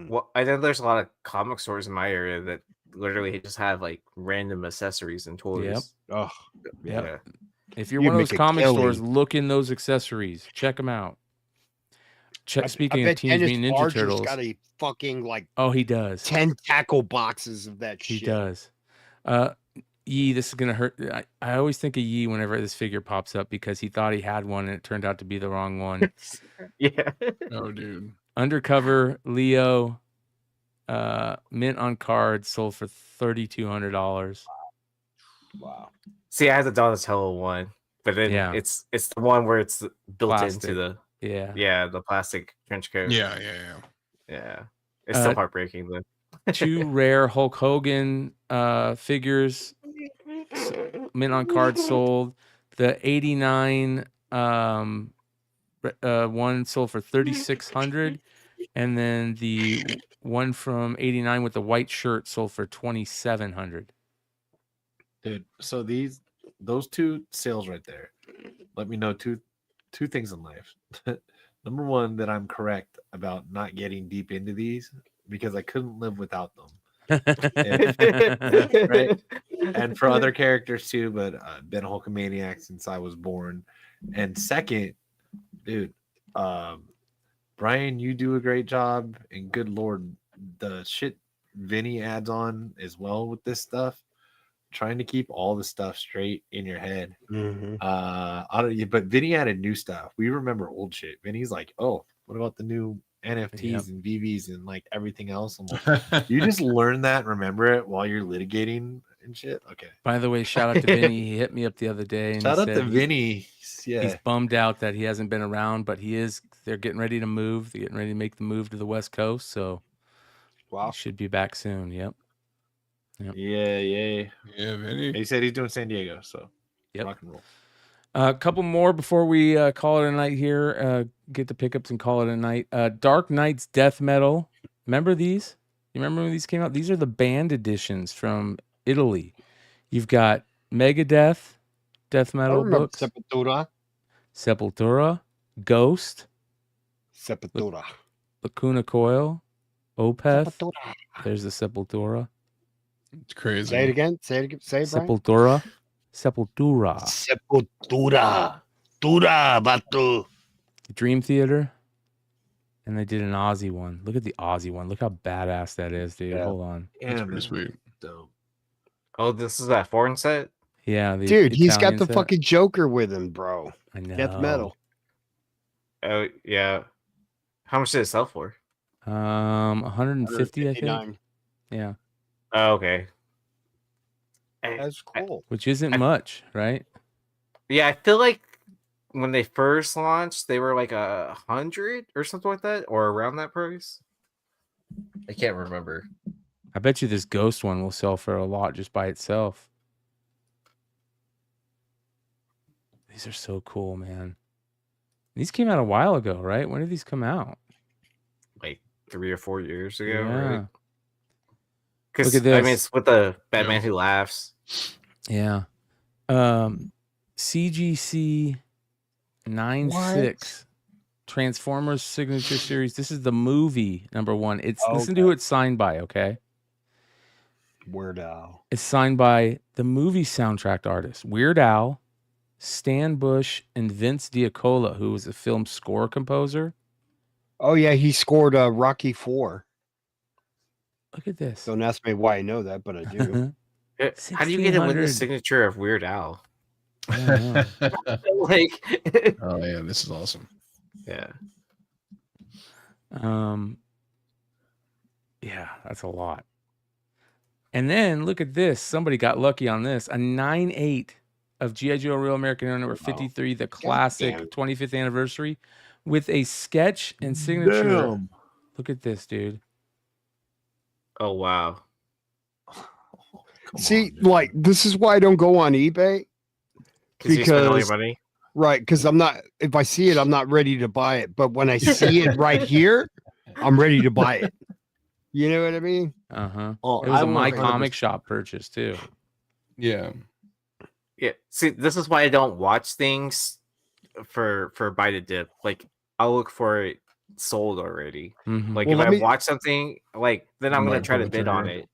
Well, I know there's a lot of comic stores in my area that literally just have like random accessories and toys. Yep. Oh, yeah. If you're one of those comic stores, look in those accessories. Check them out. Speaking of Teenage Mutant Ninja Turtles, got a fucking he does 10 tackle boxes of that shit. He does. Yee, this is gonna hurt. I always think of Yee whenever this figure pops up because he thought he had one and it turned out to be the wrong one. Yeah. Oh, dude. Undercover Leo, mint on card, sold for $3,200. Wow. See, I had the Donatello one, but then it's the one where it's built into the the plastic trench coat. Yeah. It's still heartbreaking though. 2 rare Hulk Hogan figures, mint on card, sold. The 89 one sold for $3,600, and then the one from 89 with the white shirt sold for $2,700. Dude, so those two sales right there let me know two things in life. Number one, that I'm correct about not getting deep into these because I couldn't live without them. Right? And for other characters too, but been a Hulkamaniac since I was born. And second, dude, Brian, you do a great job, and good lord, the shit Vinny adds on as well with this stuff, trying to keep all the stuff straight in your head. But Vinny added new stuff. We remember old shit. Vinny's like, oh, what about the new NFTs and VVs and like everything else? I'm like, you just learn that and remember it while you're litigating and shit. Okay. By the way, shout out to Vinny. He hit me up the other day. And Shout out to Vinny. Yeah. He's bummed out that he hasn't been around, but they're getting ready to move. They're getting ready to make the move to the West Coast. So Wow. Should be back soon. Yep. Yeah. Vinny. He said he's doing San Diego, so Yep. rock and roll. A couple more before we call it a night here. Get the pickups and call it a night. Dark Knight's Death Metal. Remember these? You remember when these came out? These are the band editions from Italy. You've got Megadeth, Death I Metal remember books. Sepultura, Ghost, Sepultura. Lacuna Coil, Opeth. There's the Sepultura. It's crazy. Say it again. Say it again. Say it, Brian. Sepultura. Sepultura. Sepultura. Dura, vato. Dream Theater. And they did an Aussie one. Look at the Aussie one. Look how badass that is, dude. Yeah. Hold on. That's pretty sweet. Dope. Oh, this is that foreign set. Yeah, the Dude, he's got Italian the set. fucking Joker with him, bro. I know. Death metal. Oh yeah. How much did it sell for? 150, I think. 159. Yeah. Oh, okay. That's cool. Which isn't much, right? Yeah, I feel like when they first launched, they were like 100 or something like that, or around that price. I can't remember. I bet you this Ghost one will sell for a lot just by itself. These are so cool, man. These came out a while ago, right? When did these come out? Like 3 or 4 years ago, Yeah. right? Look Because at I mean, this. it's with the Batman Who Laughs. Yeah. CGC 96 Transformers Signature Series. This is the movie #1. It's listen to who it's signed by, okay? Weird Al. It's signed by the movie soundtrack artist Weird Al, Stan Bush, and Vince Diacola, who was a film score composer. Oh yeah, he scored Rocky 4. Look at this. Don't ask me why I know that, but I do. How do you get him with the 1600. signature of Weird Al? I don't know. Like, Oh yeah, this is awesome. yeah. Yeah, that's a lot. And then look at this. Somebody got lucky on this. A 9/8 of G.I. Joe Real American Hero number 53, the classic 25th anniversary, with a sketch and signature. Damn. Look at this, dude. Oh wow. See, like this is why I don't go on eBay. Because you spend all your Because money. right, because I'm not. If I see it, I'm not ready to buy it. But when I see it right here, I'm ready to buy it. You know what I mean? Uh-huh. Oh, It was I a My 100% Comic Shop purchase, too. Yeah. Yeah. See, this is why I don't watch things for buy to dip. Like I'll look for it sold already. Mhm. Like Well, if let I me- watch something, like then I'm gonna Might try to pull the bid on trigger. it.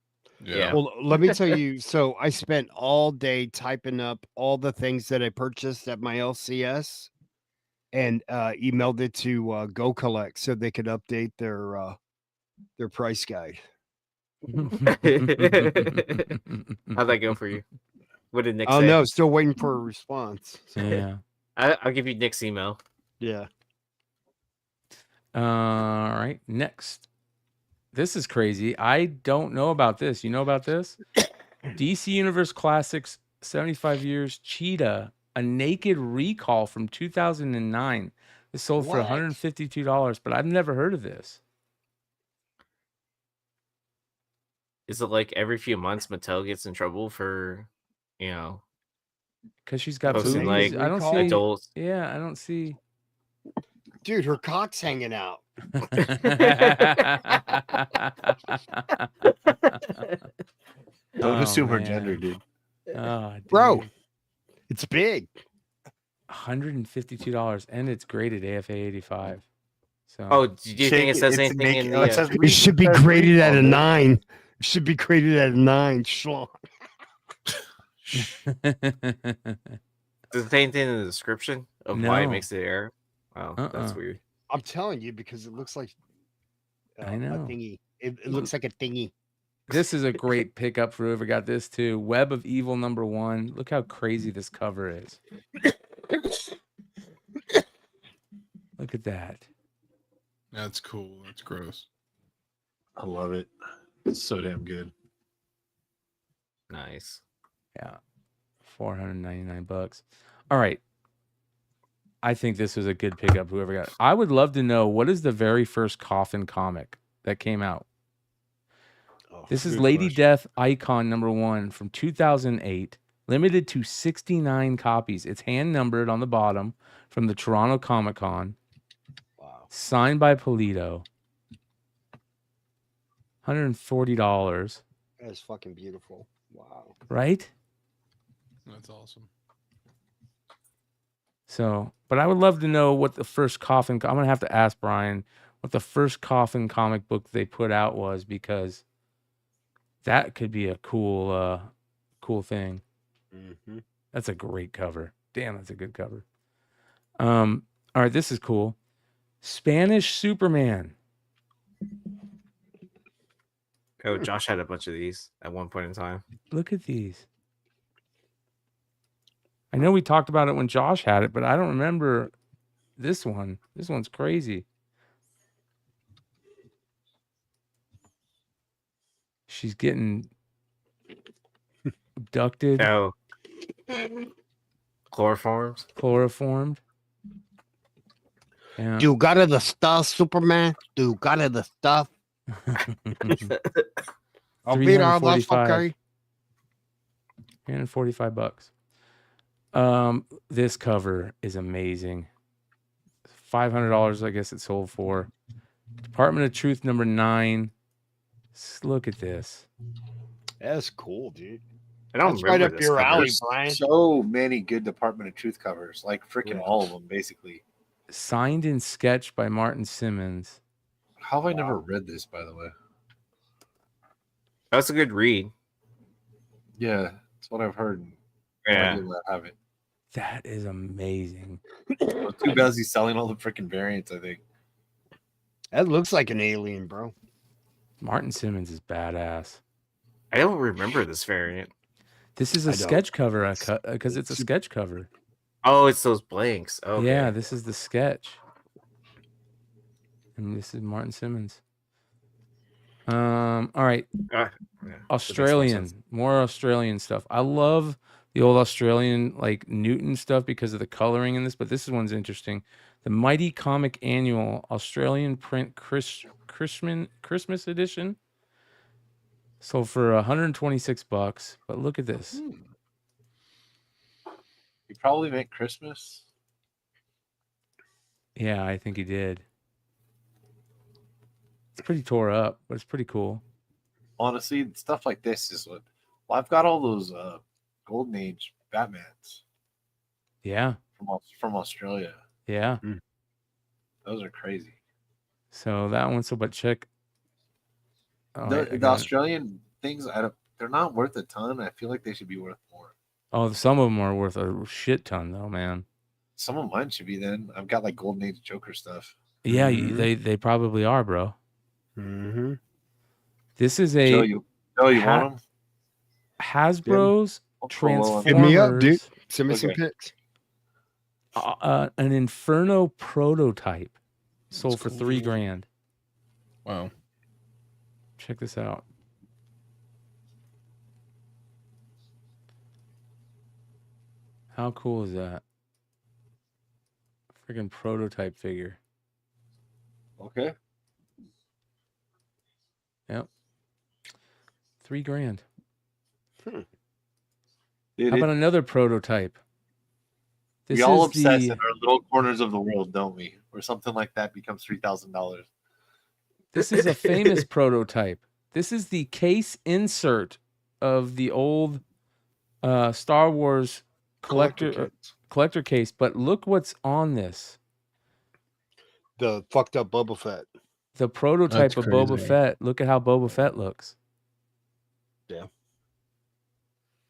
Yeah. Well, let me tell you. So I spent all day typing up all the things that I purchased at my LCS, and emailed it to Go Collect so they could update their price guide. How'd that go for you? What did Nick Oh say? no, still waiting for a response. Yeah. I'll give you Nick's email. Yeah. All right. Next. This is crazy. I don't know about this. You know about this? DC Universe Classics 75 Years Cheetah, a naked recall from 2009. This sold for What? $152, but I've never heard of this. Is it like every few months Mattel gets in trouble for, Because she's got Posting, boobies. like, I don't recall? see. adults? Yeah, I don't see. Dude, her cock's hanging out. Don't Oh, assume her man. gender, dude. Oh, Bro. dude. It's big. $152, and it's graded AFA 85. So Oh, do you think it says anything in the? It says It should be says graded at a recall, 9. It should be graded at a 9. Schlong. Does it say anything in the description of why it No. makes it error? Oh, that's weird. I'm telling you because it looks like I a know. thingy. It looks like a thingy. This is a great pickup for whoever got this too. Web of Evil #1. Look how crazy this cover is. Look at that. That's cool. That's gross. I love it. It's so damn good. Nice. Yeah. $499. All right. I think this was a good pickup, whoever got it. I would love to know what is the very first Coffin comic that came out. This is Good Lady question. Death Icon #1 from 2008, limited to 69 copies. It's hand numbered on the bottom from the Toronto Comic Con. Wow. Signed by Polito. $140. That's fucking beautiful. Wow. Right? That's awesome. So, but I would love to know what the first Coffin. I'm gonna have to ask Brian what the first Coffin comic book they put out was, because that could be a cool, cool thing. Mm-hmm. That's a great cover. Damn, that's a good cover. All right, this is cool. Spanish Superman. Oh, Josh had a bunch of these at one point in time. Look at these. I know we talked about it when Josh had it, but I don't remember this one. This one's crazy. She's getting abducted, Oh, chloroforms. chloroformed. Yeah. You got the stuff, Superman? You got the stuff? I'll beat all that fucker. $345. This cover is amazing. $500, I guess it sold for. Department of Truth #9. Look at this. That's cool, dude. I don't That's right remember up this your cover. alley, Brian. So many good Department of Truth covers, like freaking all of them, basically. Signed and sketched by Martin Simmons. How have I never read this, by the way? That's a good read. Yeah, that's what I've heard. Yeah. I haven't. That is amazing. Too bad he's selling all the freaking variants, I think. That looks like an alien, bro. Martin Simmons is badass. I don't remember this variant. This is a sketch cover I cut because it's a sketch cover. Oh, it's those blanks. Okay. Yeah, this is the sketch. And this is Martin Simmons. All right. Yeah, Australian. More Australian stuff. I love the old Australian like Newton stuff because of the coloring in this, but this one's interesting. The Mighty Comic Annual Australian Print Christmas edition. Sold for $126. But look at this. You probably meant Christmas. Yeah, I think he did. It's pretty tore up, but it's pretty cool. Honestly, stuff like this is what. Well, I've got all those Golden Age Batmans. Yeah. From Australia. Yeah. Those are crazy. So that one. So, but check. Oh, The Australian things, they're not worth a ton. I feel like they should be worth more. Oh, some of them are worth a shit ton, though, man. Some of mine should be. Then I've got like Golden Age Joker stuff. Yeah, they probably are, bro. Mm-hmm. This is a Joe, you want them? Hasbro's Transformers. Hit me up, dude. Send me some pics. An Inferno prototype sold for cool. $3,000. Wow. Check this out. How cool is that? Freaking prototype figure. Okay. Yep. $3,000. Dude, How about another prototype? This we all is obsess the- in our little corners of the world, don't we? Where something like that becomes $3,000. This is a famous prototype. This is the case insert of the old Star Wars collector case. But look what's on this. The fucked up Boba Fett. The prototype That's of Boba crazy. Fett. Look at how Boba Fett looks. Yeah.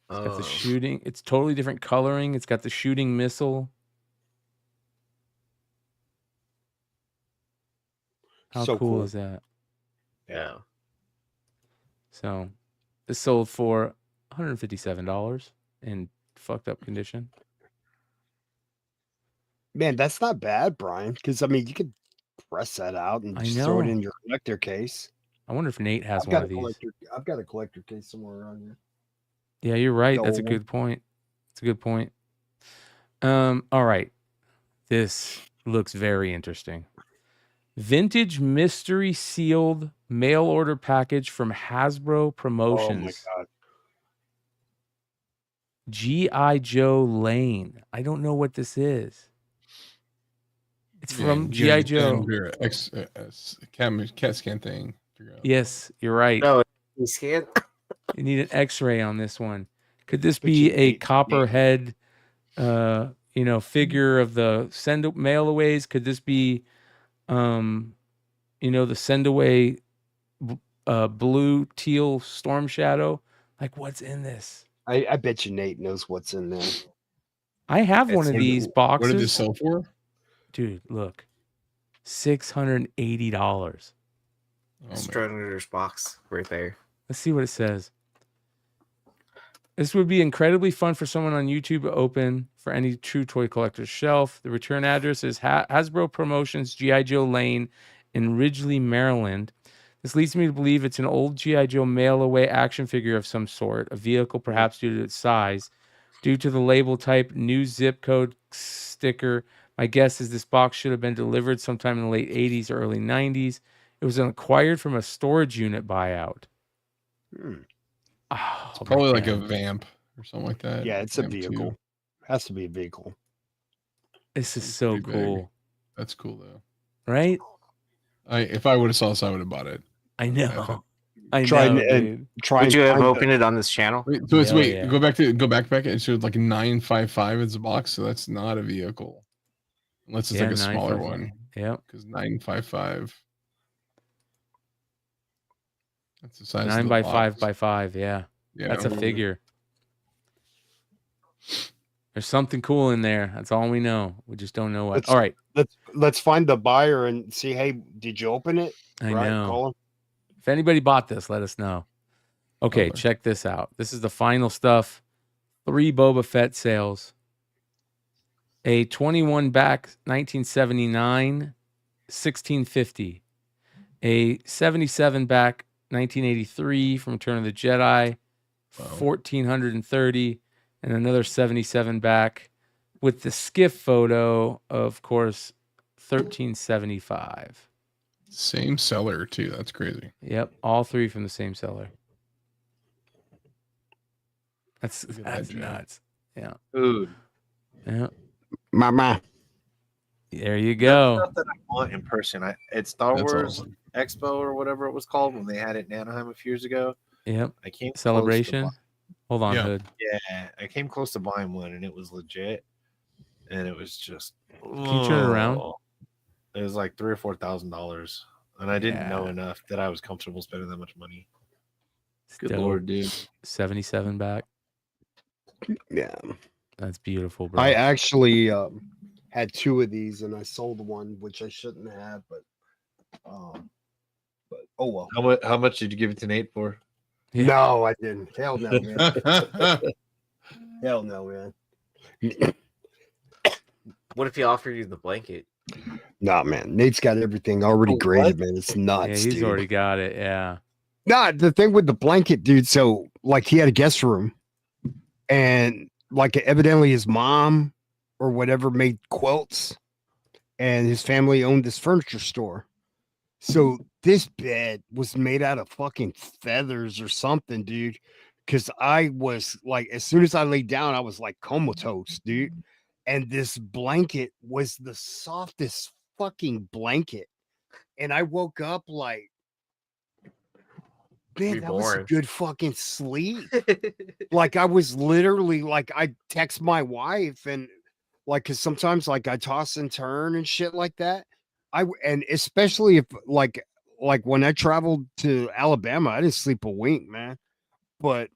It's got the shooting. It's totally different coloring. It's got the shooting missile. How So cool cool. is that? Yeah. So this sold for $157 in fucked up condition. Man, that's not bad, Brian. Because I mean, you could press that out and I just throw it know. in your collector case. I wonder if Nate has I've one got of a these. collector. I've got a collector case somewhere around here. Yeah, you're right. That's a Gold. good point. It's a good point. All right. This looks very interesting. Vintage mystery sealed mail order package from Hasbro Promotions. Oh my god. G.I. Joe Lane. I don't know what this is. It's from G.I. Joe. CAT scan thing. Yes, you're right. No, you scan. You need an X-ray on this one. Could this be a copperhead, figure of the send mail aways? Could this be, the send away, blue teal storm shadow? Like, what's in this? I bet you Nate knows what's in there. I have one of these boxes. What did this sell for? Dude, look, $680. Structure's box right there. Let's see what it says. This would be incredibly fun for someone on YouTube to open for any true toy collector's shelf. The return address is Hasbro Promotions, G.I. Joe Lane in Ridgely, Maryland. This leads me to believe it's an old G.I. Joe mail-away action figure of some sort, a vehicle perhaps due to its size. Due to the label type, new zip code sticker, my guess is this box should have been delivered sometime in the late 80s or early 90s. It was acquired from a storage unit buyout. Oh, it's probably like a vamp or something like that. Yeah, it's a vehicle. Has to be a vehicle. This is so cool. Big. That's cool though. Right? If I would have saw this, I would have bought it. I know. Would you have opened it on this channel? Go back. It showed like 955 as a box, so that's not a vehicle, unless it's like a smaller one. Yep. Because 955. That's the size. 9 by 5 by 5. Yeah. That's a figure. There's something cool in there. That's all we know. We just don't know what. All right. Let's find the buyer and see. Hey, did you open it? I know. If anybody bought this, let us know. Okay, check this out. This is the final stuff. 3 Boba Fett sales. A 21 back 1979, $16.50. A 77 back 1983 from Return of the Jedi, $1,430, and another 77 back with the skiff photo, of course, $1,375. Same seller too. That's crazy. Yep, all 3 from the same seller. That's nuts. Yeah. Food. Yeah. Mama. There you go. That's stuff that I want in person. It's Star Wars Expo or whatever it was called when they had it in Anaheim a few years ago. Yep. I came Celebration. Hold on, Hood. Yeah, I came close to buying one and it was legit. And it was just. Can you turn it around? It was like $3,000 or $4,000, and I didn't know enough that I was comfortable spending that much money. Good Lord, dude! 77 back. Yeah, that's beautiful, bro. I actually had 2 of these, and I sold one, which I shouldn't have, but oh well. How much did you give it to Nate for? Yeah. No, I didn't. Hell no, man. Hell no, man. What if he offered you the blanket? Nah, man. Nate's got everything already graded, man. It's nuts. Yeah, he's already got it. Yeah. Nah, the thing with the blanket, dude. So, like, he had a guest room, and like, evidently, his mom or whatever made quilts, and his family owned this furniture store. So, this bed was made out of fucking feathers or something, dude. Because I was like, as soon as I laid down, I was like comatose, dude. And this blanket was the softest fucking blanket. And I woke up like, man, that was a good fucking sleep. Like, I was literally like, I text my wife and like, cause sometimes like I toss and turn and shit like that. And especially if like when I traveled to Alabama, I didn't sleep a wink, man. But,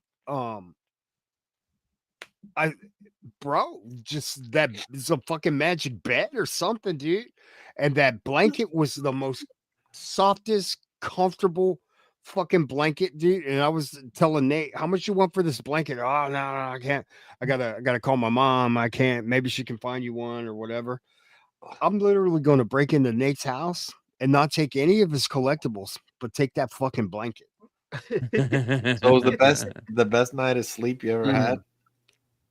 bro, just that is a fucking magic bed or something, dude. And that blanket was the most softest, comfortable fucking blanket, dude. And I was telling Nate, how much you want for this blanket? Oh, no, I can't. I gotta call my mom. I can't. Maybe she can find you one or whatever. I'm literally going to break into Nate's house and not take any of his collectibles, but take that fucking blanket. So it was the best night of sleep you ever had?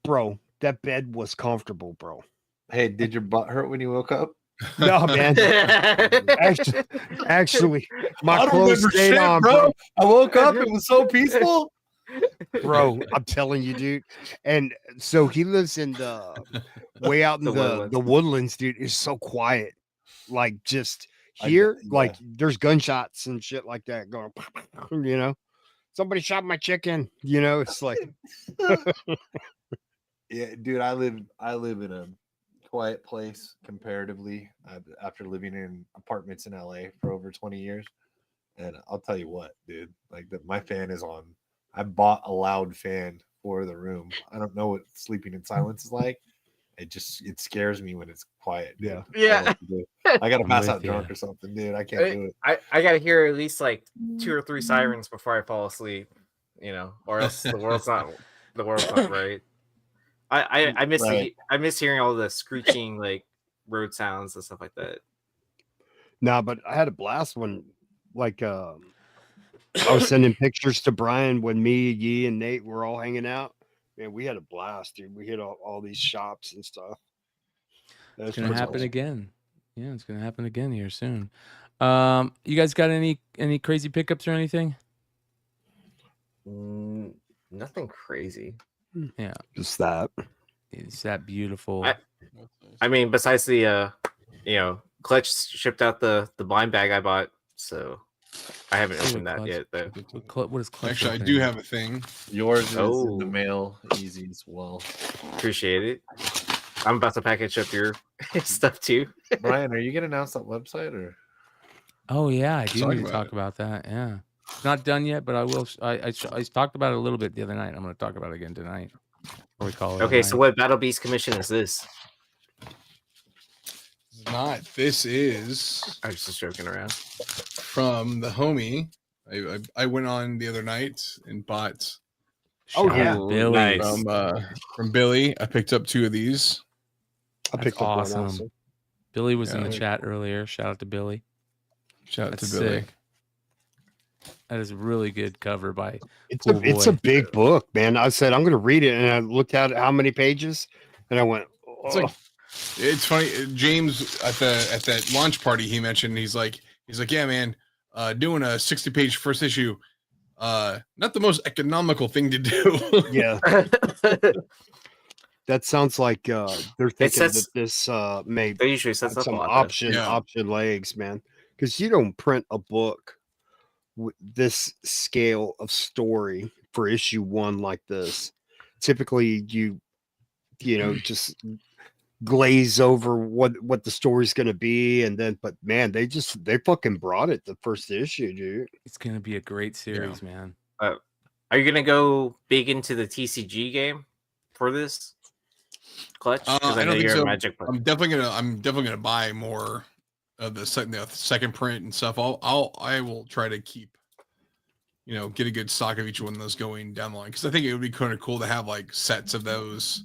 Bro, that bed was comfortable, bro. Hey, did your butt hurt when you woke up? No, man. Actually, my I don't clothes remember stayed shit, on, bro. I woke up, it was so peaceful. bro. I'm telling you, dude. And so he lives in the way out in the woodlands, dude. It's so quiet. Like just here, like there's gunshots and shit like that going. You know, somebody shot my chicken. You know, it's like. Yeah, dude. I live in a quiet place comparatively after living in apartments in LA for over 20 years. And I'll tell you what, dude, like my fan is on. I bought a loud fan for the room. I don't know what sleeping in silence is like. It scares me when it's quiet. Dude. Yeah. I gotta pass out drunk or something, dude. I can't do it. I gotta hear at least like 2 or 3 sirens before I fall asleep, you know, or else the world's not right. I miss I miss hearing all the screeching like road sounds and stuff like that. Nah, but I had a blast when like I was sending pictures to Brian when me, Yee, and Nate were all hanging out. Man, we had a blast, dude. We hit all these shops and stuff. It's gonna happen again. Yeah, it's gonna happen again here soon. You guys got any crazy pickups or anything? Nothing crazy. Yeah, just that. It's that beautiful. I mean, besides the Clutch shipped out the blind bag I bought, so I haven't opened that yet though. What is Clutch? Actually, I do have a thing. Yours is in the mail, easy as well. Appreciate it. I'm about to package up your stuff too. Brian, are you gonna announce that website or? Oh yeah, I do need to talk about that. Yeah, it's not done yet, but I will. I talked about it a little bit the other night. I'm going to talk about it again tonight. Or we call it. Okay, so what Battle Beast commission is this? Not. This is. I was just joking around. From the homie. I went on the other night and bought. Billy. Nice. From Billy. I picked up 2 of these. I picked up awesome. one also. Billy was in the chat earlier. Shout out to Billy. Shout out to Billy. Sick. That is a really good cover by. It's a big book, man. I said I'm going to read it, and I looked at how many pages, and I went. Oh. It's funny. James at that launch party he mentioned. He's like, yeah, man, doing a 60-page first issue. Not the most economical thing to do. Yeah. That sounds like they're thinking that this may they usually set up some option legs, man. Because you don't print a book with this scale of story for issue 1 like this. Typically, you just glaze over what the story's going to be, and then but man, they fucking brought it the first issue, dude. It's going to be a great series, man. Are you going to go big into the TCG game for this? Clutch? I don't think so. I'm definitely gonna buy more of the second print and stuff. I will try to keep, get a good stock of each one of those going down the line, because I think it would be kind of cool to have like sets of those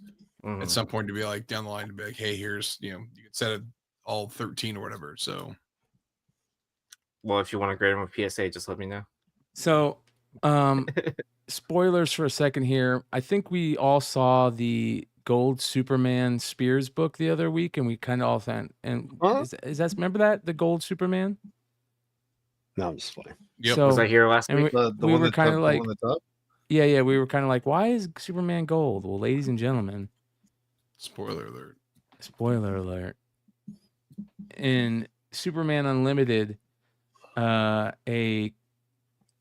at some point, to be like down the line to be like, hey, here's you can set it all 13 or whatever. So, well, if you want to grade them with PSA, just let me know. So, spoilers for a second here. I think we all saw the Gold Superman Spears book the other week, and we kind of all thought, and is that, remember that, the Gold Superman? No, I'm just playing. Yep. So, was I here last week? We were kind of like, yeah, we were kind of like, why is Superman gold? Well, ladies and gentlemen, spoiler alert. In Superman Unlimited, a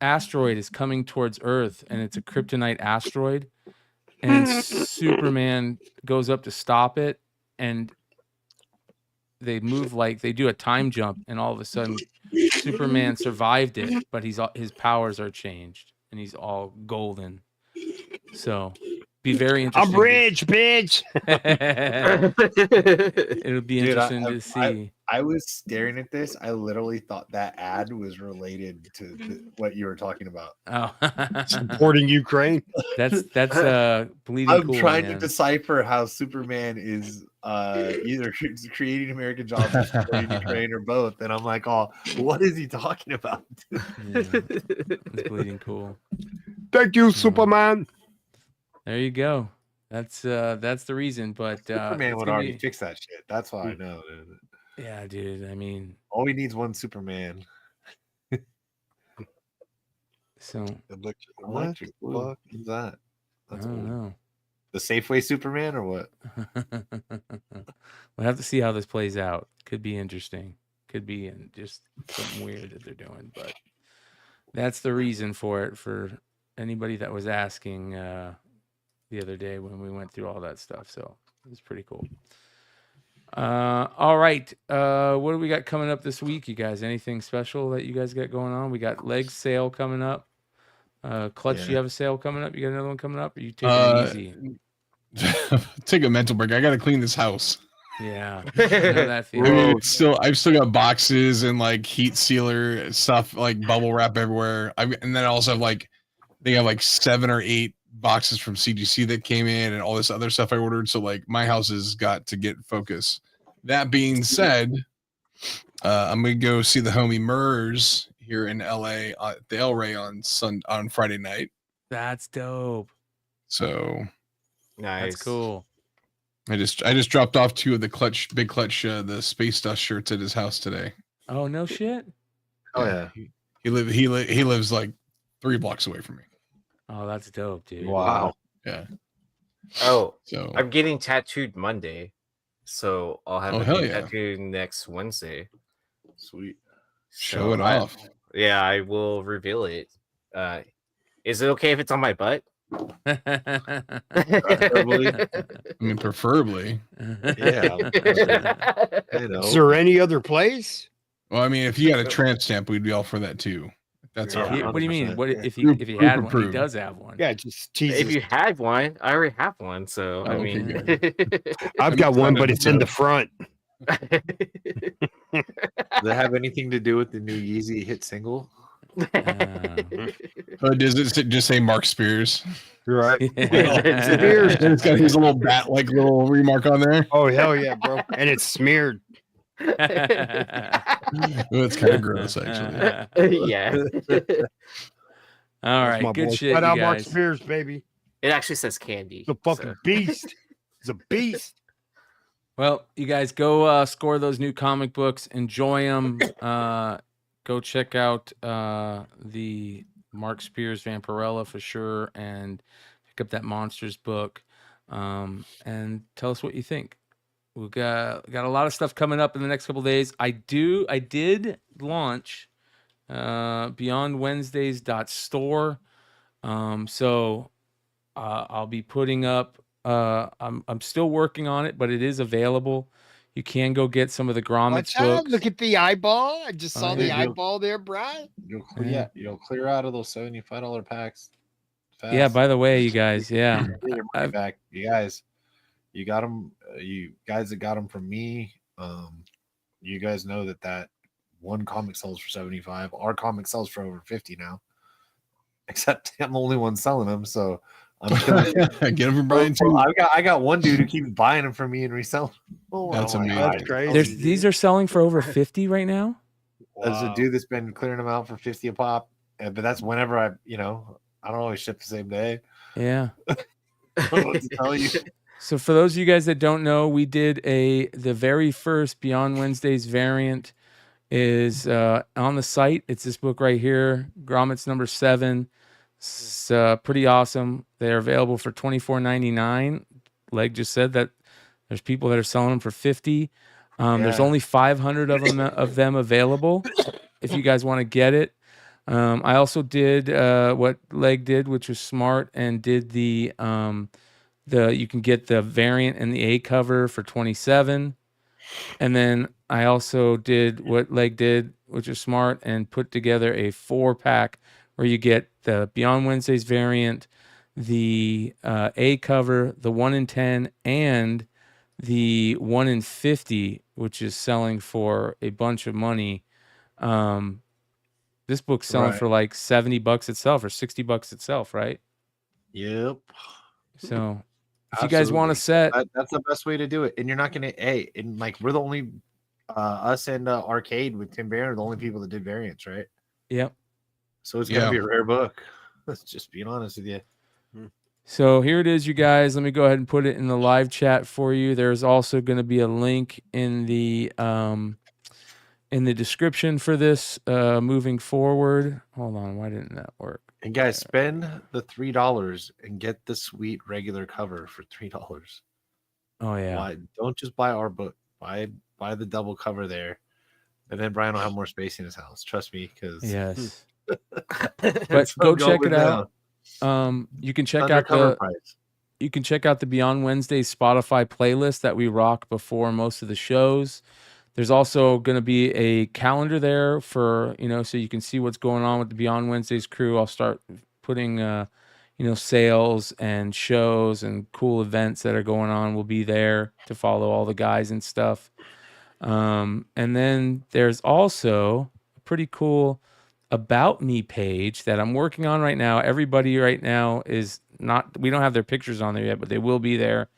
asteroid is coming towards Earth, and it's a kryptonite asteroid. And Superman goes up to stop it, and they do a time jump, and all of a sudden Superman survived it, but his powers are changed, and he's all golden. So be very interesting. I'm rich, bitch. It'll be interesting to see. I was staring at this. I literally thought that ad was related to what you were talking about. Oh, supporting Ukraine. That's bleeding. I'm cool, trying man. to decipher how Superman is either creating American jobs or supporting Ukraine or both, and I'm like, oh, what is he talking about? Yeah, it's bleeding cool. Thank you, Superman. There you go. That's the reason. But Superman would already fix that shit. That's why I know. Yeah, dude. I mean, all he needs one Superman. so Electric blue. What is that? That's I don't old. know. The Safeway Superman or what? We'll have to see how this plays out. Could be interesting. Could be just something weird that they're doing, but that's the reason for it. For anybody that was asking the other day when we went through all that stuff, so it was pretty cool. All right, what do we got coming up this week, you guys? Anything special that you guys got going on? We got Legs sale coming up. Clutch, you have a sale coming up? You got another one coming up? Or you taking it easy? Take a mental break. I got to clean this house. Yeah, I know that I mean, feeling. I've still got boxes and like heat sealer stuff, like bubble wrap everywhere. And then I also have they have like 7 or 8 boxes from CGC that came in and all this other stuff I ordered. So like my house has got to get focus. That being said, I'm gonna go see the homie Murs here in LA at the El Rey on Friday night. That's dope. So nice. That's cool. I just dropped off 2 of the big clutch, the Space Dust shirts at his house today. Oh no shit. Oh yeah. He lives like 3 blocks away from me. Oh, that's dope, dude. Wow. Yeah. Oh, so I'm getting tattooed Monday, so I'll have a tattoo next Wednesday. Sweet. Show it off. Yeah, I will reveal it. Is it okay if it's on my butt? Preferably. I mean, preferably. Yeah. Is there any other place? Well, I mean, if you got a tramp stamp, we'd be all for that too. That's what do you mean? 100%. What if he had one? He does have one. Yeah, just Jesus. If you had one, I already have one. So I mean, I've got one, but it's in the front. Does it have anything to do with the new Yeezy hit single? Does it just say Mark Spears? Right. Spears. It's got his little bat-like little remark on there. Oh hell yeah, bro! And it's smeared. It's kind of gross, actually. Yeah. All right, good shit, Shout you out Mark guys. Spears, baby. It actually says candy. The fucking beast. He's a beast. Well, you guys go score those new comic books. Enjoy them. Go check out the Mark Spears Vampirella for sure, and pick up that Monsters book. And tell us what you think. We got a lot of stuff coming up in the next couple of days. I did launch Beyond Wednesdays.store. So I'll be putting up. I'm still working on it, but it is available. You can go get some of the grommets books. Look at the eyeball. I just saw the eyeball there, Brian. You'll clear out of those $75 packs. Fast. Yeah. By the way, you guys, yeah, Get your money back. You guys, you got them. You guys that got them from me. You guys know that one comic sells for 75. Our comic sells for over 50 now. Except I'm the only one selling them, so I'm killing. Get them from Brian too. I got one dude who keeps buying them from me and reselling. Oh, that's amazing. That's crazy. These are selling for over 50 right now. There's a dude that's been clearing them out for 50 a pop, but that's whenever I don't always ship the same day. Yeah. I don't know what to tell you. So for those of you guys that don't know, we did the very first Beyond Wednesdays variant is on the site. It's this book right here, Grommets number 7. It's pretty awesome. They're available for $24.99. Leg just said that there's people that are selling them for 50. There's only 500 of them available. If you guys want to get it, I also did what Leg did, which was smart, and did you can get the variant and the A cover for $27. And then I also did what Leg did, which is smart, and put together a 4-pack where you get the Beyond Wednesdays variant, the A cover, the 1 in 10, and the 1 in 50, which is selling for a bunch of money. This book's selling for like $70 itself or $60 itself, right? Yep. So if you guys want to set, that's the best way to do it. And you're not gonna and like we're the only us and Arcade with Tim Barron are the only people that did variants, right? Yep. So it's gonna be a rare book. Let's just being honest with you. So here it is, you guys. Let me go ahead and put it in the live chat for you. There's also going to be a link in the description for this moving forward. Hold on, why didn't that work? And guys, spend the $3 and get the sweet regular cover for $3. Oh yeah. Why? Don't just buy our book. Buy the double cover there, and then Brian will have more space in his house. Trust me, because yes. But go check it out. You can check out the Beyond Wednesday Spotify playlist that we rock before most of the shows. There's also going to be a calendar there for, so you can see what's going on with the Beyond Wednesdays crew. I'll start putting, sales and shows and cool events that are going on will be there to follow all the guys and stuff. And then there's also a pretty cool About Me page that I'm working on right now. Everybody right now is not, we don't have their pictures on there yet, but they will be there.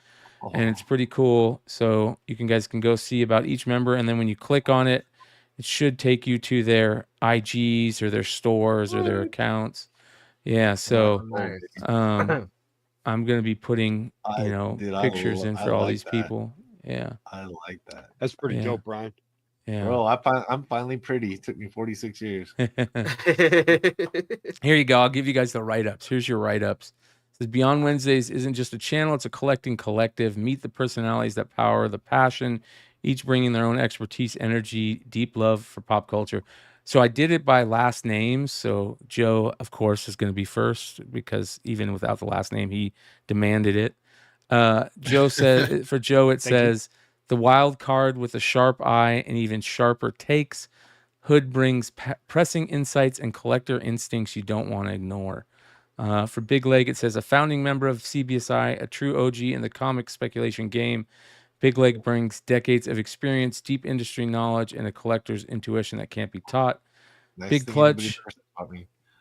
And it's pretty cool. So you guys can go see about each member. And then when you click on it, it should take you to their IGs or their stores or their accounts. Yeah. So I'm going to be putting, pictures in for all these people. Yeah. I like that. That's pretty dope, Brian. Yeah. Bro, I'm finally pretty. It took me 46 years. Here you go. I'll give you guys the write-ups. Here's your write-ups. It says Beyond Wednesdays isn't just a channel, it's a collecting collective. Meet the personalities that power the passion, each bringing their own expertise, energy, deep love for pop culture. So I did it by last names. So Joe, of course, is going to be first because even without the last name, he demanded it. Joe said, for Joe, it says, the wild card with a sharp eye and even sharper takes. Hood brings pressing insights and collector instincts you don't want to ignore. For Big Leg, it says, a founding member of CBSI, a true OG in the comic speculation game. Big Leg brings decades of experience, deep industry knowledge, and a collector's intuition that can't be taught. Big Clutch,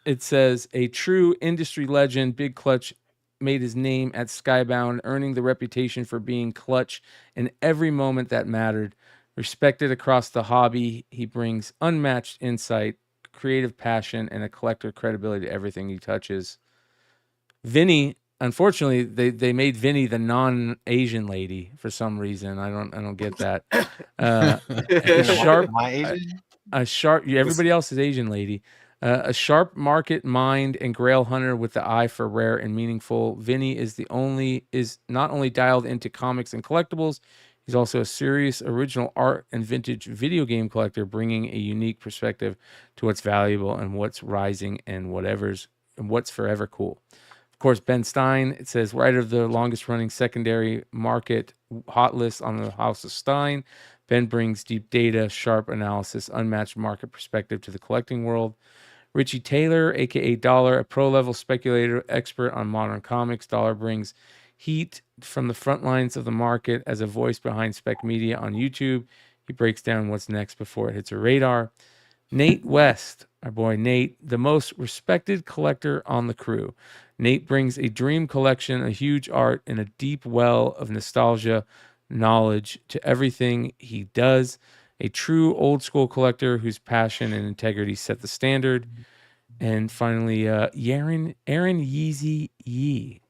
it says, a true industry legend. Big Clutch made his name at Skybound, earning the reputation for being clutch in every moment that mattered. Respected across the hobby, he brings unmatched insight, creative passion, and a collector credibility to everything he touches. Vinny, unfortunately, they made Vinny the non-Asian lady for some reason. I don't get that. Everybody else is Asian lady. A sharp market mind and grail hunter with the eye for rare and meaningful. Vinny is not only dialed into comics and collectibles, he's also a serious original art and vintage video game collector, bringing a unique perspective to what's valuable and what's rising and what's forever cool. Of course, Ben Stein, it says, writer of the longest running secondary market hot list on the House of Stein. Ben brings deep data, sharp analysis, unmatched market perspective to the collecting world. Richie Taylor, aka Dollar, a pro-level speculator expert on modern comics. Dollar brings heat from the front lines of the market as a voice behind Spec Media on YouTube. He breaks down what's next before it hits a radar. Nate West, our boy Nate, the most respected collector on the crew. Nate brings a dream collection, a huge art, and a deep well of nostalgia knowledge to everything he does. A true old school collector whose passion and integrity set the standard. And finally, Aaron Yeezy Yee.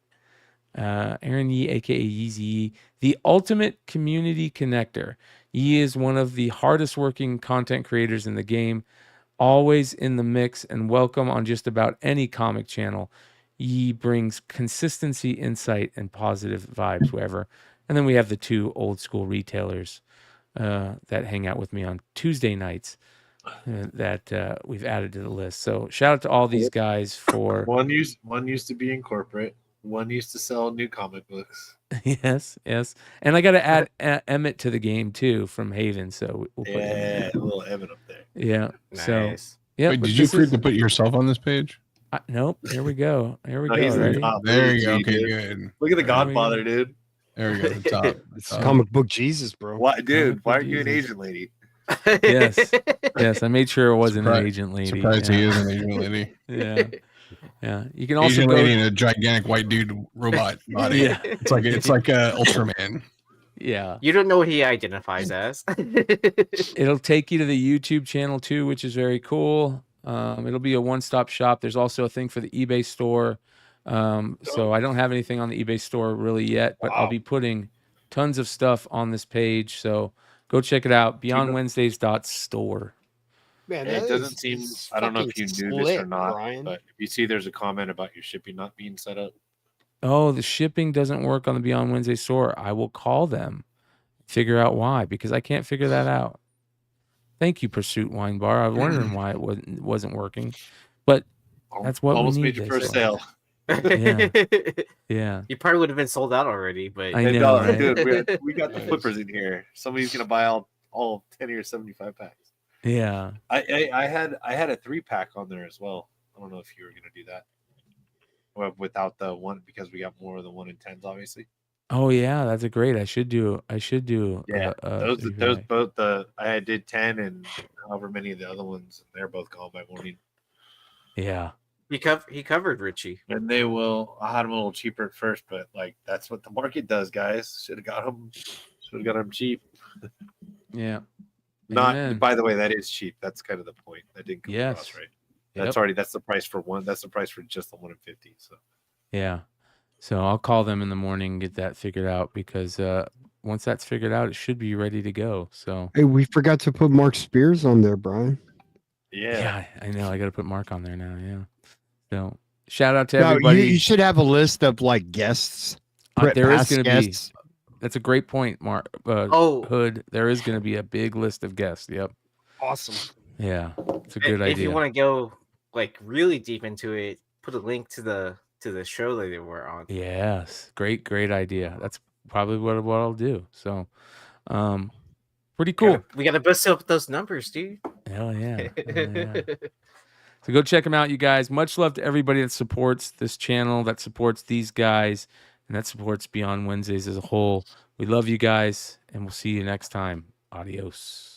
Aaron Yee, aka Yeezy Yee, the ultimate community connector. Yee is one of the hardest working content creators in the game, always in the mix and welcome on just about any comic channel. Yee brings consistency, insight, and positive vibes wherever. And then we have the two old school retailers that hang out with me on Tuesday nights that we've added to the list. So shout out to all these guys for one used to be in corporate, one used to sell new comic books. yes, and I got to add Emmett to the game too from Haven. So we'll put a little Emmett up there. Yeah, nice. So yeah. Wait, did you forget to put yourself on this page? Nope. Here we go. Ready? There you go. Okay, good. Look at the Godfather, dude. There we go. The top. It's comic book Jesus, bro. What, dude? Why are you an Asian lady? Yes. I made sure it wasn't an Asian lady. Surprised he is an Asian lady. Yeah. You can also Asian lady in a gigantic white dude robot body. Yeah. It's like Ultraman. Yeah. You don't know what he identifies as. It'll take you to the YouTube channel too, which is very cool. It'll be a one-stop shop. There's also a thing for the eBay store. So I don't have anything on the eBay store really yet, but I'll be putting tons of stuff on this page. So go check it out. BeyondWednesdays.store. Man, it doesn't seem. I don't know if you knew this or not, but if you see there's a comment about your shipping not being set up. Oh, the shipping doesn't work on the Beyond Wednesday store. I will call them, figure out why, because I can't figure that out. Thank you, Pursuit Wine Bar. I was wondering why it wasn't working, but that's what Almost we need. made your first sale. Yeah, yeah. You probably would have been sold out already, but I know, right? Dude, we got the flippers in here. Somebody's gonna buy all 10 of your 75 packs. Yeah. I had a 3-pack on there as well. I don't know if you were gonna do that. Well, without the one, because we got more of the 1 in 10s, obviously. Oh yeah, that's a great. I should do. Yeah, those 3-pack. both I did 10 and however many of the other ones. They're both gone by morning. Yeah. he covered Richie. And they will. I had them a little cheaper at first, but like that's what the market does, guys. Should have got them cheap. Yeah. Not. Amen. By the way, that is cheap. That's kind of the point. That didn't come Yes. across right. Yep. That's the price for one. That's the price for just the 1 in 50. So Yeah. So I'll call them in the morning and get that figured out because once that's figured out, it should be ready to go. So Hey, we forgot to put Mark Spears on there, Brian. yeah, I know. I got to put Mark on there now. Yeah. So shout out to No, everybody. you should have a list of like guests. There is past going to be. guests. That's a great point, Mark. Hood. There is going to be a big list of guests. Yep. Awesome. Yeah, it's a good idea. If you want to go like really deep into it, put a link to the show that they were on. Yes, great idea. That's probably what I'll do. So, pretty cool. We got to boost up those numbers, dude. Hell yeah. So go check them out, you guys. Much love to everybody that supports this channel, that supports these guys, and that supports Beyond Wednesdays as a whole. We love you guys, and we'll see you next time. Adios.